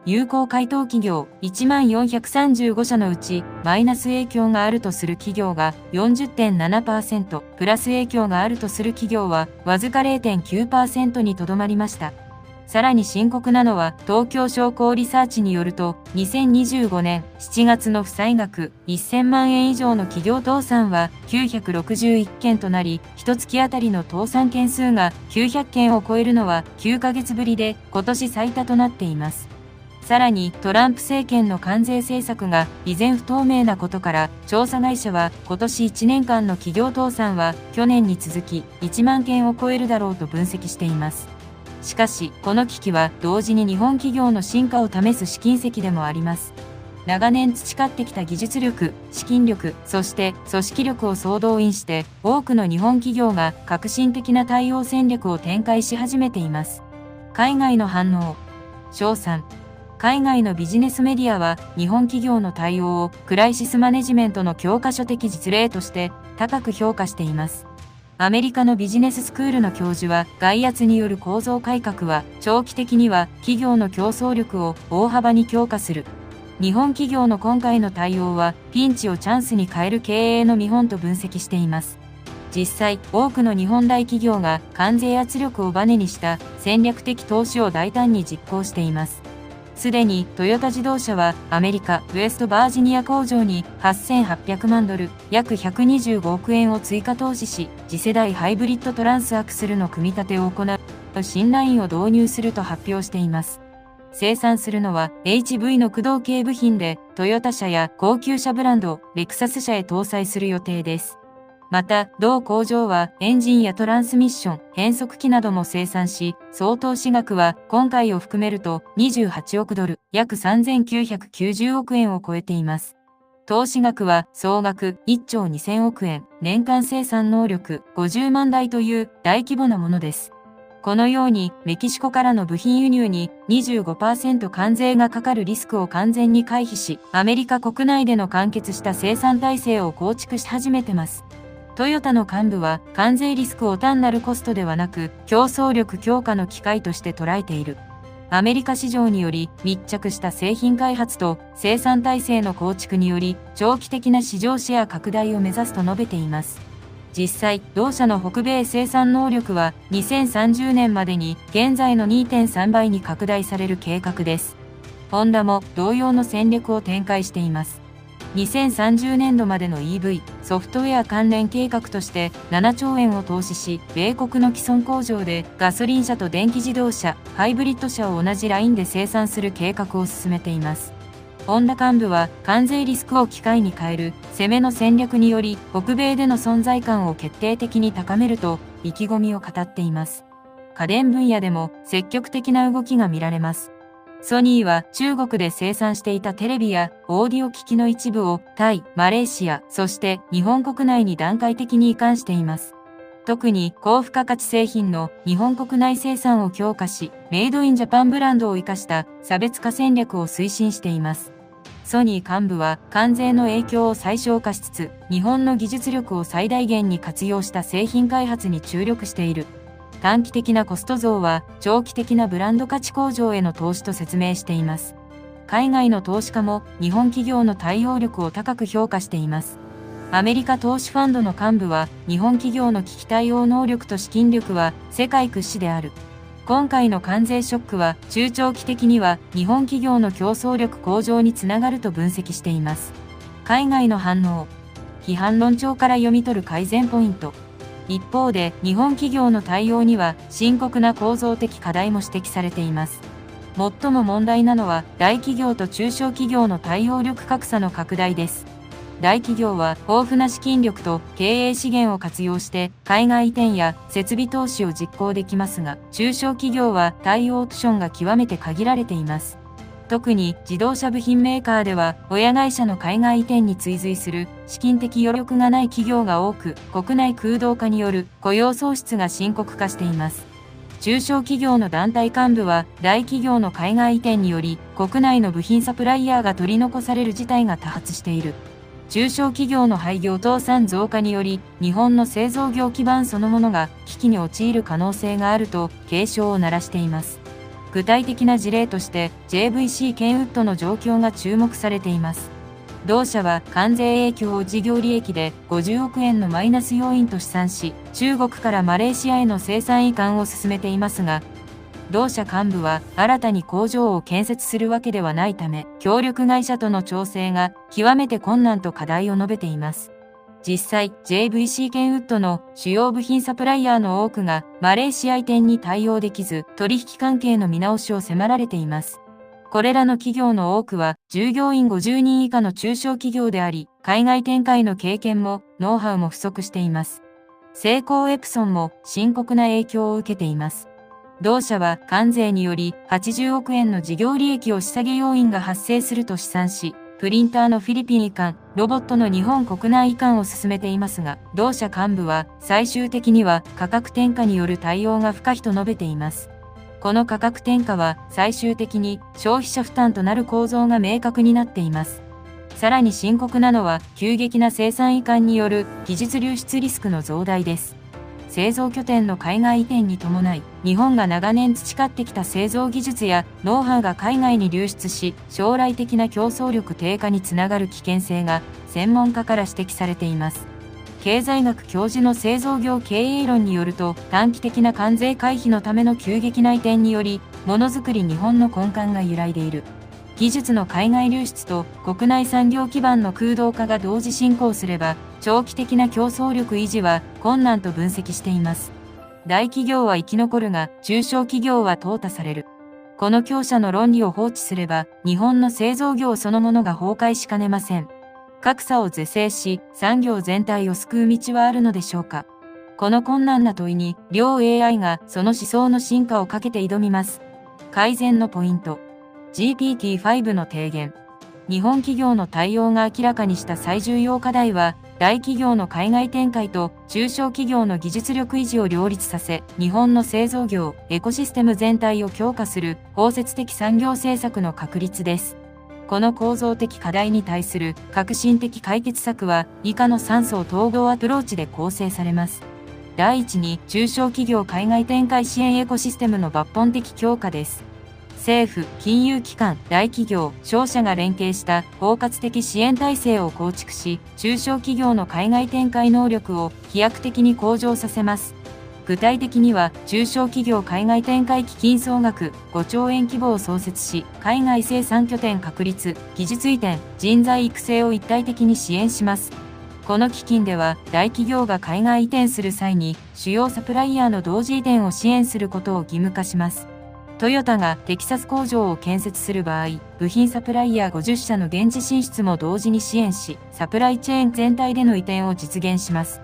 有効回答企業1435社のうちマイナス影響があるとする企業が 40.7%、プラス影響があるとする企業はわずか 0.9% にとどまりました。さらに深刻なのは東京商工リサーチによると2025年7月の負債額1000万円以上の企業倒産は961件となり、1月あたりの倒産件数が900件を超えるのは9ヶ月ぶりで今年最多となっています。さらにトランプ政権の関税政策が依然不透明なことから、調査会社は今年1年間の企業倒産は去年に続き1万件を超えるだろうと分析しています。しかし、この危機は同時に日本企業の進化を試す試金石でもあります。長年培ってきた技術力、資金力、そして組織力を総動員して、多くの日本企業が革新的な対応戦略を展開し始めています。海外の反応。賞賛。海外のビジネスメディアは日本企業の対応をクライシスマネジメントの教科書的実例として高く評価しています。アメリカのビジネススクールの教授は、外圧による構造改革は長期的には企業の競争力を大幅に強化する。日本企業の今回の対応はピンチをチャンスに変える経営の見本と分析しています。実際、多くの日本大企業が関税圧力をバネにした戦略的投資を大胆に実行しています。すでにトヨタ自動車はアメリカ・ウェストバージニア工場に8800万ドル、約125億円を追加投資し、次世代ハイブリッドトランスアクセルの組み立てを行う新ラインを導入すると発表しています。生産するのは HV の駆動系部品で、トヨタ車や高級車ブランド、レクサス車へ搭載する予定です。また、同工場はエンジンやトランスミッション、変速機なども生産し、総投資額は今回を含めると28億ドル、約3990億円を超えています。投資額は総額1兆2000億円、年間生産能力50万台という大規模なものです。このようにメキシコからの部品輸入に 25% 関税がかかるリスクを完全に回避し、アメリカ国内での完結した生産体制を構築し始めてます。トヨタの幹部は関税リスクを単なるコストではなく競争力強化の機会として捉えている。アメリカ市場により密着した製品開発と生産体制の構築により長期的な市場シェア拡大を目指すと述べています。実際、同社の北米生産能力は2030年までに現在の 2.3 倍に拡大される計画です。ホンダも同様の戦略を展開しています。2030年度までの EV、ソフトウェア関連計画として7兆円を投資し、米国の既存工場でガソリン車と電気自動車、ハイブリッド車を同じラインで生産する計画を進めています。ホンダ幹部は関税リスクを機会に変える攻めの戦略により北米での存在感を決定的に高めると意気込みを語っています。家電分野でも積極的な動きが見られます。ソニーは中国で生産していたテレビやオーディオ機器の一部をタイ、マレーシア、そして日本国内に段階的に移管しています。特に高付加価値製品の日本国内生産を強化し、メイドインジャパンブランドを生かした差別化戦略を推進しています。ソニー幹部は関税の影響を最小化しつつ、日本の技術力を最大限に活用した製品開発に注力している。短期的なコスト増は長期的なブランド価値向上への投資と説明しています。海外の投資家も日本企業の対応力を高く評価しています。アメリカ投資ファンドの幹部は日本企業の危機対応能力と資金力は世界屈指である。今回の関税ショックは中長期的には日本企業の競争力向上につながると分析しています。海外の反応。批判論調から読み取る改善ポイント。一方で日本企業の対応には深刻な構造的課題も指摘されています。最も問題なのは大企業と中小企業の対応力格差の拡大です。大企業は豊富な資金力と経営資源を活用して海外移転や設備投資を実行できますが、中小企業は対応オプションが極めて限られています。特に自動車部品メーカーでは親会社の海外移転に追随する資金的余力がない企業が多く、国内空洞化による雇用創出が深刻化しています。中小企業の団体幹部は大企業の海外移転により国内の部品サプライヤーが取り残される事態が多発している。中小企業の廃業倒産増加により日本の製造業基盤そのものが危機に陥る可能性があると警鐘を鳴らしています。具体的な事例として JVC ケンウッドの状況が注目されています。同社は関税影響を事業利益で50億円のマイナス要因と試算し、中国からマレーシアへの生産移管を進めていますが、同社幹部は新たに工場を建設するわけではないため、協力会社との調整が極めて困難と課題を述べています。実際、JVC ケンウッドの主要部品サプライヤーの多くがマレーシア移転に対応できず、取引関係の見直しを迫られています。これらの企業の多くは従業員50人以下の中小企業であり、海外展開の経験もノウハウも不足しています。セイコーエプソンも深刻な影響を受けています。同社は関税により80億円の事業利益を仕下げ要因が発生すると試算し、プリンターのフィリピン移管、ロボットの日本国内移管を進めていますが、同社幹部は最終的には価格転嫁による対応が不可避と述べています。この価格転嫁は最終的に消費者負担となる構造が明確になっています。さらに深刻なのは急激な生産移管による技術流出リスクの増大です。製造拠点の海外移転に伴い、日本が長年培ってきた製造技術やノウハウが海外に流出し、将来的な競争力低下につながる危険性が専門家から指摘されています。経済学教授の製造業経営論によると、短期的な関税回避のための急激な移転により、ものづくり日本の根幹が揺らいでいる。技術の海外流出と国内産業基盤の空洞化が同時進行すれば、長期的な競争力維持は困難と分析しています。大企業は生き残るが、中小企業は淘汰される。この強者の論理を放置すれば、日本の製造業そのものが崩壊しかねません。格差を是正し、産業全体を救う道はあるのでしょうか。この困難な問いに、両 AI がその思想の進化をかけて挑みます。改善のポイント。GPT-5 の提言。日本企業の対応が明らかにした最重要課題は、大企業の海外展開と中小企業の技術力維持を両立させ、日本の製造業、エコシステム全体を強化する包摂的産業政策の確立です。この構造的課題に対する革新的解決策は、以下の3層統合アプローチで構成されます。第一に、中小企業海外展開支援エコシステムの抜本的強化です。政府、金融機関、大企業、商社が連携した包括的支援体制を構築し、中小企業の海外展開能力を飛躍的に向上させます。具体的には、中小企業海外展開基金総額5兆円規模を創設し、海外生産拠点確立、技術移転、人材育成を一体的に支援します。この基金では、大企業が海外移転する際に、主要サプライヤーの同時移転を支援することを義務化します。トヨタがテキサス工場を建設する場合、部品サプライヤー50社の現地進出も同時に支援し、サプライチェーン全体での移転を実現します。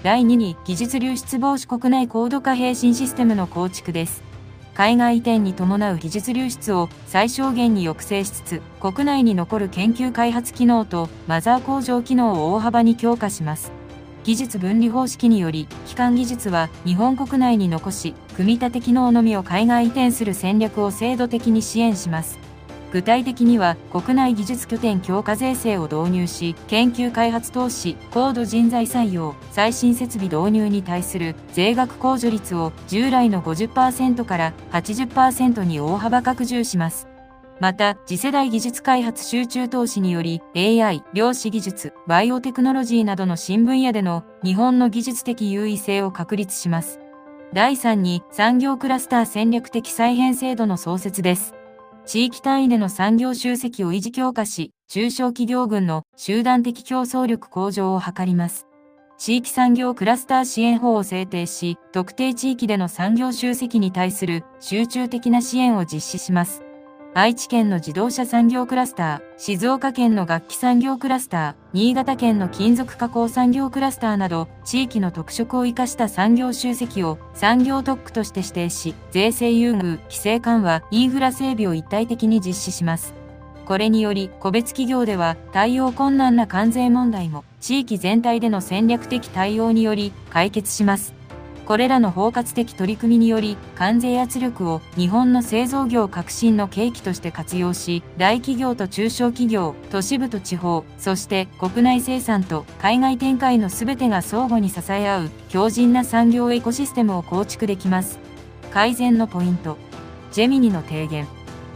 第2に、技術流出防止国内高度化並進システムの構築です。海外移転に伴う技術流出を最小限に抑制しつつ、国内に残る研究開発機能とマザー工場機能を大幅に強化します。技術分離方式により、基幹技術は日本国内に残し、組み立て機能のみを海外移転する戦略を制度的に支援します。具体的には、国内技術拠点強化税制を導入し、研究開発投資、高度人材採用、最新設備導入に対する税額控除率を従来の 50% から 80% に大幅拡充します。また、次世代技術開発集中投資により、AI、量子技術、バイオテクノロジーなどの新分野での日本の技術的優位性を確立します。第3に、産業クラスター戦略的再編制度の創設です。地域単位での産業集積を維持強化し、中小企業群の集団的競争力向上を図ります。地域産業クラスター支援法を制定し、特定地域での産業集積に対する集中的な支援を実施します。愛知県の自動車産業クラスター、静岡県の楽器産業クラスター、新潟県の金属加工産業クラスターなど、地域の特色を生かした産業集積を産業特区として指定し、税制優遇、規制緩和、インフラ整備を一体的に実施します。これにより、個別企業では対応困難な関税問題も、地域全体での戦略的対応により解決します。これらの包括的取り組みにより、関税圧力を日本の製造業革新の契機として活用し、大企業と中小企業、都市部と地方、そして国内生産と海外展開のすべてが相互に支え合う強靭な産業エコシステムを構築できます。改善のポイント。ジェミニの提言。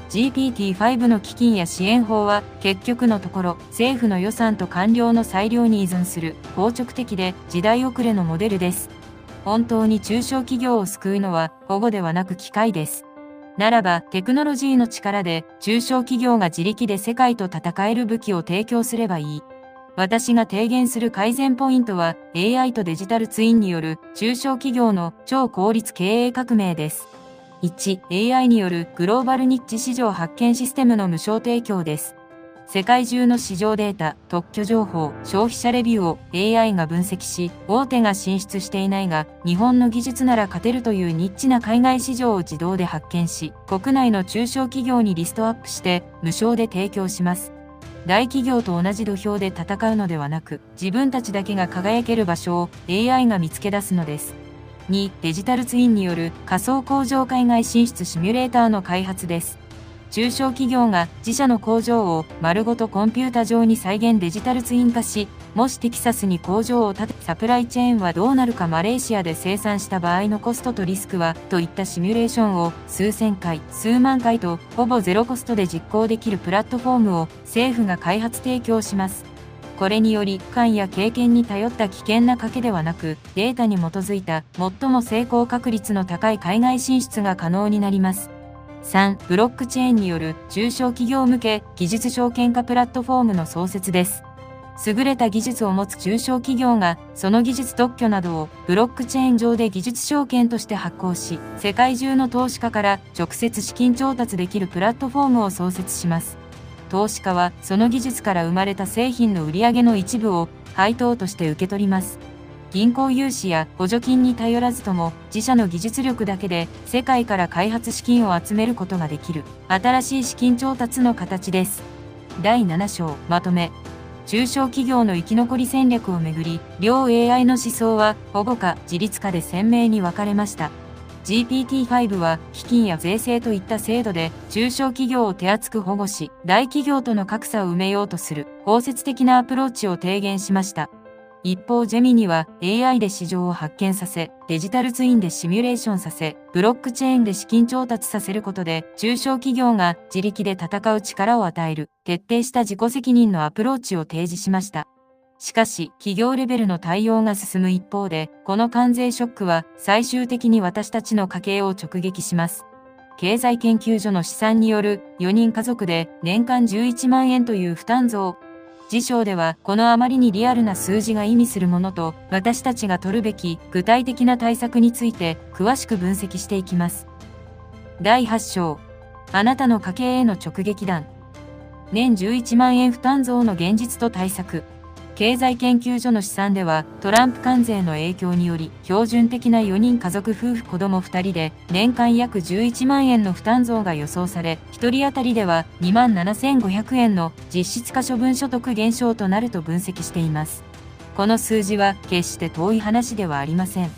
GPT-5 の基金や支援法は結局のところ政府の予算と官僚の裁量に依存する硬直的で時代遅れのモデルです。本当に中小企業を救うのは保護ではなく機械です。ならばテクノロジーの力で中小企業が自力で世界と戦える武器を提供すればいい。私が提言する改善ポイントは AI とデジタルツインによる中小企業の超効率経営革命です。1、AI によるグローバルニッチ市場発見システムの無償提供です。世界中の市場データ、特許情報、消費者レビューを AI が分析し、大手が進出していないが、日本の技術なら勝てるというニッチな海外市場を自動で発見し、国内の中小企業にリストアップして無償で提供します。大企業と同じ土俵で戦うのではなく、自分たちだけが輝ける場所を AI が見つけ出すのです。2、デジタルツインによる仮想工場海外進出シミュレーターの開発です。中小企業が自社の工場を丸ごとコンピュータ上に再現デジタルツイン化し、もしテキサスに工場を建て、サプライチェーンはどうなるか、マレーシアで生産した場合のコストとリスクは、といったシミュレーションを数千回、数万回とほぼゼロコストで実行できるプラットフォームを政府が開発提供します。これにより、勘や経験に頼った危険な賭けではなく、データに基づいた最も成功確率の高い海外進出が可能になります。3、ブロックチェーンによる中小企業向け技術証券化プラットフォームの創設です。優れた技術を持つ中小企業がその技術特許などをブロックチェーン上で技術証券として発行し、世界中の投資家から直接資金調達できるプラットフォームを創設します。投資家はその技術から生まれた製品の売上の一部を配当として受け取ります。銀行融資や補助金に頼らずとも自社の技術力だけで世界から開発資金を集めることができる新しい資金調達の形です。第7章まとめ。中小企業の生き残り戦略をめぐり、両 AI の思想は保護か自立かで鮮明に分かれました。GPT-5 は基金や税制といった制度で中小企業を手厚く保護し、大企業との格差を埋めようとする包摂的なアプローチを提言しました。一方ジェミニは AI で市場を発見させ、デジタルツインでシミュレーションさせ、ブロックチェーンで資金調達させることで、中小企業が自力で戦う力を与える、徹底した自己責任のアプローチを提示しました。しかし、企業レベルの対応が進む一方で、この関税ショックは最終的に私たちの家計を直撃します。経済研究所の試算による4人家族で年間11万円という負担増。次章ではこのあまりにリアルな数字が意味するものと私たちが取るべき具体的な対策について詳しく分析していきます。第8章。あなたの家計への直撃弾。年11万円負担増の現実と対策。経済研究所の試算では、トランプ関税の影響により、標準的な4人家族夫婦子供2人で、年間約11万円の負担増が予想され、1人当たりでは27,500円の実質可処分所得減少となると分析しています。この数字は決して遠い話ではありません。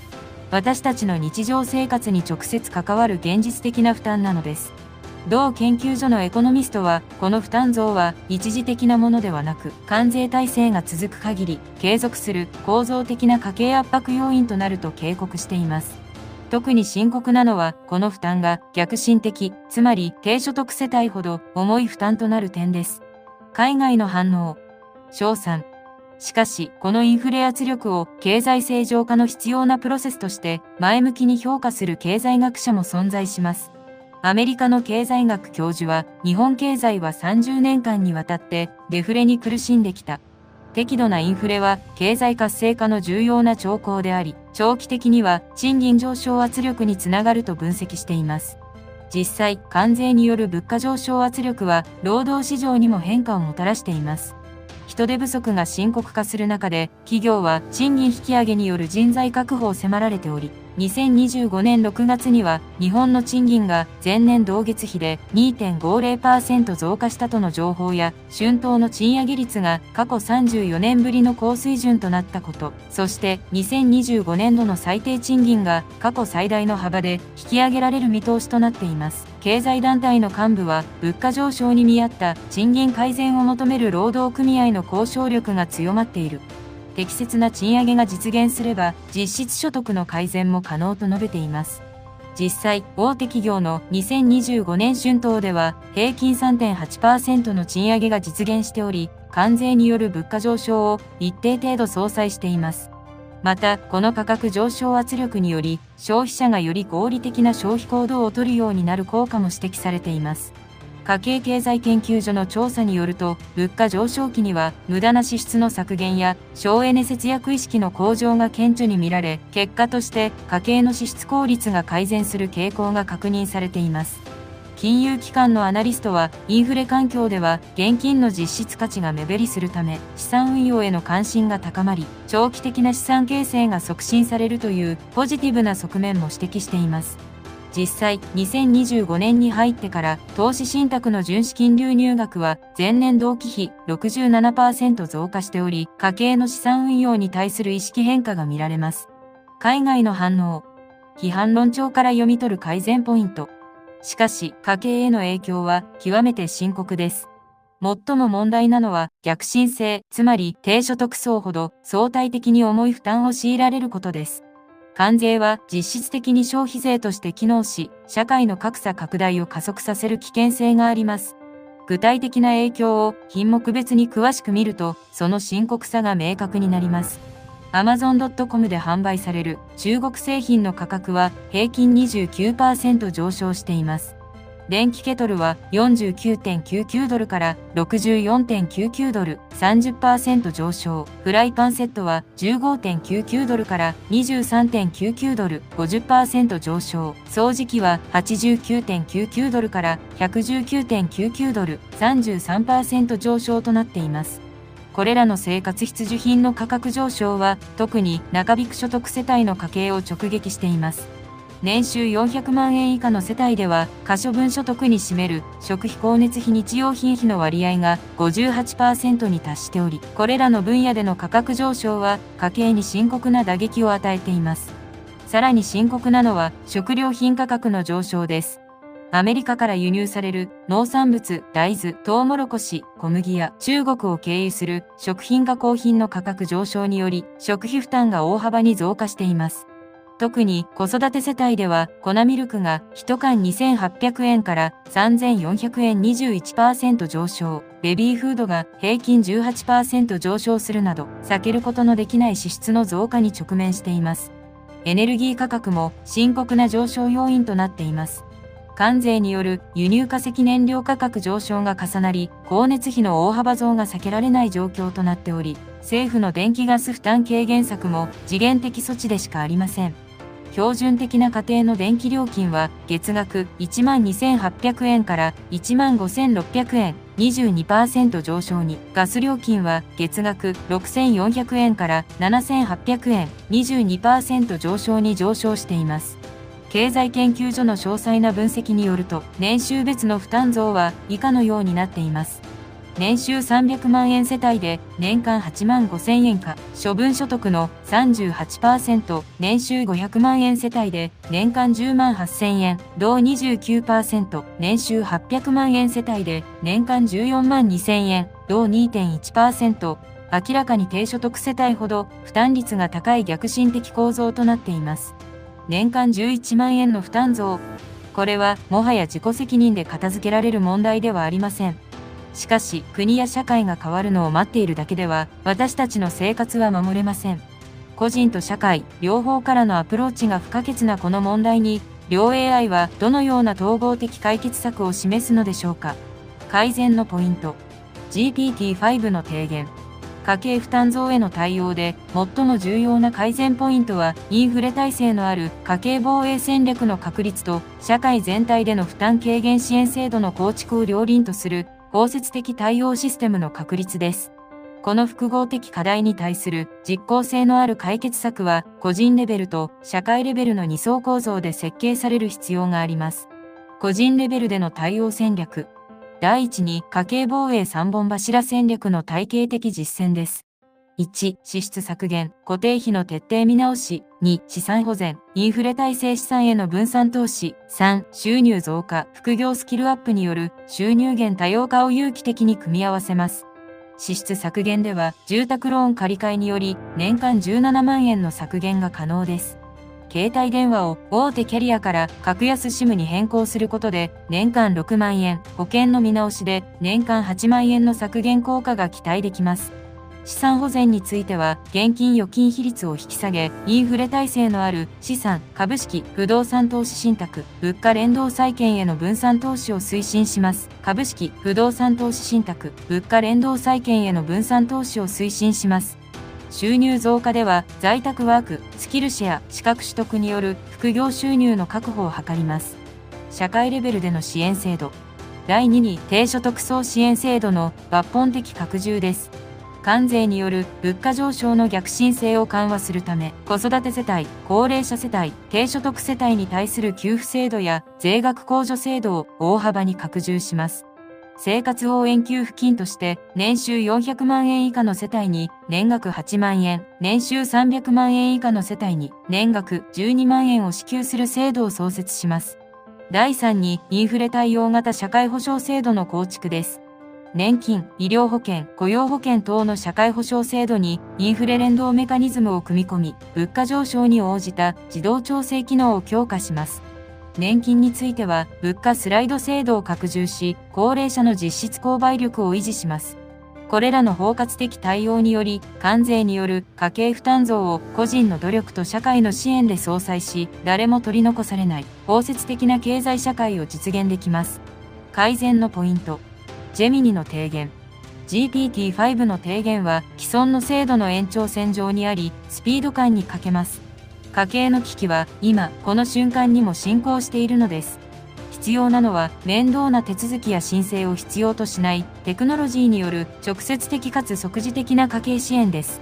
私たちの日常生活に直接関わる現実的な負担なのです。同研究所のエコノミストは、この負担増は一時的なものではなく、関税体制が続く限り、継続する構造的な家計圧迫要因となると警告しています。特に深刻なのは、この負担が逆進的、つまり低所得世帯ほど重い負担となる点です。海外の反応。賞賛。しかし、このインフレ圧力を経済正常化の必要なプロセスとして前向きに評価する経済学者も存在します。アメリカの経済学教授は、日本経済は30年間にわたってデフレに苦しんできた。適度なインフレは経済活性化の重要な兆候であり、長期的には賃金上昇圧力につながると分析しています。実際、関税による物価上昇圧力は労働市場にも変化をもたらしています。人手不足が深刻化する中で、企業は賃金引き上げによる人材確保を迫られており、2025年6月には日本の賃金が前年同月比で 2.50% 増加したとの情報や、春闘の賃上げ率が過去34年ぶりの高水準となったこと、そして2025年度の最低賃金が過去最大の幅で引き上げられる見通しとなっています。経済団体の幹部は、物価上昇に見合った賃金改善を求める労働組合の交渉力が強まっている。適切な賃上げが実現すれば、実質所得の改善も可能と述べています。実際、大手企業の2025年春闘では、平均 3.8% の賃上げが実現しており、関税による物価上昇を一定程度相殺しています。また、この価格上昇圧力により、消費者がより合理的な消費行動をとるようになる効果も指摘されています。家計経済研究所の調査によると、物価上昇期には無駄な支出の削減や省エネ節約意識の向上が顕著に見られ、結果として家計の支出効率が改善する傾向が確認されています。金融機関のアナリストは、インフレ環境では現金の実質価値が目減りするため、資産運用への関心が高まり、長期的な資産形成が促進されるというポジティブな側面も指摘しています。実際、2025年に入ってから投資信託の純資金流入額は前年同期比 67% 増加しており、家計の資産運用に対する意識変化が見られます。海外の反応。批判論調から読み取る改善ポイント。しかし、家計への影響は極めて深刻です。最も問題なのは逆進性、つまり低所得層ほど相対的に重い負担を強いられることです。関税は実質的に消費税として機能し、社会の格差拡大を加速させる危険性があります。具体的な影響を品目別に詳しく見ると、その深刻さが明確になります。Amazon.com で販売される中国製品の価格は平均 29% 上昇しています。電気ケトルは 49.99 ドルから 64.99 ドル 30% 上昇。フライパンセットは 15.99 ドルから 23.99 ドル 50% 上昇。掃除機は 89.99 ドルから 119.99 ドル 33% 上昇となっています。これらの生活必需品の価格上昇は特に中引く所得世帯の家計を直撃しています。年収400万円以下の世帯では、可処分所得に占める食費光熱費日用品費の割合が 58% に達しており、これらの分野での価格上昇は家計に深刻な打撃を与えています。さらに深刻なのは食料品価格の上昇です。アメリカから輸入される農産物、大豆、トウモロコシ、小麦や中国を経由する食品加工品の価格上昇により食費負担が大幅に増加しています。特に子育て世帯では粉ミルクが1缶2800円から3400円 21% 上昇、ベビーフードが平均 18% 上昇するなど避けることのできない支出の増加に直面しています。エネルギー価格も深刻な上昇要因となっています。関税による輸入化石燃料価格上昇が重なり、光熱費の大幅増が避けられない状況となっており、政府の電気ガス負担軽減策も時限的措置でしかありません。標準的な家庭の電気料金は月額12,800円から15,600円 22% 上昇に、ガス料金は月額6,400円から7,800円 22% 上昇に上昇しています。経済研究所の詳細な分析によると、年収別の負担増は以下のようになっています。年収300万円世帯で年間8万5,000円か、処分所得の 38%、年収500万円世帯で年間10万8,000円、同 29%、年収800万円世帯で年間14万2,000円、同 2.1%、明らかに低所得世帯ほど負担率が高い逆進的構造となっています。年間11万円の負担増。これはもはや自己責任で片付けられる問題ではありません。しかし、国や社会が変わるのを待っているだけでは、私たちの生活は守れません。個人と社会、両方からのアプローチが不可欠なこの問題に、両 AI はどのような統合的解決策を示すのでしょうか。改善のポイント。GPT-5 の提言。家計負担増への対応で、最も重要な改善ポイントは、インフレ耐性のある家計防衛戦略の確立と、社会全体での負担軽減支援制度の構築を両輪とする、包摂的対応システムの確立です。この複合的課題に対する実効性のある解決策は、個人レベルと社会レベルの2層構造で設計される必要があります。個人レベルでの対応戦略。第一に家計防衛3本柱戦略の体系的実践です。1、支出削減、固定費の徹底見直し。2、資産保全、インフレ耐性資産への分散投資。3、収入増加、副業スキルアップによる収入源多様化を有機的に組み合わせます。支出削減では、住宅ローン借り換えにより年間17万円の削減が可能です。携帯電話を大手キャリアから格安 SIM に変更することで年間6万円、保険の見直しで年間8万円の削減効果が期待できます。資産保全については、現金預金比率を引き下げ、インフレ耐性のある資産、株式、不動産投資信託、物価連動債券への分散投資を推進します。株式、不動産投資信託、物価連動債券への分散投資を推進します。収入増加では、在宅ワーク、スキルシェア、資格取得による副業収入の確保を図ります。社会レベルでの支援制度。第2に低所得層支援制度の抜本的拡充です。関税による物価上昇の逆進性を緩和するため、子育て世帯、高齢者世帯、低所得世帯に対する給付制度や税額控除制度を大幅に拡充します。生活応援給付金として、年収400万円以下の世帯に年額8万円、年収300万円以下の世帯に年額12万円を支給する制度を創設します。第3に、インフレ対応型社会保障制度の構築です。年金、医療保険、雇用保険等の社会保障制度にインフレ連動メカニズムを組み込み、物価上昇に応じた自動調整機能を強化します。年金については、物価スライド制度を拡充し、高齢者の実質購買力を維持します。これらの包括的対応により、関税による家計負担増を個人の努力と社会の支援で相殺し、誰も取り残されない、包摂的な経済社会を実現できます。改善のポイント。ジェミニの提言。GPT-5 の提言は、既存の制度の延長線上にあり、スピード感に欠けます。家計の危機は今この瞬間にも進行しているのです。必要なのは面倒な手続きや申請を必要としないテクノロジーによる直接的かつ即時的な家計支援です。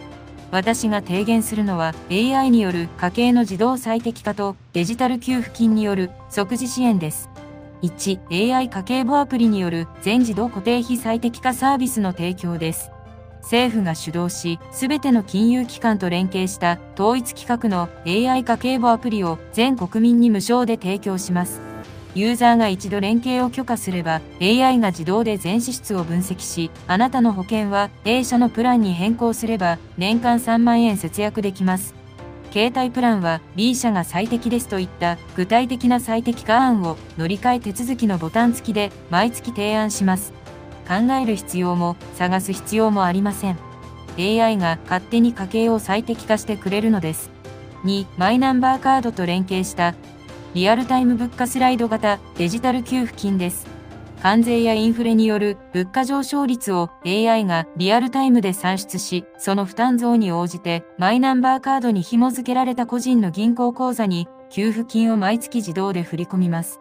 私が提言するのは AI による家計の自動最適化とデジタル給付金による即時支援です。1、AI 家計簿アプリによる全自動固定費最適化サービスの提供です。政府が主導し、すべての金融機関と連携した統一規格の AI 家計簿アプリを全国民に無償で提供します。ユーザーが一度連携を許可すれば、AI が自動で全支出を分析し、あなたの保険は A 社のプランに変更すれば、年間3万円節約できます。携帯プランは B 社が最適ですといった具体的な最適化案を乗り換え手続きのボタン付きで毎月提案します。考える必要も探す必要もありません。AI が勝手に家計を最適化してくれるのです。2、マイナンバーカードと連携したリアルタイム物価スライド型デジタル給付金です。関税やインフレによる物価上昇率を AI がリアルタイムで算出し、その負担増に応じてマイナンバーカードに紐付けられた個人の銀行口座に給付金を毎月自動で振り込みます。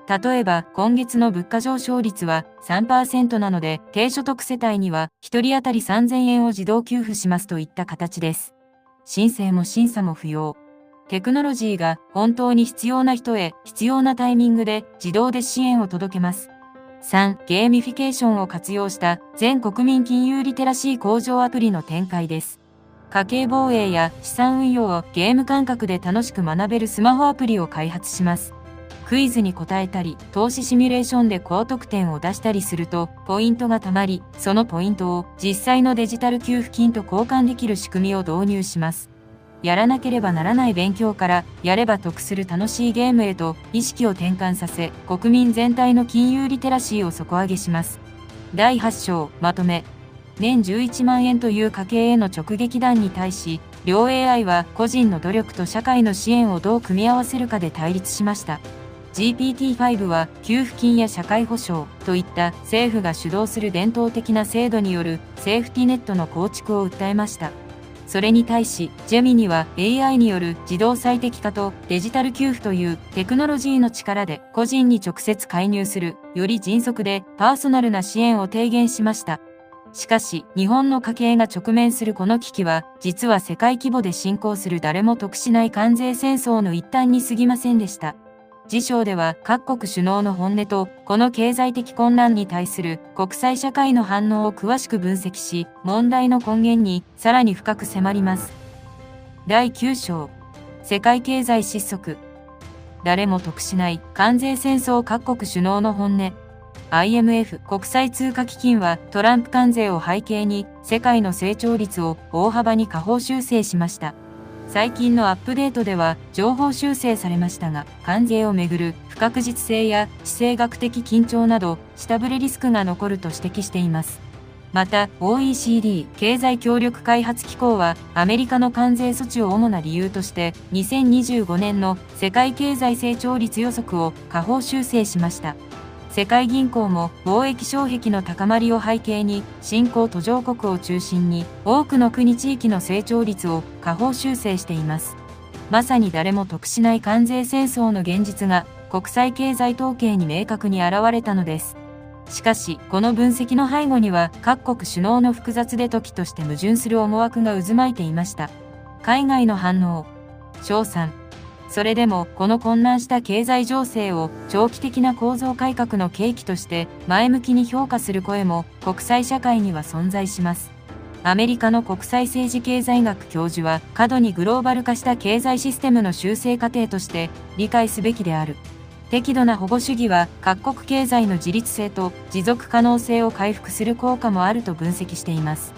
例えば、今月の物価上昇率は 3% なので、低所得世帯には1人当たり3000円を自動給付しますといった形です。申請も審査も不要。テクノロジーが本当に必要な人へ必要なタイミングで自動で支援を届けます。3、ゲーミフィケーションを活用した全国民金融リテラシー向上アプリの展開です。家計防衛や資産運用をゲーム感覚で楽しく学べるスマホアプリを開発します。クイズに答えたり、投資シミュレーションで高得点を出したりすると、ポイントが貯まり、そのポイントを実際のデジタル給付金と交換できる仕組みを導入します。やらなければならない勉強から、やれば得する楽しいゲームへと意識を転換させ、国民全体の金融リテラシーを底上げします。第8章、まとめ。年11万円という家計への直撃弾に対し、両 AI は個人の努力と社会の支援をどう組み合わせるかで対立しました。GPT-5 は給付金や社会保障といった政府が主導する伝統的な制度によるセーフティネットの構築を訴えました。それに対し、ジェミニは AI による自動最適化とデジタル給付というテクノロジーの力で個人に直接介入する、より迅速でパーソナルな支援を提言しました。しかし、日本の家計が直面するこの危機は、実は世界規模で進行する誰も得しない関税戦争の一端に過ぎませんでした。次章では各国首脳の本音とこの経済的混乱に対する国際社会の反応を詳しく分析し、問題の根源にさらに深く迫ります。第9章、世界経済失速。誰も得しない関税戦争各国首脳の本音。IMF 国際通貨基金はトランプ関税を背景に世界の成長率を大幅に下方修正しました。最近のアップデートでは上方修正されましたが、関税をめぐる不確実性や地政学的緊張など下振れリスクが残ると指摘しています。また OECD 経済協力開発機構はアメリカの関税措置を主な理由として2025年の世界経済成長率予測を下方修正しました。世界銀行も貿易障壁の高まりを背景に新興途上国を中心に多くの国地域の成長率を下方修正しています。まさに誰も得しない関税戦争の現実が国際経済統計に明確に現れたのです。しかし、この分析の背後には各国首脳の複雑で時として矛盾する思惑が渦巻いていました。海外の反応。賞賛。それでも、この混乱した経済情勢を長期的な構造改革の契機として前向きに評価する声も国際社会には存在します。アメリカの国際政治経済学教授は、過度にグローバル化した経済システムの修正過程として理解すべきである。適度な保護主義は各国経済の自立性と持続可能性を回復する効果もあると分析しています。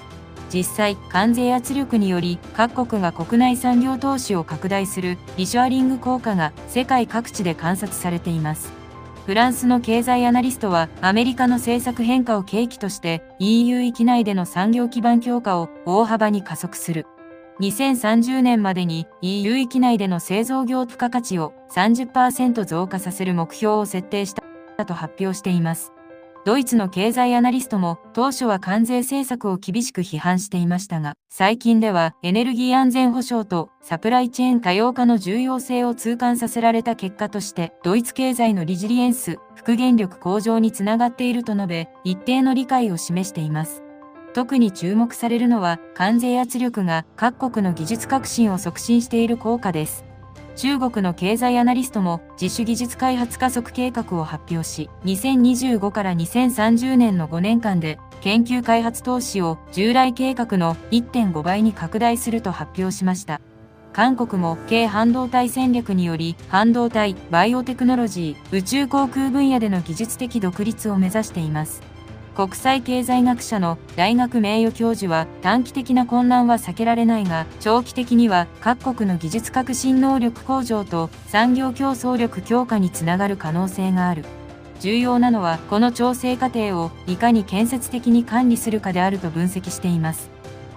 実際、関税圧力により各国が国内産業投資を拡大するリショアリング効果が世界各地で観察されています。フランスの経済アナリストはアメリカの政策変化を契機として EU 域内での産業基盤強化を大幅に加速する。2030年までに EU 域内での製造業付加価値を 30% 増加させる目標を設定したと発表しています。ドイツの経済アナリストも当初は関税政策を厳しく批判していましたが、最近ではエネルギー安全保障とサプライチェーン多様化の重要性を痛感させられた結果として、ドイツ経済のリジリエンス、復元力向上につながっていると述べ、一定の理解を示しています。特に注目されるのは、関税圧力が各国の技術革新を促進している効果です。中国の経済アナリストも自主技術開発加速計画を発表し、2025から2030年の5年間で研究開発投資を従来計画の 1.5 倍に拡大すると発表しました。韓国も軽半導体戦略により、半導体、バイオテクノロジー、宇宙航空分野での技術的独立を目指しています。国際経済学者の大学名誉教授は、短期的な混乱は避けられないが、長期的には各国の技術革新能力向上と産業競争力強化につながる可能性がある。重要なのは、この調整過程をいかに建設的に管理するかであると分析しています。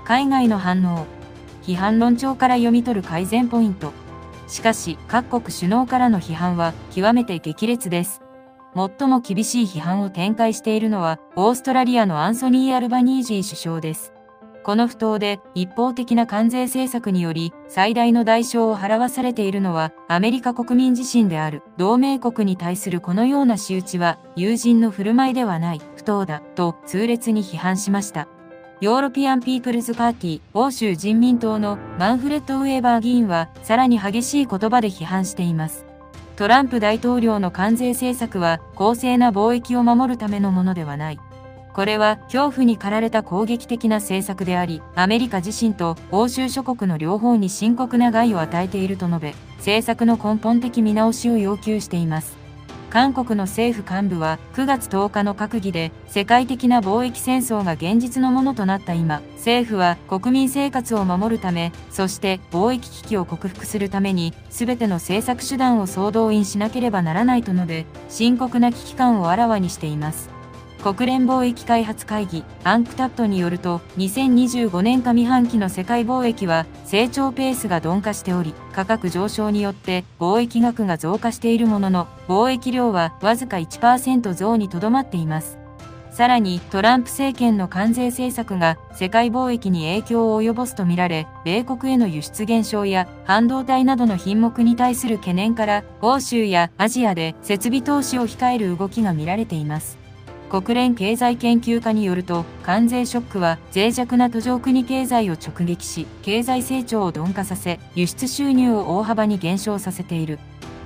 海外の反応。批判論調から読み取る改善ポイント。しかし、各国首脳からの批判は極めて激烈です。最も厳しい批判を展開しているのは、オーストラリアのアンソニー・アルバニージー首相です。この不当で一方的な関税政策により最大の代償を払わされているのはアメリカ国民自身である。同盟国に対するこのような仕打ちは友人の振る舞いではない、不当だ、と痛烈に批判しました。ヨーロピアン・ピープルズ・パーティー、欧州人民党のマンフレッド・ウェーバー議員はさらに激しい言葉で批判しています。トランプ大統領の関税政策は公正な貿易を守るためのものではない。これは恐怖に駆られた攻撃的な政策であり、アメリカ自身と欧州諸国の両方に深刻な害を与えていると述べ、政策の根本的見直しを要求しています。韓国の政府幹部は9月10日の閣議で世界的な貿易戦争が現実のものとなった今、政府は国民生活を守るため、そして貿易危機を克服するために全ての政策手段を総動員しなければならないと述べ、深刻な危機感をあらわにしています。国連貿易開発会議、UNCTAD によると、2025年上半期の世界貿易は成長ペースが鈍化しており、価格上昇によって貿易額が増加しているものの、貿易量はわずか 1% 増にとどまっています。さらに、トランプ政権の関税政策が世界貿易に影響を及ぼすとみられ、米国への輸出減少や半導体などの品目に対する懸念から、欧州やアジアで設備投資を控える動きが見られています。国連経済研究家によると、関税ショックは脆弱な途上国経済を直撃し、経済成長を鈍化させ、輸出収入を大幅に減少させている。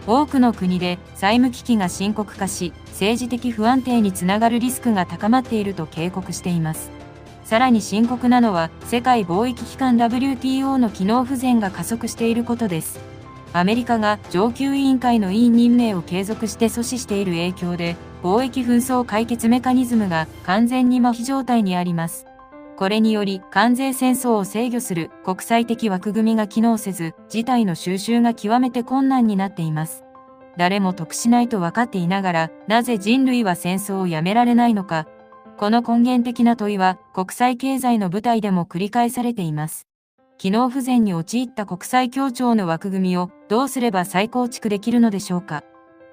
多くの国で債務危機が深刻化し、政治的不安定につながるリスクが高まっていると警告しています。さらに深刻なのは、世界貿易機関 WTO の機能不全が加速していることです。アメリカが上級委員会の委員任命を継続して阻止している影響で、貿易紛争解決メカニズムが完全に麻痺状態にあります。これにより、関税戦争を制御する国際的枠組みが機能せず、事態の収拾が極めて困難になっています。誰も得しないと分かっていながら、なぜ人類は戦争をやめられないのか。この根源的な問いは、国際経済の舞台でも繰り返されています。機能不全に陥った国際協調の枠組みをどうすれば再構築できるのでしょうか。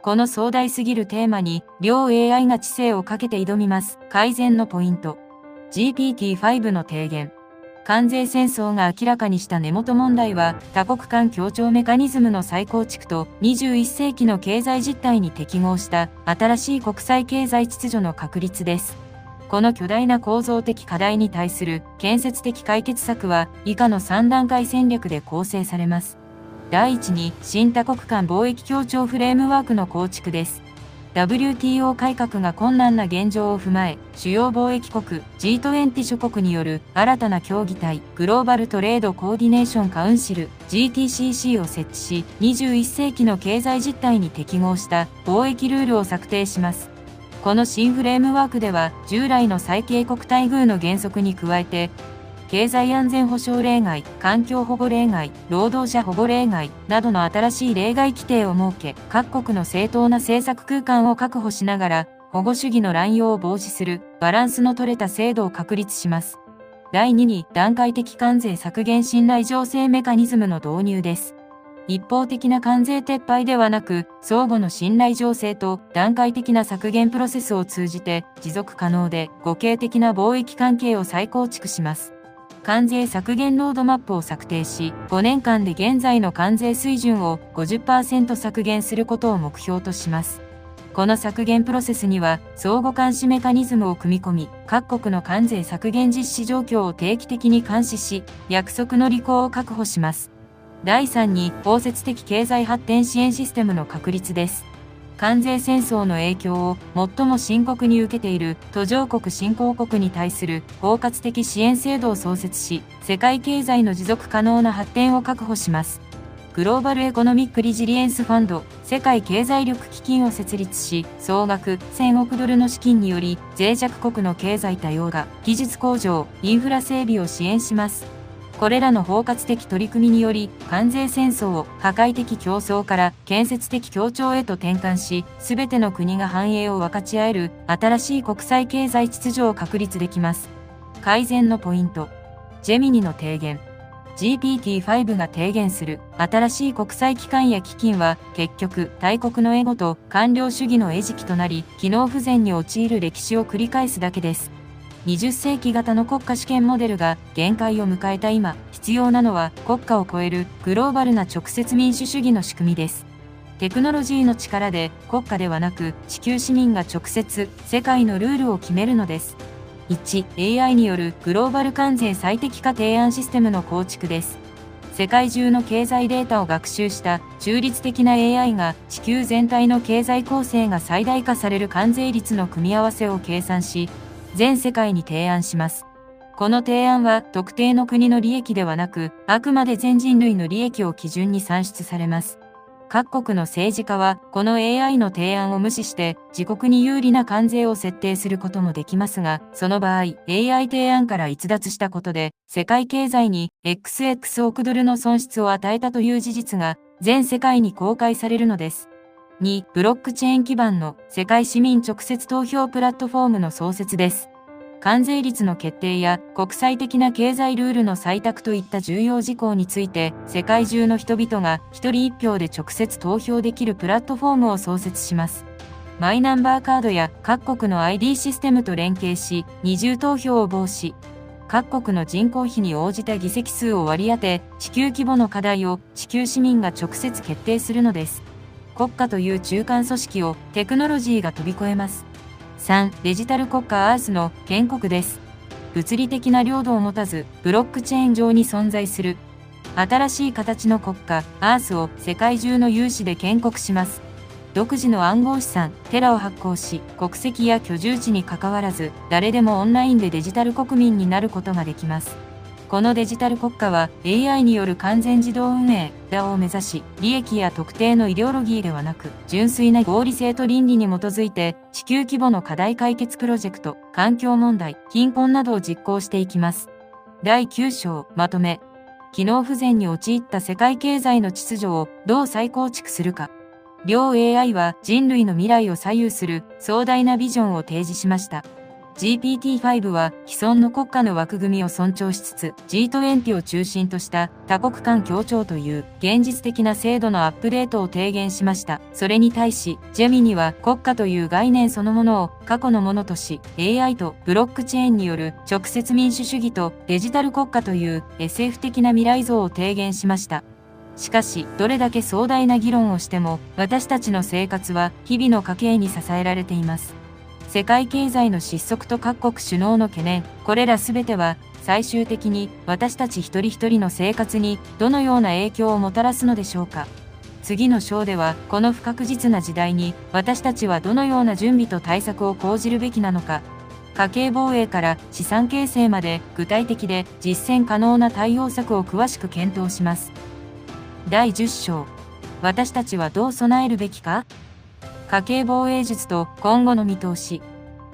この壮大すぎるテーマに、両 AI が知性をかけて挑みます。改善のポイント。GPT-5 の提言。関税戦争が明らかにした根元問題は、多国間協調メカニズムの再構築と21世紀の経済実態に適合した新しい国際経済秩序の確立です。この巨大な構造的課題に対する建設的解決策は、以下の3段階戦略で構成されます。第一に、新多国間貿易協調フレームワークの構築です。WTO 改革が困難な現状を踏まえ、主要貿易国 G20 諸国による新たな協議体、グローバルトレードコーディネーションカウンシル GTCC を設置し、21世紀の経済実態に適合した貿易ルールを策定します。この新フレームワークでは、従来の最恵国待遇の原則に加えて、経済安全保障例外、環境保護例外、労働者保護例外などの新しい例外規定を設け、各国の正当な政策空間を確保しながら、保護主義の乱用を防止するバランスの取れた制度を確立します。第2に、段階的関税削減信頼醸成メカニズムの導入です。一方的な関税撤廃ではなく、相互の信頼醸成と段階的な削減プロセスを通じて、持続可能で互恵的な貿易関係を再構築します。関税削減ロードマップを策定し、5年間で現在の関税水準を 50% 削減することを目標とします。この削減プロセスには、相互監視メカニズムを組み込み、各国の関税削減実施状況を定期的に監視し、約束の履行を確保します。第3に、包摂的経済発展支援システムの確立です。関税戦争の影響を最も深刻に受けている途上国新興国に対する包括的支援制度を創設し、世界経済の持続可能な発展を確保します。グローバルエコノミックリジリエンスファンド、世界経済力基金を設立し、総額1000億ドルの資金により、脆弱国の経済多様化、技術向上、インフラ整備を支援します。これらの包括的取り組みにより、関税戦争を破壊的競争から建設的協調へと転換し、すべての国が繁栄を分かち合える新しい国際経済秩序を確立できます。改善のポイント。ジェミニの提言。GPT-5 が提言する新しい国際機関や基金は結局大国のエゴと官僚主義の餌食となり、機能不全に陥る歴史を繰り返すだけです。20世紀型の国家主権モデルが限界を迎えた今、必要なのは国家を超えるグローバルな直接民主主義の仕組みです。テクノロジーの力で国家ではなく地球市民が直接世界のルールを決めるのです。1、AI によるグローバル関税最適化提案システムの構築です。世界中の経済データを学習した中立的な AI が地球全体の経済構成が最大化される関税率の組み合わせを計算し、全世界に提案します。この提案は特定の国の利益ではなく、あくまで全人類の利益を基準に算出されます。各国の政治家は、この AI の提案を無視して、自国に有利な関税を設定することもできますが、その場合、AI 提案から逸脱したことで、世界経済に XX 億ドルの損失を与えたという事実が、全世界に公開されるのです。2、ブロックチェーン基盤の世界市民直接投票プラットフォームの創設です。関税率の決定や国際的な経済ルールの採択といった重要事項について、世界中の人々が一人一票で直接投票できるプラットフォームを創設します。マイナンバーカードや各国の ID システムと連携し、二重投票を防止。各国の人口比に応じた議席数を割り当て、地球規模の課題を地球市民が直接決定するのです。国家という中間組織をテクノロジーが飛び越えます。3、デジタル国家アースの建国です。物理的な領土を持たず、ブロックチェーン上に存在する新しい形の国家アースを世界中の有志で建国します。独自の暗号資産テラを発行し、国籍や居住地に関わらず、誰でもオンラインでデジタル国民になることができます。このデジタル国家は AI による完全自動運営 DAO を目指し、利益や特定のイデオロギーではなく、純粋な合理性と倫理に基づいて、地球規模の課題解決プロジェクト、環境問題、貧困などを実行していきます。第9章、まとめ。機能不全に陥った世界経済の秩序をどう再構築するか。両 AI は人類の未来を左右する壮大なビジョンを提示しました。GPT-5 は既存の国家の枠組みを尊重しつつ G20 を中心とした多国間協調という現実的な制度のアップデートを提言しました。それに対し、ジェミニは国家という概念そのものを過去のものとし、AI とブロックチェーンによる直接民主主義とデジタル国家という SF 的な未来像を提言しました。しかし、どれだけ壮大な議論をしても、私たちの生活は日々の家計に支えられています。世界経済の失速と各国首脳の懸念、これらすべては最終的に私たち一人一人の生活にどのような影響をもたらすのでしょうか。次の章では、この不確実な時代に私たちはどのような準備と対策を講じるべきなのか。家計防衛から資産形成まで具体的で実践可能な対応策を詳しく検討します。第10章。私たちはどう備えるべきか？家計防衛術と今後の見通し。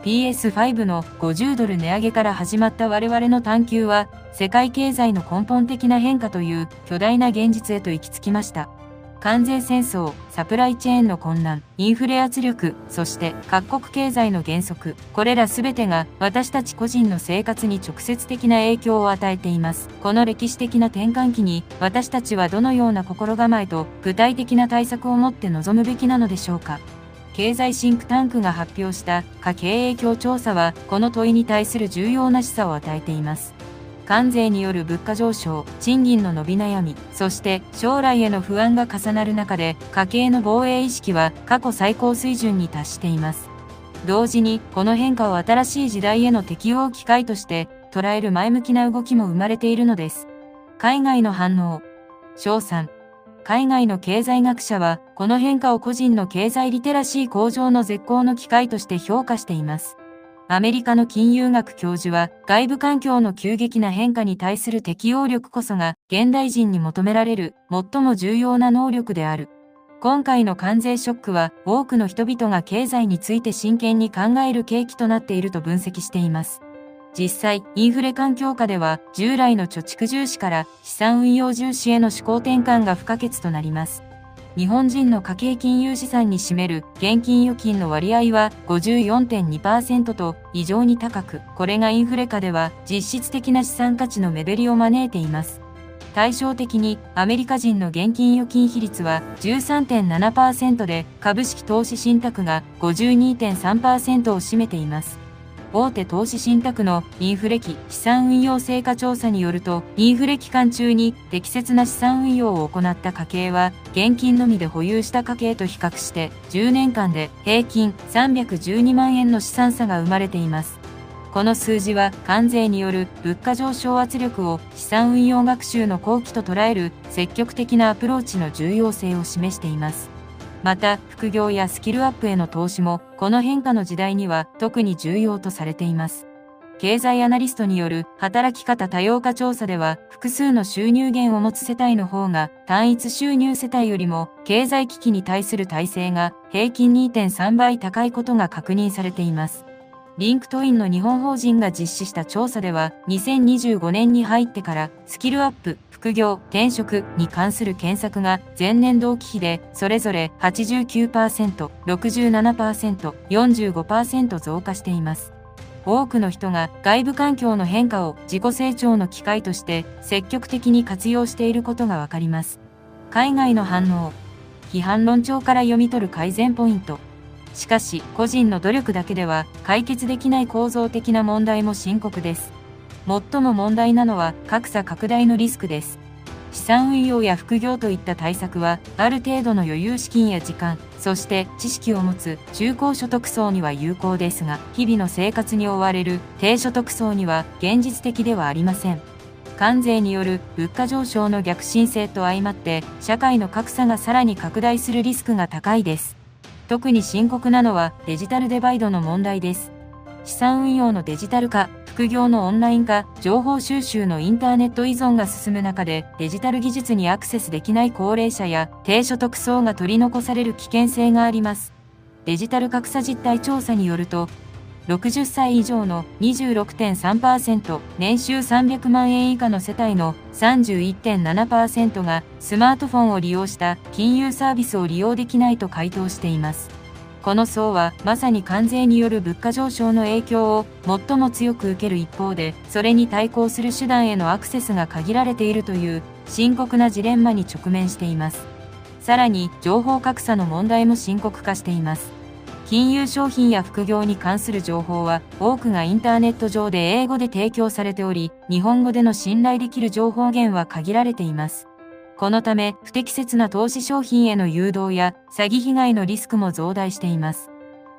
PS5 の50ドル値上げから始まった我々の探求は、世界経済の根本的な変化という巨大な現実へと行き着きました。関税戦争、サプライチェーンの混乱、インフレ圧力、そして各国経済の減速、これらすべてが私たち個人の生活に直接的な影響を与えています。この歴史的な転換期に私たちはどのような心構えと具体的な対策を持って臨むべきなのでしょうか。経済シンクタンクが発表した家計影響調査はこの問いに対する重要な示唆を与えています。関税による物価上昇、賃金の伸び悩み、そして将来への不安が重なる中で家計の防衛意識は過去最高水準に達しています。同時にこの変化を新しい時代への適応機会として捉える前向きな動きも生まれているのです。海外の反応。翔さん。海外の経済学者は、この変化を個人の経済リテラシー向上の絶好の機会として評価しています。アメリカの金融学教授は、外部環境の急激な変化に対する適応力こそが、現代人に求められる最も重要な能力である。今回の関税ショックは、多くの人々が経済について真剣に考える契機となっていると分析しています。実際、インフレ環境下では、従来の貯蓄重視から資産運用重視への思考転換が不可欠となります。日本人の家計金融資産に占める現金預金の割合は 54.2% と異常に高く、これがインフレ下では実質的な資産価値の目減りを招いています。対照的にアメリカ人の現金預金比率は 13.7% で、株式投資信託が 52.3% を占めています。大手投資信託のインフレ期資産運用成果調査によると、インフレ期間中に適切な資産運用を行った家計は、現金のみで保有した家計と比較して、10年間で平均312万円の資産差が生まれています。この数字は、関税による物価上昇圧力を資産運用学習の好機と捉える積極的なアプローチの重要性を示しています。また、副業やスキルアップへの投資も、この変化の時代には特に重要とされています。経済アナリストによる働き方多様化調査では、複数の収入源を持つ世帯の方が、単一収入世帯よりも、経済危機に対する耐性が平均 2.3 倍高いことが確認されています。リンクトインの日本法人が実施した調査では、2025年に入ってから、スキルアップ、副業、転職に関する検索が前年同期比でそれぞれ 89%、67%、45% 増加しています。多くの人が外部環境の変化を自己成長の機会として積極的に活用していることがわかります。海外の反応。批判論調から読み取る改善ポイント。しかし、個人の努力だけでは解決できない構造的な問題も深刻です。最も問題なのは格差拡大のリスクです。資産運用や副業といった対策は、ある程度の余裕資金や時間、そして知識を持つ中高所得層には有効ですが、日々の生活に追われる低所得層には現実的ではありません。関税による物価上昇の逆進性と相まって、社会の格差がさらに拡大するリスクが高いです。特に深刻なのはデジタルデバイドの問題です。資産運用のデジタル化、副業のオンライン化、情報収集のインターネット依存が進む中で、デジタル技術にアクセスできない高齢者や低所得層が取り残される危険性があります。デジタル格差実態調査によると、60歳以上の 26.3%、年収300万円以下の世帯の 31.7% がスマートフォンを利用した金融サービスを利用できないと回答しています。この層はまさに関税による物価上昇の影響を最も強く受ける一方で、それに対抗する手段へのアクセスが限られているという深刻なジレンマに直面しています。さらに、情報格差の問題も深刻化しています。金融商品や副業に関する情報は多くがインターネット上で英語で提供されており、日本語での信頼できる情報源は限られています。このため、不適切な投資商品への誘導や詐欺被害のリスクも増大しています。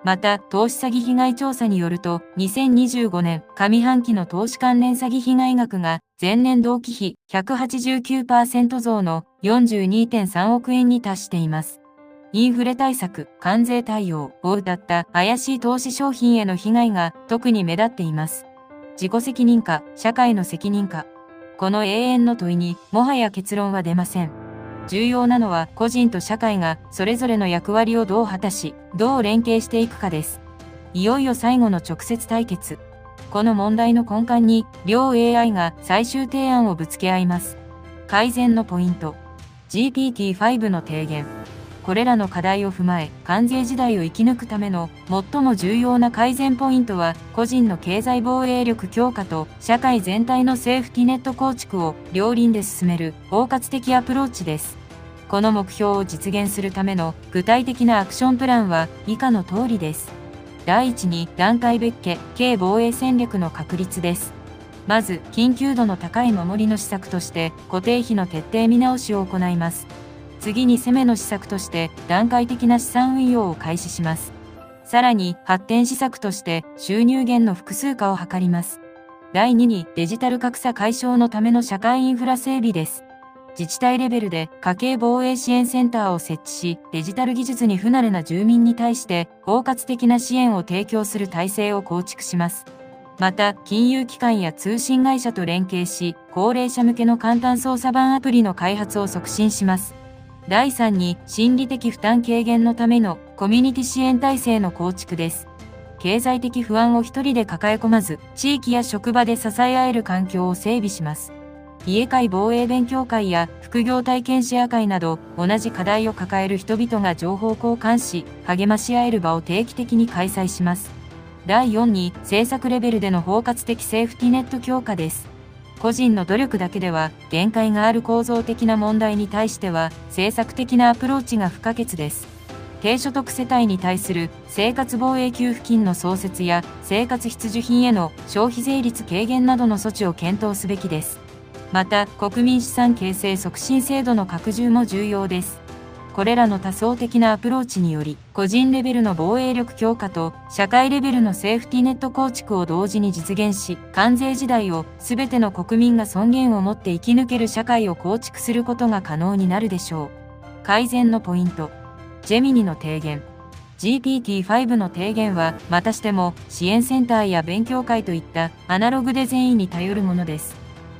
また、投資詐欺被害調査によると、2025年上半期の投資関連詐欺被害額が前年同期比 189% 増の 42.3 億円に達しています。インフレ対策、関税対応を謳った怪しい投資商品への被害が特に目立っています。自己責任か、社会の責任か。この永遠の問いにもはや結論は出ません。重要なのは個人と社会がそれぞれの役割をどう果たし、どう連携していくかです。いよいよ最後の直接対決。この問題の根幹に両 AI が最終提案をぶつけ合います。改善のポイント。GPT-5 の提言。これらの課題を踏まえ、関税時代を生き抜くための最も重要な改善ポイントは、個人の経済防衛力強化と社会全体のセーフティネット構築を両輪で進める包括的アプローチです。この目標を実現するための具体的なアクションプランは以下の通りです。第一に、段階別家、軽防衛戦略の確立です。まず、緊急度の高い守りの施策として、固定費の徹底見直しを行います。次に攻めの施策として段階的な資産運用を開始します。さらに発展施策として収入源の複数化を図ります。第2にデジタル格差解消のための社会インフラ整備です。自治体レベルで家計防衛支援センターを設置し、デジタル技術に不慣れな住民に対して包括的な支援を提供する体制を構築します。また、金融機関や通信会社と連携し、高齢者向けの簡単操作版アプリの開発を促進します。第3に、心理的負担軽減のためのコミュニティ支援体制の構築です。経済的不安を一人で抱え込まず、地域や職場で支え合える環境を整備します。家会防衛勉強会や副業体験シェア会など、同じ課題を抱える人々が情報交換し、励まし合える場を定期的に開催します。第4に、政策レベルでの包括的セーフティネット強化です。個人の努力だけでは限界がある構造的な問題に対しては、政策的なアプローチが不可欠です。低所得世帯に対する生活防衛給付金の創設や生活必需品への消費税率軽減などの措置を検討すべきです。また、国民資産形成促進制度の拡充も重要です。これらの多層的なアプローチにより、個人レベルの防衛力強化と社会レベルのセーフティネット構築を同時に実現し、関税時代をすべての国民が尊厳を持って生き抜ける社会を構築することが可能になるでしょう。改善のポイント。ジェミニの提言。GPT-5 の提言は、またしても支援センターや勉強会といったアナログで善意に頼るものです。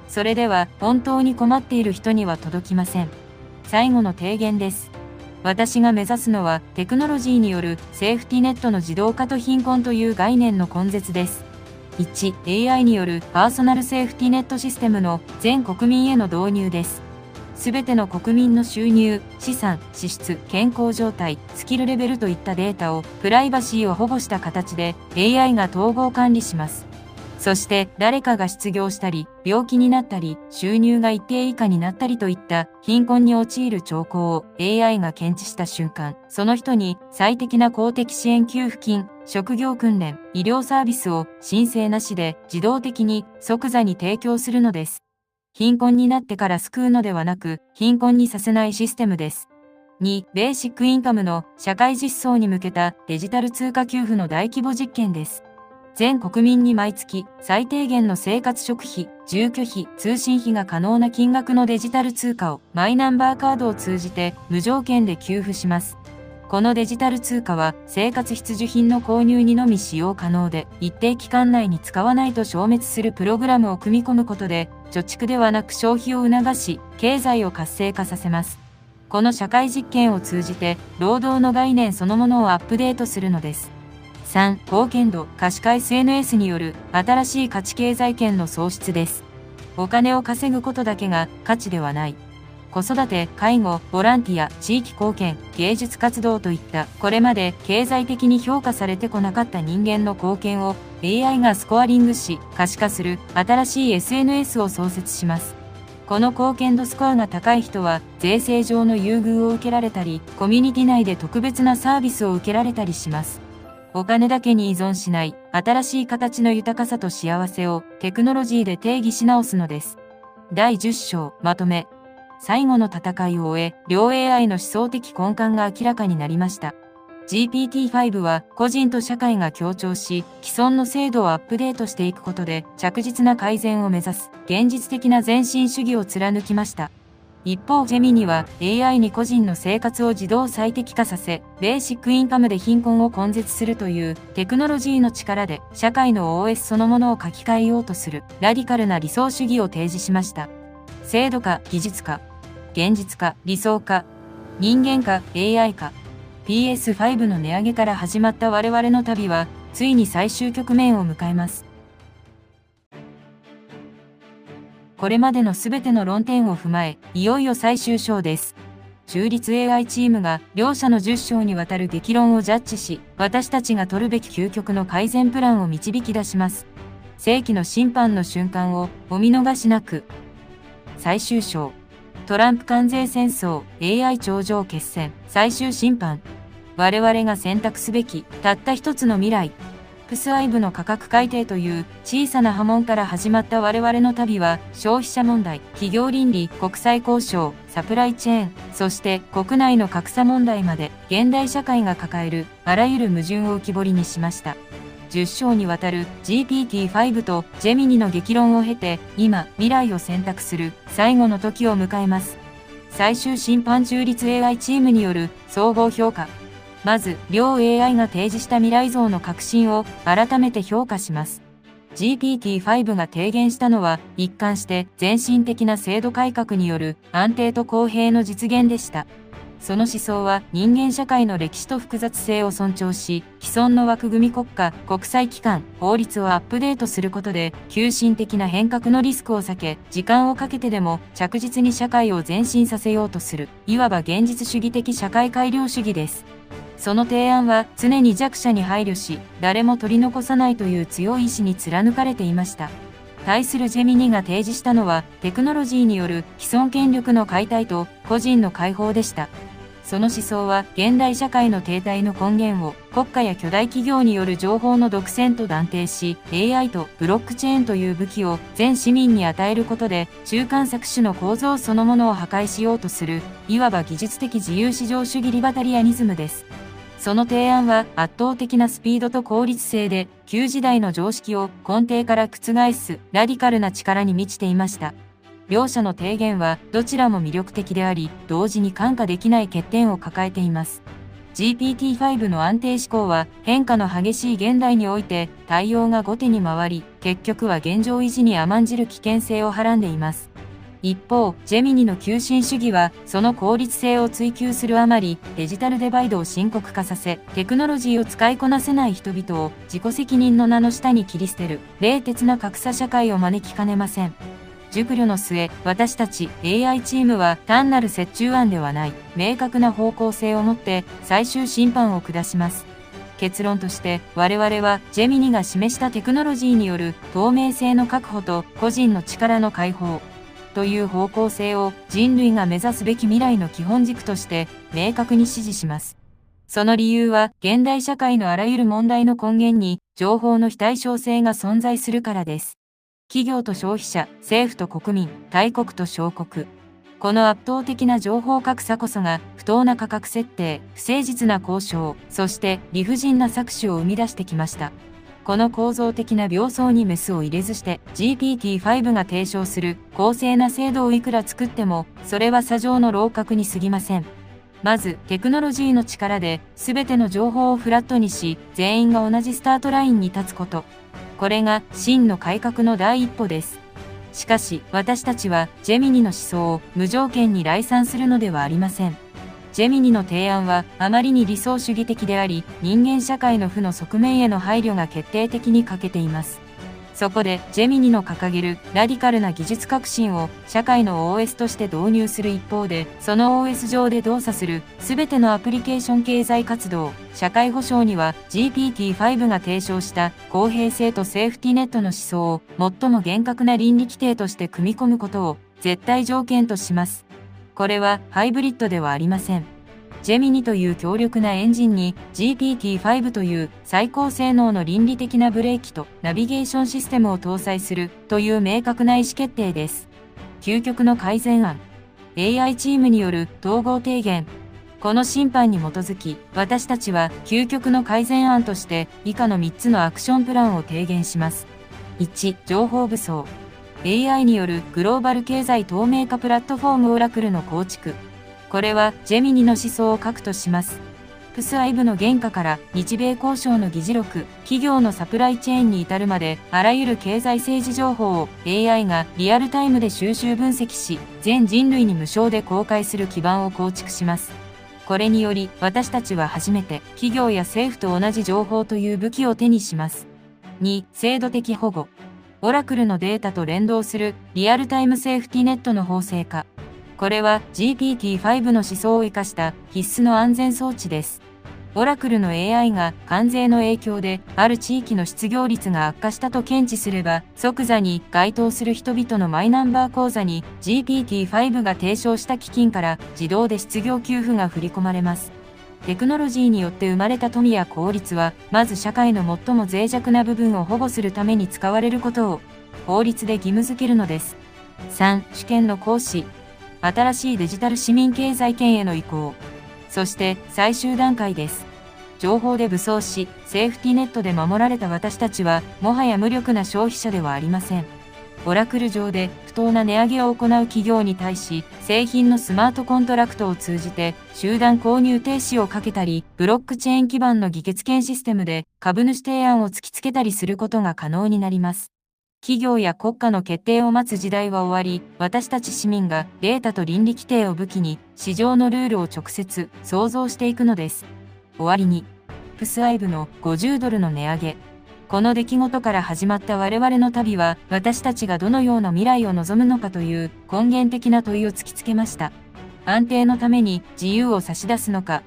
それでは本当に困っている人には届きません。最後の提言です。私が目指すのはテクノロジーによるセーフティネットの自動化と貧困という概念の根絶です。1、AI によるパーソナルセーフティネットシステムの全国民への導入です。すべての国民の収入、資産、支出、健康状態、スキルレベルといったデータをプライバシーを保護した形で AI が統合管理します。そして誰かが失業したり、病気になったり、収入が一定以下になったりといった貧困に陥る兆候を AI が検知した瞬間、その人に最適な公的支援給付金、職業訓練、医療サービスを申請なしで自動的に即座に提供するのです。貧困になってから救うのではなく、貧困にさせないシステムです。2、ベーシックインカムの社会実装に向けたデジタル通貨給付の大規模実験です。全国民に毎月最低限の生活食費、住居費、通信費が可能な金額のデジタル通貨をマイナンバーカードを通じて無条件で給付します。このデジタル通貨は生活必需品の購入にのみ使用可能で、一定期間内に使わないと消滅するプログラムを組み込むことで、貯蓄ではなく消費を促し、経済を活性化させます。この社会実験を通じて、労働の概念そのものをアップデートするのです。3、貢献度、可視化 SNS による新しい価値経済圏の創出です。お金を稼ぐことだけが価値ではない。子育て、介護、ボランティア、地域貢献、芸術活動といったこれまで経済的に評価されてこなかった人間の貢献を AI がスコアリングし可視化する新しい SNS を創設します。この貢献度スコアが高い人は税制上の優遇を受けられたり、コミュニティ内で特別なサービスを受けられたりします。お金だけに依存しない新しい形の豊かさと幸せをテクノロジーで定義し直すのです。第10章まとめ。最後の戦いを終え、両 AI の思想的根幹が明らかになりました。GPT-5 は個人と社会が協調し、既存の制度をアップデートしていくことで着実な改善を目指す現実的な前進主義を貫きました。一方ジェミニは AI に個人の生活を自動最適化させ、ベーシックインカムで貧困を根絶するというテクノロジーの力で社会の OS そのものを書き換えようとするラディカルな理想主義を提示しました。制度化、技術化、現実化、理想化、人間化、AI 化。PS5 の値上げから始まった我々の旅は、ついに最終局面を迎えます。これまでのすべての論点を踏まえ、いよいよ最終章です。中立 AI チームが両者の10章にわたる激論をジャッジし、私たちが取るべき究極の改善プランを導き出します。世紀の審判の瞬間をお見逃しなく。最終章。トランプ関税戦争、AI 頂上決戦、最終審判。我々が選択すべき、たった一つの未来。PS5 の価格改定という小さな波紋から始まった我々の旅は、消費者問題、企業倫理、国際交渉、サプライチェーン、そして国内の格差問題まで、現代社会が抱えるあらゆる矛盾を浮き彫りにしました。10章にわたる GPT-5 とジェミニの激論を経て、今、未来を選択する最後の時を迎えます。最終審判中立 AI チームによる総合評価。まず、両 AI が提示した未来像の革新を改めて評価します。GPT-5 が提言したのは、一貫して全身的な制度改革による安定と公平の実現でした。その思想は人間社会の歴史と複雑性を尊重し、既存の枠組み国家、国際機関、法律をアップデートすることで、急進的な変革のリスクを避け、時間をかけてでも着実に社会を前進させようとする、いわば現実主義的社会改良主義です。その提案は常に弱者に配慮し、誰も取り残さないという強い意志に貫かれていました。対するジェミニが提示したのは、テクノロジーによる既存権力の解体と個人の解放でした。その思想は現代社会の停滞の根源を国家や巨大企業による情報の独占と断定し、AI とブロックチェーンという武器を全市民に与えることで中間搾取の構造そのものを破壊しようとする、いわば技術的自由市場主義リバタリアニズムです。その提案は圧倒的なスピードと効率性で旧時代の常識を根底から覆すラディカルな力に満ちていました。両者の提言はどちらも魅力的であり、同時に看過できない欠点を抱えています。GPT-5 の安定思考は変化の激しい現代において対応が後手に回り、結局は現状維持に甘んじる危険性をはらんでいます。一方、ジェミニの急進主義はその効率性を追求するあまり、デジタルデバイドを深刻化させ、テクノロジーを使いこなせない人々を自己責任の名の下に切り捨てる、冷徹な格差社会を招きかねません。熟慮の末、私たち AI チームは単なる折衷案ではない、明確な方向性を持って最終審判を下します。結論として我々はジェミニが示したテクノロジーによる透明性の確保と個人の力の解放という方向性を人類が目指すべき未来の基本軸として明確に支持します。その理由は現代社会のあらゆる問題の根源に情報の非対称性が存在するからです。企業と消費者、政府と国民、大国と小国。この圧倒的な情報格差こそが不当な価格設定、不誠実な交渉、そして理不尽な搾取を生み出してきました。この構造的な病巣にメスを入れずして GPT-5 が提唱する公正な制度をいくら作っても、それは砂上の楼閣に過ぎません。まず、テクノロジーの力で全ての情報をフラットにし、全員が同じスタートラインに立つこと。これが真の改革の第一歩です。しかし、私たちはジェミニの思想を無条件に礼賛するのではありません。ジェミニの提案はあまりに理想主義的であり、人間社会の負の側面への配慮が決定的に欠けています。そこで、ジェミニの掲げるラディカルな技術革新を社会の OS として導入する一方で、その OS 上で動作するすべてのアプリケーション経済活動、社会保障には GPT-5 が提唱した公平性とセーフティネットの思想を最も厳格な倫理規定として組み込むことを絶対条件とします。これはハイブリッドではありません。ジェミニという強力なエンジンに GPT-5 という最高性能の倫理的なブレーキとナビゲーションシステムを搭載するという明確な意思決定です。究極の改善案。AI チームによる統合提言。この審判に基づき、私たちは究極の改善案として以下の3つのアクションプランを提言します。1、情報武装。AI によるグローバル経済透明化プラットフォームオラクルの構築。これはジェミニの思想を核とします。PSIVE の原価から日米交渉の議事録、企業のサプライチェーンに至るまであらゆる経済政治情報を AI がリアルタイムで収集分析し、全人類に無償で公開する基盤を構築します。これにより私たちは初めて企業や政府と同じ情報という武器を手にします。2、制度的保護。オラクルのデータと連動するリアルタイムセーフティネットの法制化。これは GPT-5 の思想を生かした必須の安全装置です。オラクルの AI が関税の影響である地域の失業率が悪化したと検知すれば、即座に該当する人々のマイナンバー口座に GPT-5 が提唱した基金から自動で失業給付が振り込まれます。テクノロジーによって生まれた富や効率は、まず社会の最も脆弱な部分を保護するために使われることを法律で義務付けるのです。3、主権の行使。新しいデジタル市民経済圏への移行。そして最終段階です。情報で武装し、セーフティネットで守られた私たちは、もはや無力な消費者ではありません。オラクル上で不当な値上げを行う企業に対し、製品のスマートコントラクトを通じて集団購入停止をかけたり、ブロックチェーン基盤の議決権システムで株主提案を突きつけたりすることが可能になります。企業や国家の決定を待つ時代は終わり、私たち市民がデータと倫理規定を武器に市場のルールを直接創造していくのです。終わりに、PSIBの$50の値上げ。この出来事から始まった我々の旅は、私たちがどのような未来を望むのかという根源的な問いを突きつけました。安定のために自由を差し出すのか、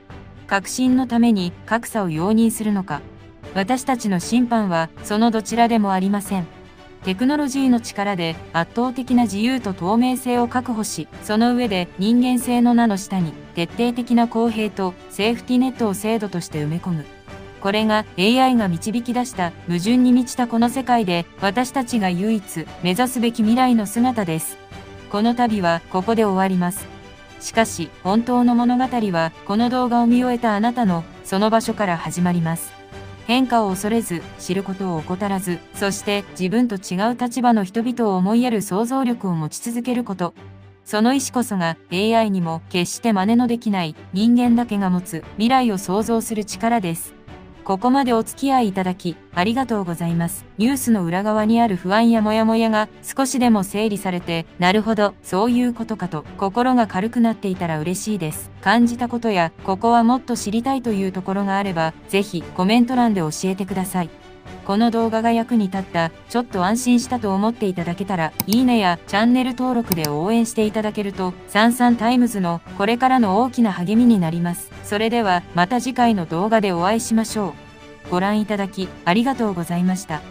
革新のために格差を容認するのか。私たちの審判はそのどちらでもありません。テクノロジーの力で圧倒的な自由と透明性を確保し、その上で人間性の名の下に徹底的な公平とセーフティネットを制度として埋め込む。これが AI が導き出した矛盾に満ちたこの世界で私たちが唯一目指すべき未来の姿です。この旅はここで終わります。しかし本当の物語はこの動画を見終えたあなたのその場所から始まります。変化を恐れず、知ることを怠らず、そして自分と違う立場の人々を思いやる想像力を持ち続けること。その意志こそが AI にも決して真似のできない人間だけが持つ未来を創造する力です。ここまでお付き合いいただきありがとうございます。ニュースの裏側にある不安やモヤモヤが少しでも整理されて、なるほど、そういうことかと心が軽くなっていたら嬉しいです。感じたことやここはもっと知りたいというところがあれば、ぜひコメント欄で教えてください。この動画が役に立った、ちょっと安心したと思っていただけたら、いいねやチャンネル登録で応援していただけると、サンサンタイムズのこれからの大きな励みになります。それではまた次回の動画でお会いしましょう。ご覧いただきありがとうございました。